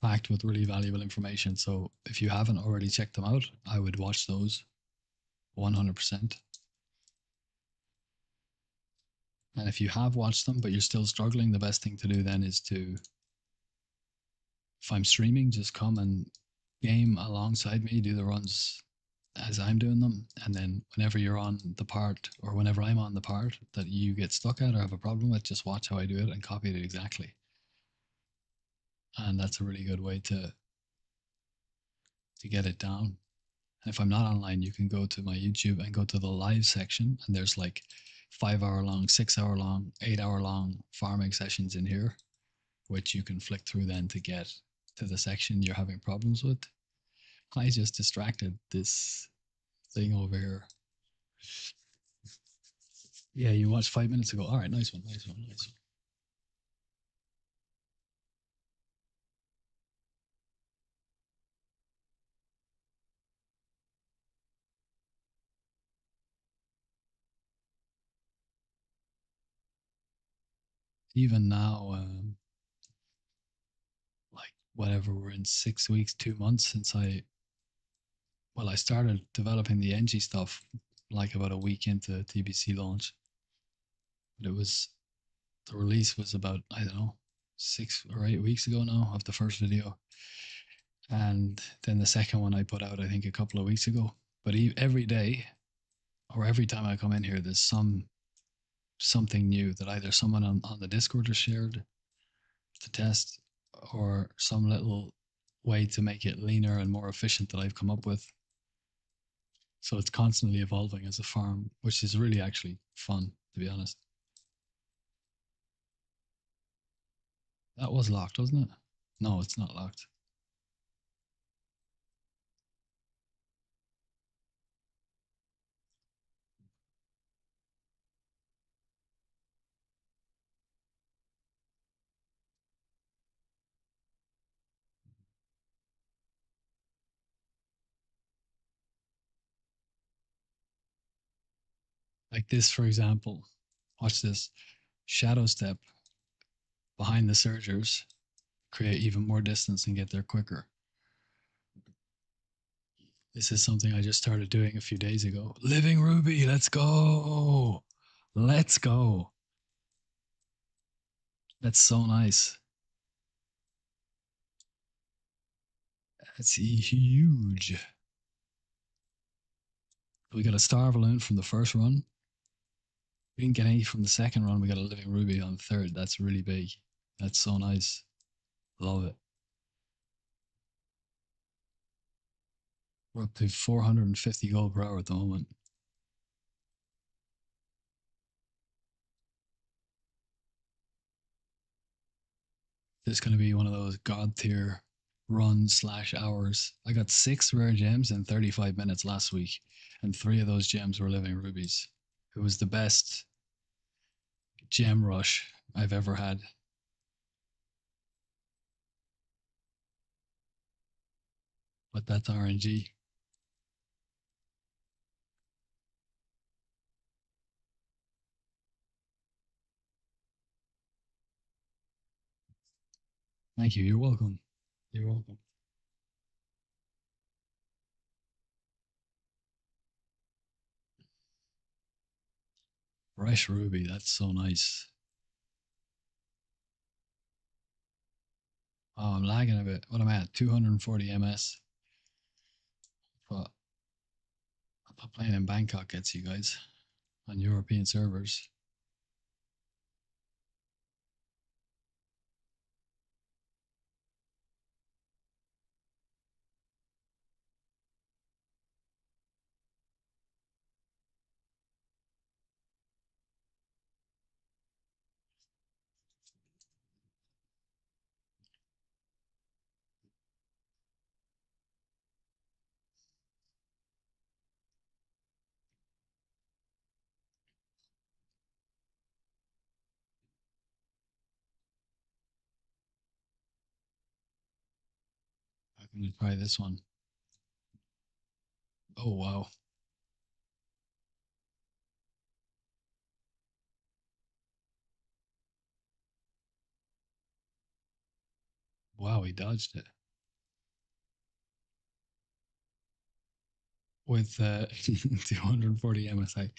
packed with really valuable information. So if you haven't already checked them out, I would watch those 100%. And if you have watched them, but you're still struggling, the best thing to do then is to, if I'm streaming, just come and game alongside me, do the runs as I'm doing them. And then whenever you're on the part or whenever I'm on the part that you get stuck at or have a problem with, just watch how I do it and copy it exactly. And that's a really good way to get it down. And if I'm not online, you can go to my YouTube and go to the live section, and there's like 5 hour long, 6 hour long, 8 hour long farming sessions in here, which you can flick through then to get to the section you're having problems with. I just distracted this thing over here. Yeah, you watched 5 minutes ago. All right, nice one, nice one, nice one. Even now, like whatever, we're in 6 weeks, 2 months since I started developing the NG stuff like about a week into TBC launch. But the release was about, I don't know, 6 or 8 weeks ago now of the first video. And then the second one I put out, I think, a couple of weeks ago. But every day or every time I come in here, there's something new that either someone on the Discord has shared to test or some little way to make it leaner and more efficient that I've come up with. So it's constantly evolving as a farm, which is really actually fun, to be honest. That was locked, wasn't it? No, it's not locked. Like this, for example. Watch this. Shadow step behind the surgers, create even more distance and get there quicker. This is something I just started doing a few days ago. Living Ruby, let's go. Let's go. That's so nice. That's huge. We got a star balloon from the first run. We didn't get any from the second run. We got a living ruby on the third. That's really big. That's so nice. Love it. We're up to 450 gold per hour at the moment. This is going to be one of those god tier run slash hours. I got 6 rare gems in 35 minutes last week, and 3 of those gems were living rubies. It was the best gem rush I've ever had. But that's RNG. Thank you. You're welcome. You're welcome. Fresh ruby. That's so nice. Oh, I'm lagging a bit. What am I at? 240 ms. But I thought playing in Bangkok gets you guys on European servers. I'm going to try this one. Oh, wow. Wow, he dodged it. With 240 MSI.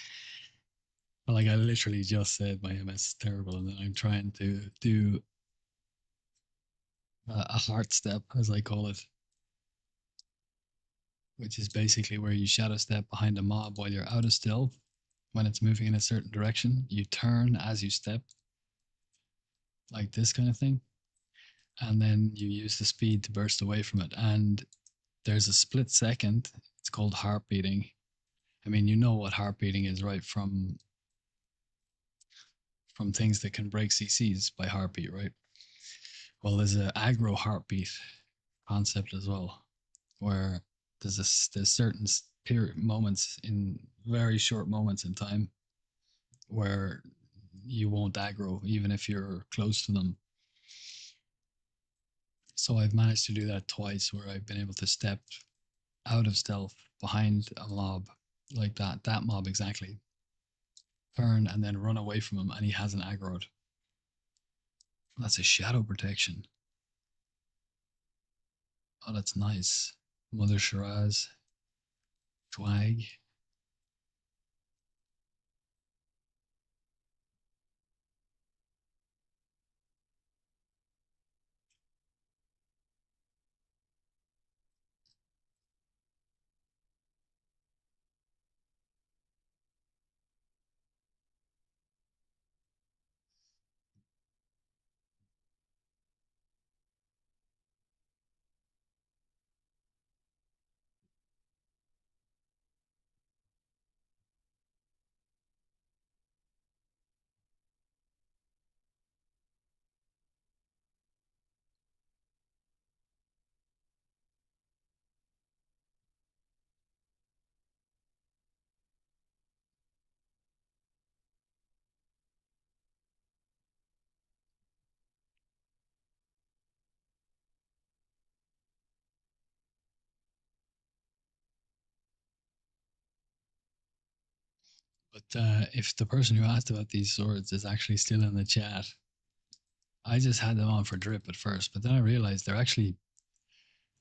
Like I literally just said my MS is terrible, and then I'm trying to do a heart step, as I call it, which is basically where you shadow step behind a mob while you're out of stealth. When it's moving in a certain direction, you turn as you step, like this kind of thing, and then you use the speed to burst away from it. And there's a split second. It's called heart beating. I mean, you know what heart beating is, right? From things that can break CCs by heartbeat, right? Well, there's an aggro heartbeat concept as well, where there's certain period moments in very short moments in time where you won't aggro even if you're close to them. So I've managed to do that twice, where I've been able to step out of stealth behind a mob like that mob exactly, turn and then run away from him, and he hasn't aggroed. That's a shadow protection. Oh, that's nice. Mother Shiraz, swag. But if the person who asked about these swords is actually still in the chat, I just had them on for drip at first, but then I realized they're actually,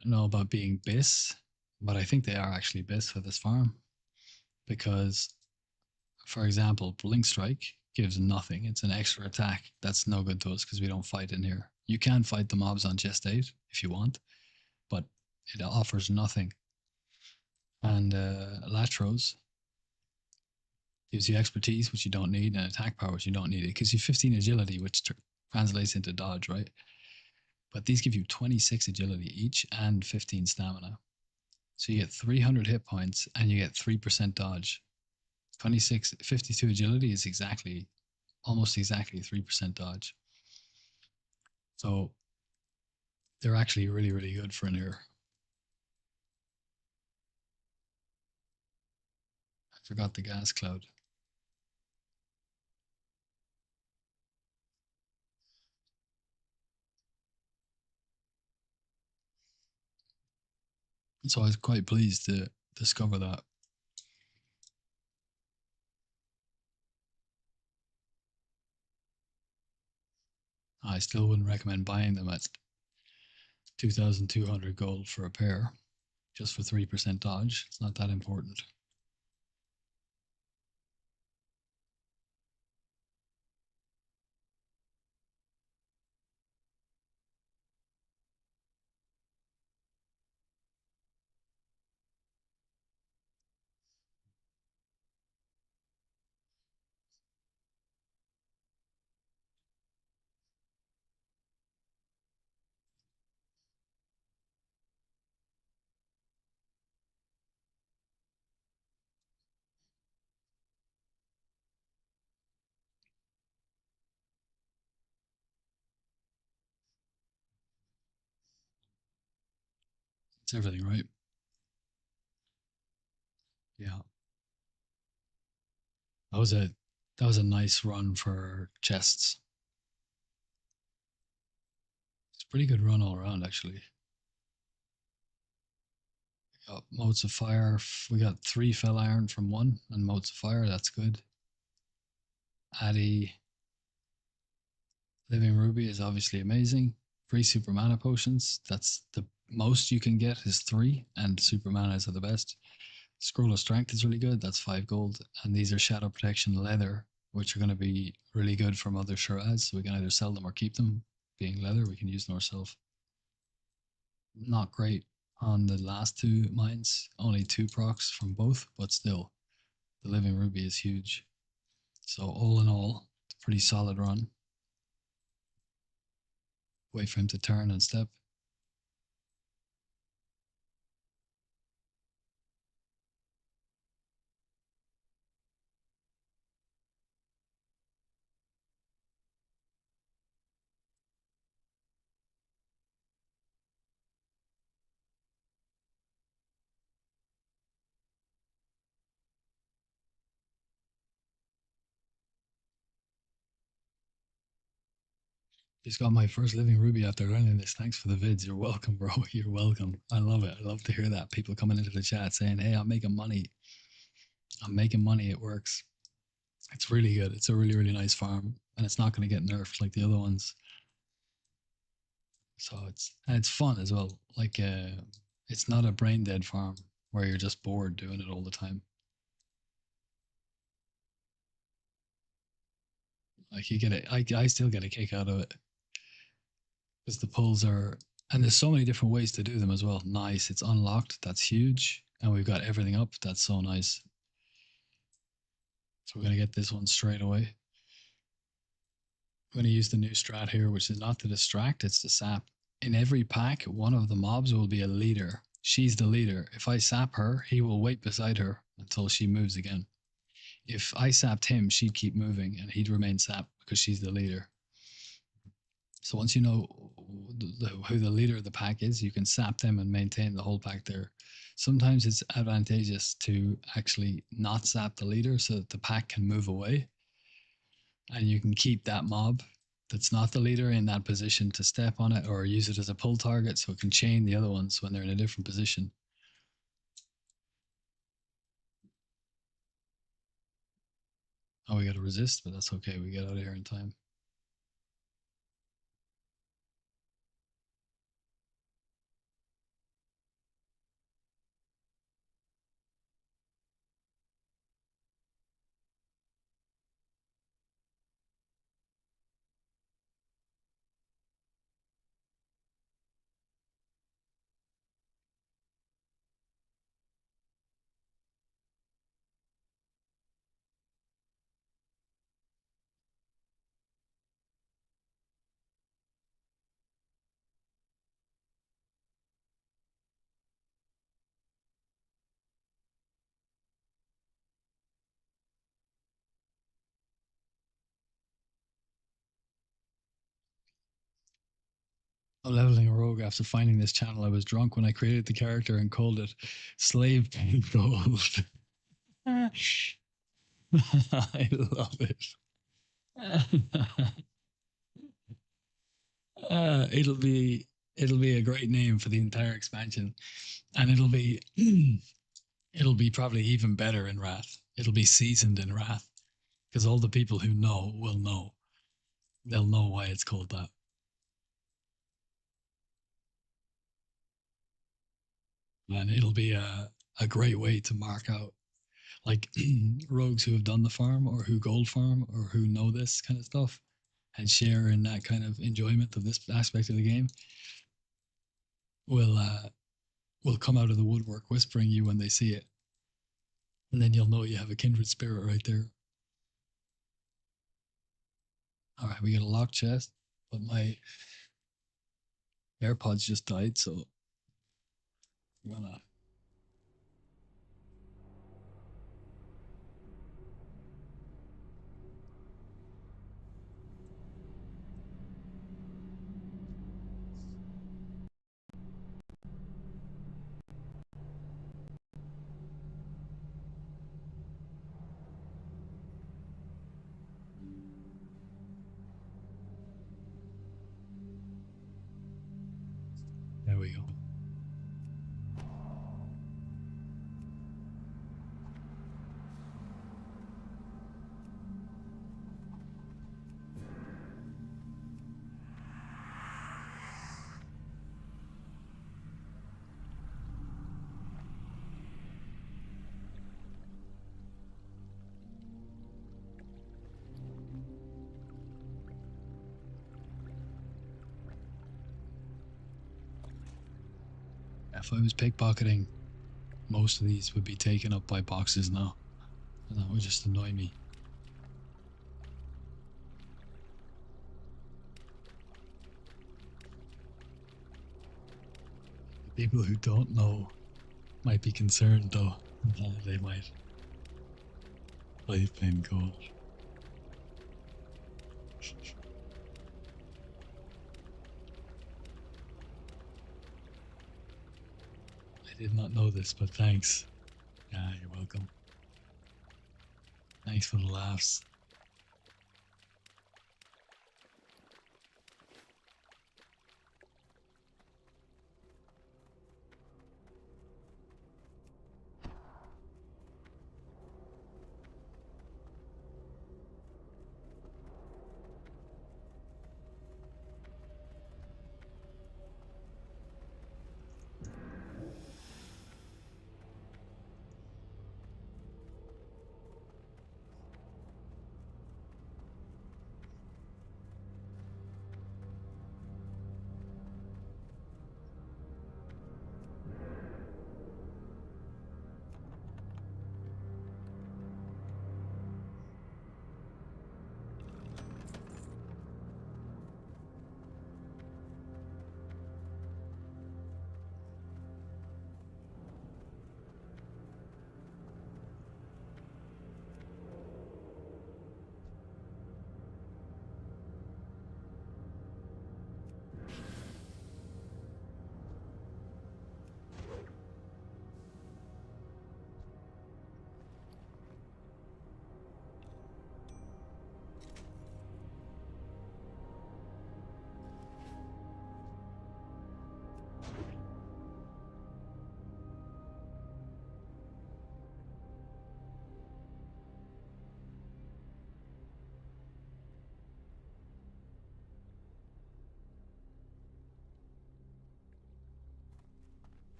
I don't know about being BIS, but I think they are actually BIS for this farm. Because, for example, Blink Strike gives nothing. It's an extra attack. That's no good to us because we don't fight in here. You can fight the mobs on chest 8 if you want, but it offers nothing. And Latros gives you expertise, which you don't need, and attack power, which you don't need. It gives you 15 agility, which translates into dodge, right? But these give you 26 agility each and 15 stamina. So you get 300 hit points and you get 3% dodge. 26, 52 agility is almost exactly 3% dodge. So They're actually really, really good for an ear. I forgot the gas cloud. So I was quite pleased to discover that. I still wouldn't recommend buying them at 2,200 gold for a pair, just for 3% dodge. It's not that important. It's everything, right? Yeah. That was a that was a nice run for chests. It's a pretty good run all around, actually. Got motes of fire. We got 3 fell iron from 1 and motes of fire. That's good. Addy living ruby is obviously amazing. 3 super mana potions. That's the most you can get is 3, and super manas are the best. Scroll of strength is really good. That's 5 gold. And these are shadow protection leather, which are going to be really good from other Shiraz. So we can either sell them or keep them. Being leather, we can use them ourselves. Not great on the last 2 mines. Only 2 procs from both, but still, the living ruby is huge. So all in all, it's a pretty solid run. Wait for him to turn and step. Just got my first living ruby after learning this. Thanks for the vids. You're welcome, bro. You're welcome. I love it. I love to hear that. People coming into the chat saying, hey, I'm making money. I'm making money. It works. It's really good. It's a really, really nice farm. And it's not going to get nerfed like the other ones. So it's fun as well. Like it's not a brain dead farm where you're just bored doing it all the time. Like you get it. I still get a kick out of it because the pulls are, and there's so many different ways to do them as well. Nice. It's unlocked. That's huge. And we've got everything up. That's so nice. So we're going to get this one straight away. I'm going to use the new strat here, which is not to distract, it's to sap. In every pack, one of the mobs will be a leader. She's the leader. If I sap her, he will wait beside her until she moves again. If I sapped him, she'd keep moving and he'd remain sapped because she's the leader. So once you know who the leader of the pack is, you can sap them and maintain the whole pack there. Sometimes it's advantageous to actually not sap the leader so that the pack can move away and you can keep that mob that's not the leader in that position to step on it or use it as a pull target so it can chain the other ones when they're in a different position. Oh, we got to resist, but that's okay. We get out of here in time. I'm leveling a rogue after finding this channel. I was drunk when I created the character and called it Slave Pay Gold. I love it. It'll be a great name for the entire expansion, and it'll be probably even better in Wrath. It'll be seasoned in Wrath because all the people who know will know. They'll know why it's called that. And it'll be a great way to mark out like rogues who have done the farm or who gold farm or who know this kind of stuff and share in that kind of enjoyment of this aspect of the game will come out of the woodwork whispering you when they see it. And then you'll know you have a kindred spirit right there. All right, we got a locked chest, but my AirPods just died, so I'm gonna. There we go. If I was pickpocketing, most of these would be taken up by boxes now, and that would just annoy me. The people who don't know might be concerned, though. They might. Slave Pay Gold. I did not know this, but thanks. Yeah, you're welcome. Thanks for the laughs.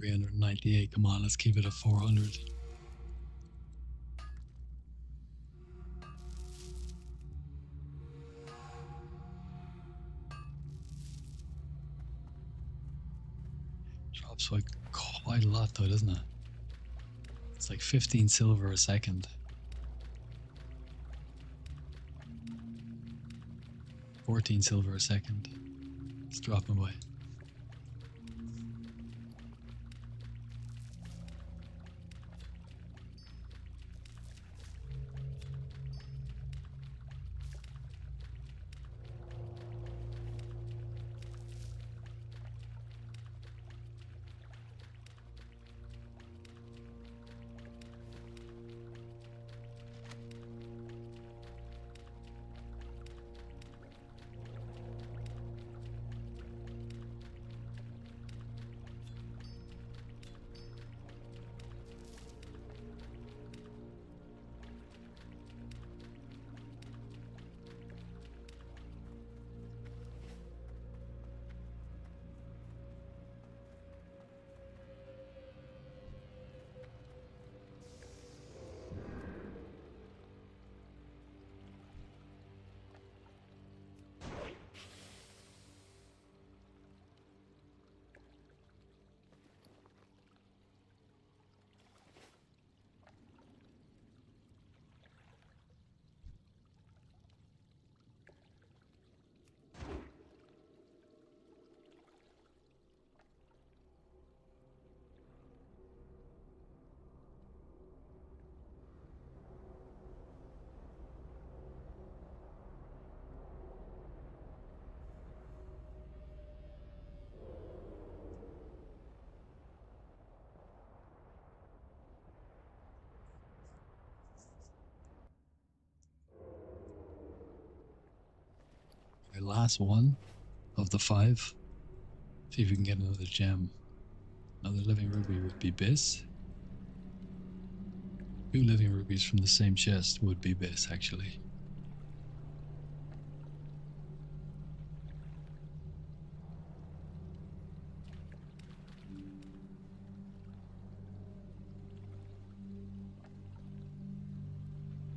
398. Come on, let's keep it at 400. Drops like quite a lot though, doesn't it? It's like 15 silver a second. 14 silver a second. It's dropping away. The last one of the 5. See if we can get another gem. Another living ruby would be Bis. 2 living rubies from the same chest would be Bis, actually.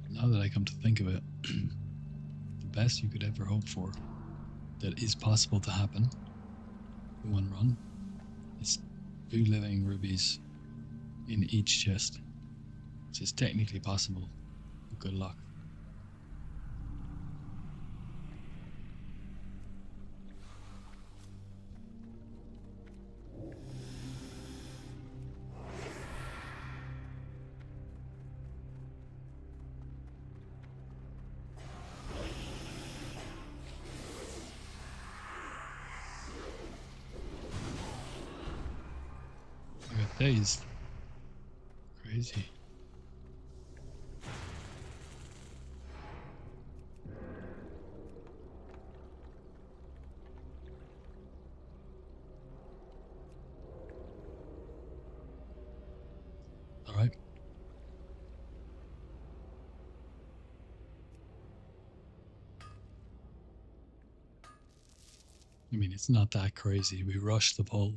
Now that I come to think of it, the best you could ever hope for that is possible to happen in one run is 2 living rubies in each chest, which is technically possible. But good luck. I got dazed. Crazy. All right. I mean, it's not that crazy. We rushed the poll.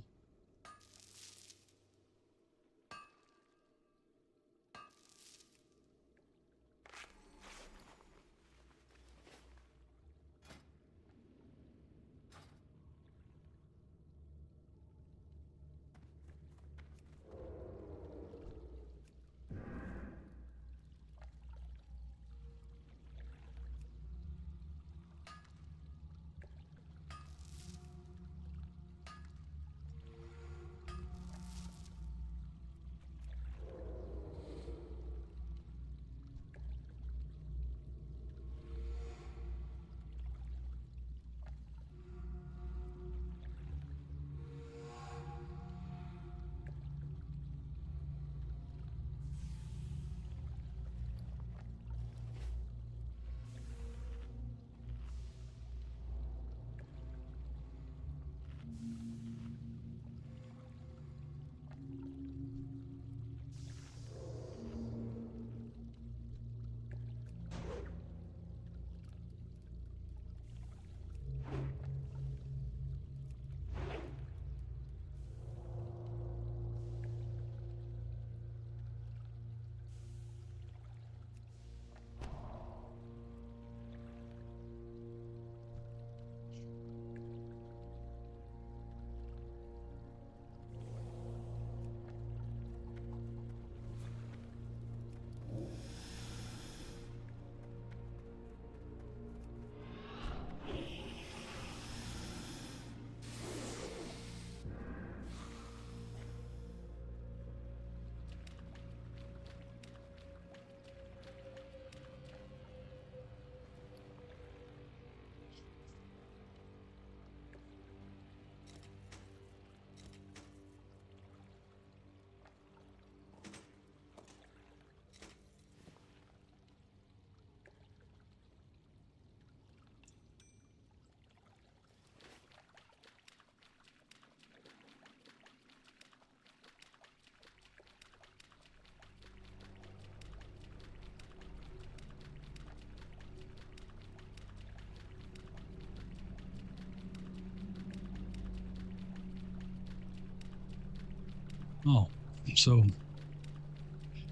Oh, so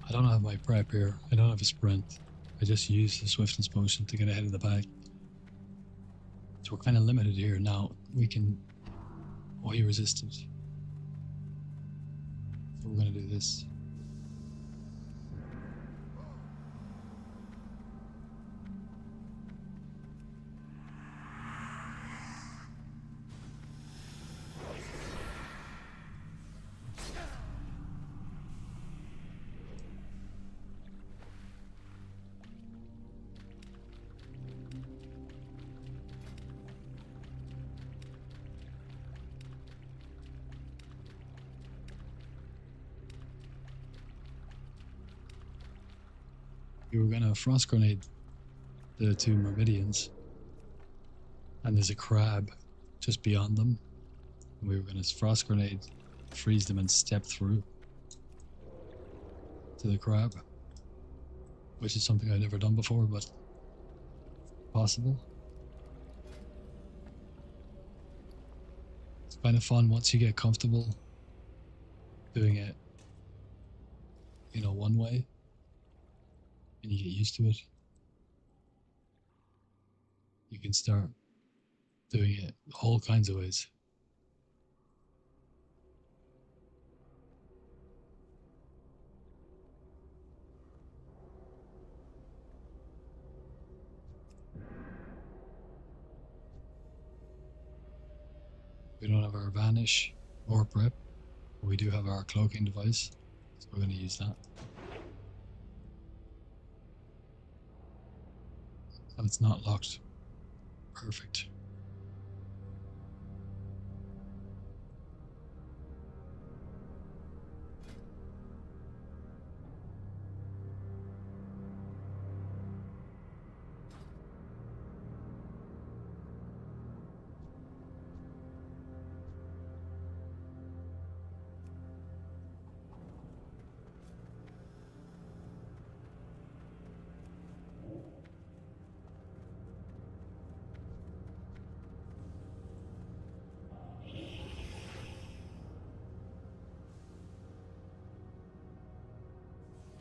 I don't have my prep here. I don't have a sprint. I just use the swiftness potion to get ahead of the pack. So we're kind of limited here now. We can OE resistant. So we're going to do this. We were going to frost grenade the two myrmidians, and there's a crab just beyond them. And we were going to frost grenade, freeze them, and step through to the crab, which is something I've never done before, but possible. It's kind of fun once you get comfortable doing it, you know, one way, and you get used to it. You can start doing it all kinds of ways. We don't have our vanish or prep, but we do have our cloaking device, so we're going to use that. And it's not locked. Perfect.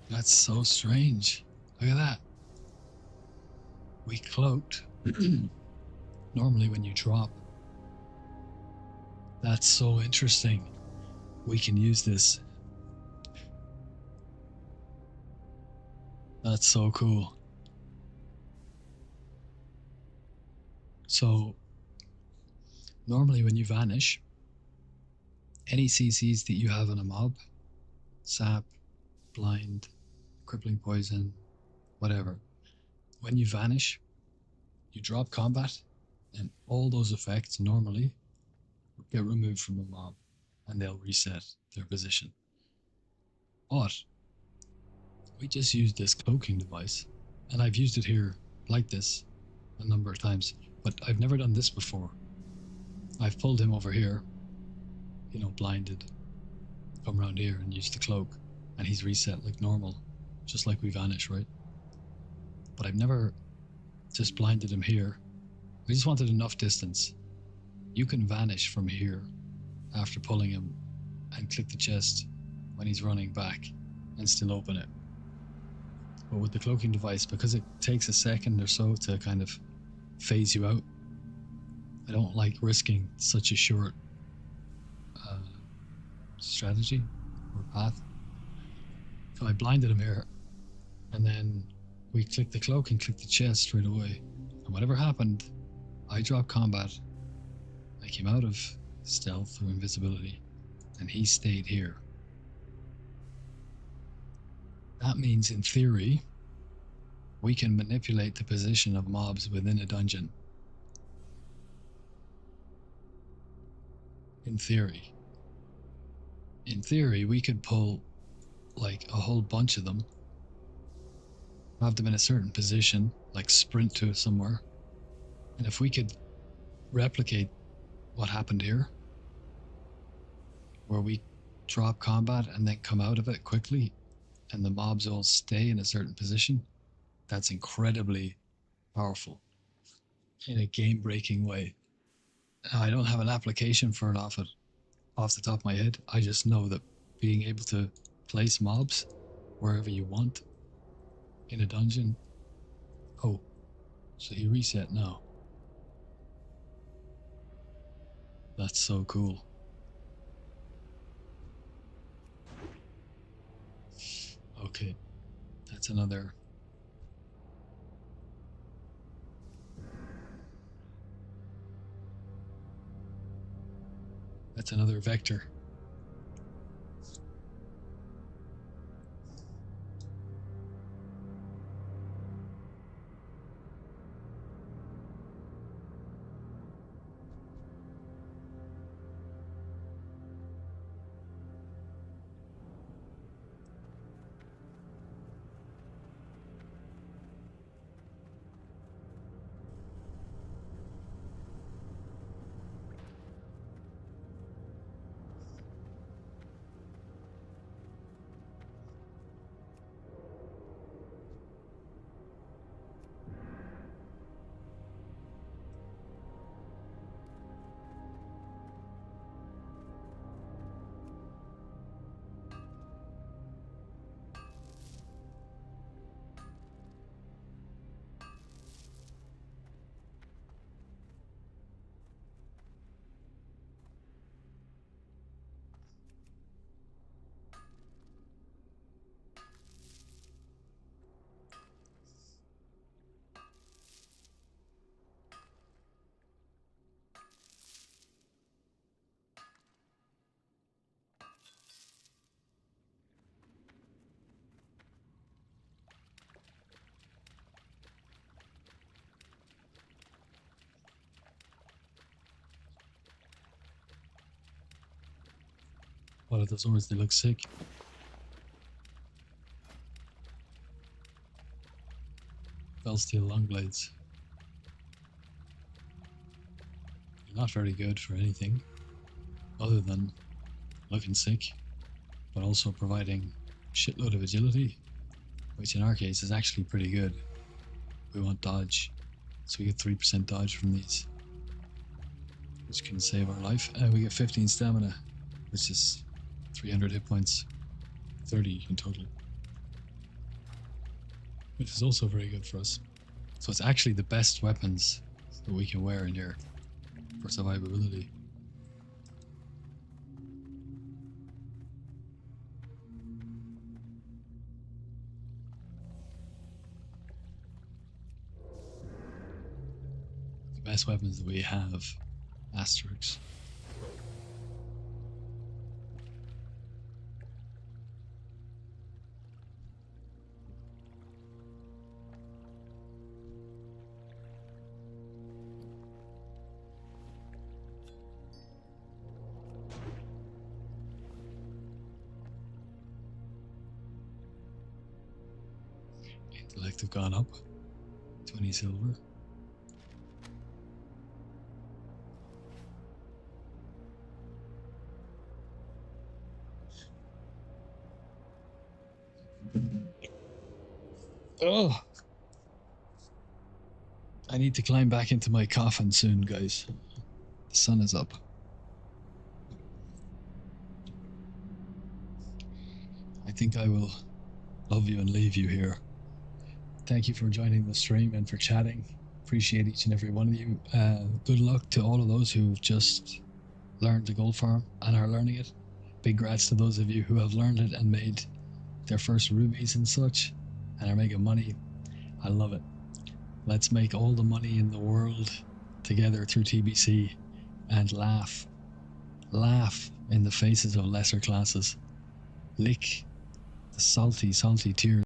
That's so strange. Look at that. We cloaked. Normally when you drop. That's so interesting. We can use this. That's so cool. So, normally when you vanish, any CCs that you have on a mob, sap, blind, crippling poison, whatever, when you vanish, you drop combat, and all those effects normally get removed from the mob, and they'll reset their position. But we just used this cloaking device, and I've used it here like this a number of times, but I've never done this before. I've pulled him over here, you know, blinded, come around here and use the cloak, and he's reset like normal, just like we vanish, right? But I've never just blinded him here. I just wanted enough distance. You can vanish from here after pulling him and click the chest when he's running back and still open it. But with the cloaking device, because it takes a second or so to kind of phase you out, I don't like risking such a short strategy or path. So I blinded him here, and then we clicked the cloak and clicked the chest straight away. And whatever happened, I dropped combat. I came out of stealth or invisibility, and he stayed here. That means, in theory, we can manipulate the position of mobs within a dungeon. In theory. In theory, we could pull like a whole bunch of them, have them in a certain position, like sprint to somewhere. And if we could replicate what happened here, where we drop combat and then come out of it quickly, and the mobs all stay in a certain position, that's incredibly powerful in a game-breaking way. Now, I don't have an application for it off the top of my head. I just know that being able to place mobs wherever you want in a dungeon. Oh, so he reset now. That's so cool. Okay, that's another. That's another vector. What are those swords? They look sick. Fell steel long blades. Not very good for anything other than looking sick, but also providing shitload of agility, which in our case is actually pretty good. We want dodge, so we get 3% dodge from these, which can save our life. We get 15 stamina, which is 300 hit points, 30 in total, which is also very good for us. So it's actually the best weapons that we can wear in here for survivability. The best weapons that we have, asterisks. Intellect have gone up, 20 silver. Oh, I need to climb back into my coffin soon, guys. The sun is up. I think I will love you and leave you here. Thank you for joining the stream and for chatting. Appreciate each and every one of you. Good luck to all of those who've just learned the gold farm and are learning it. Big grats to those of you who have learned it and made their first rubies and such and are making money. I love it. Let's make all the money in the world together through TBC and laugh in the faces of lesser classes. Lick the salty tears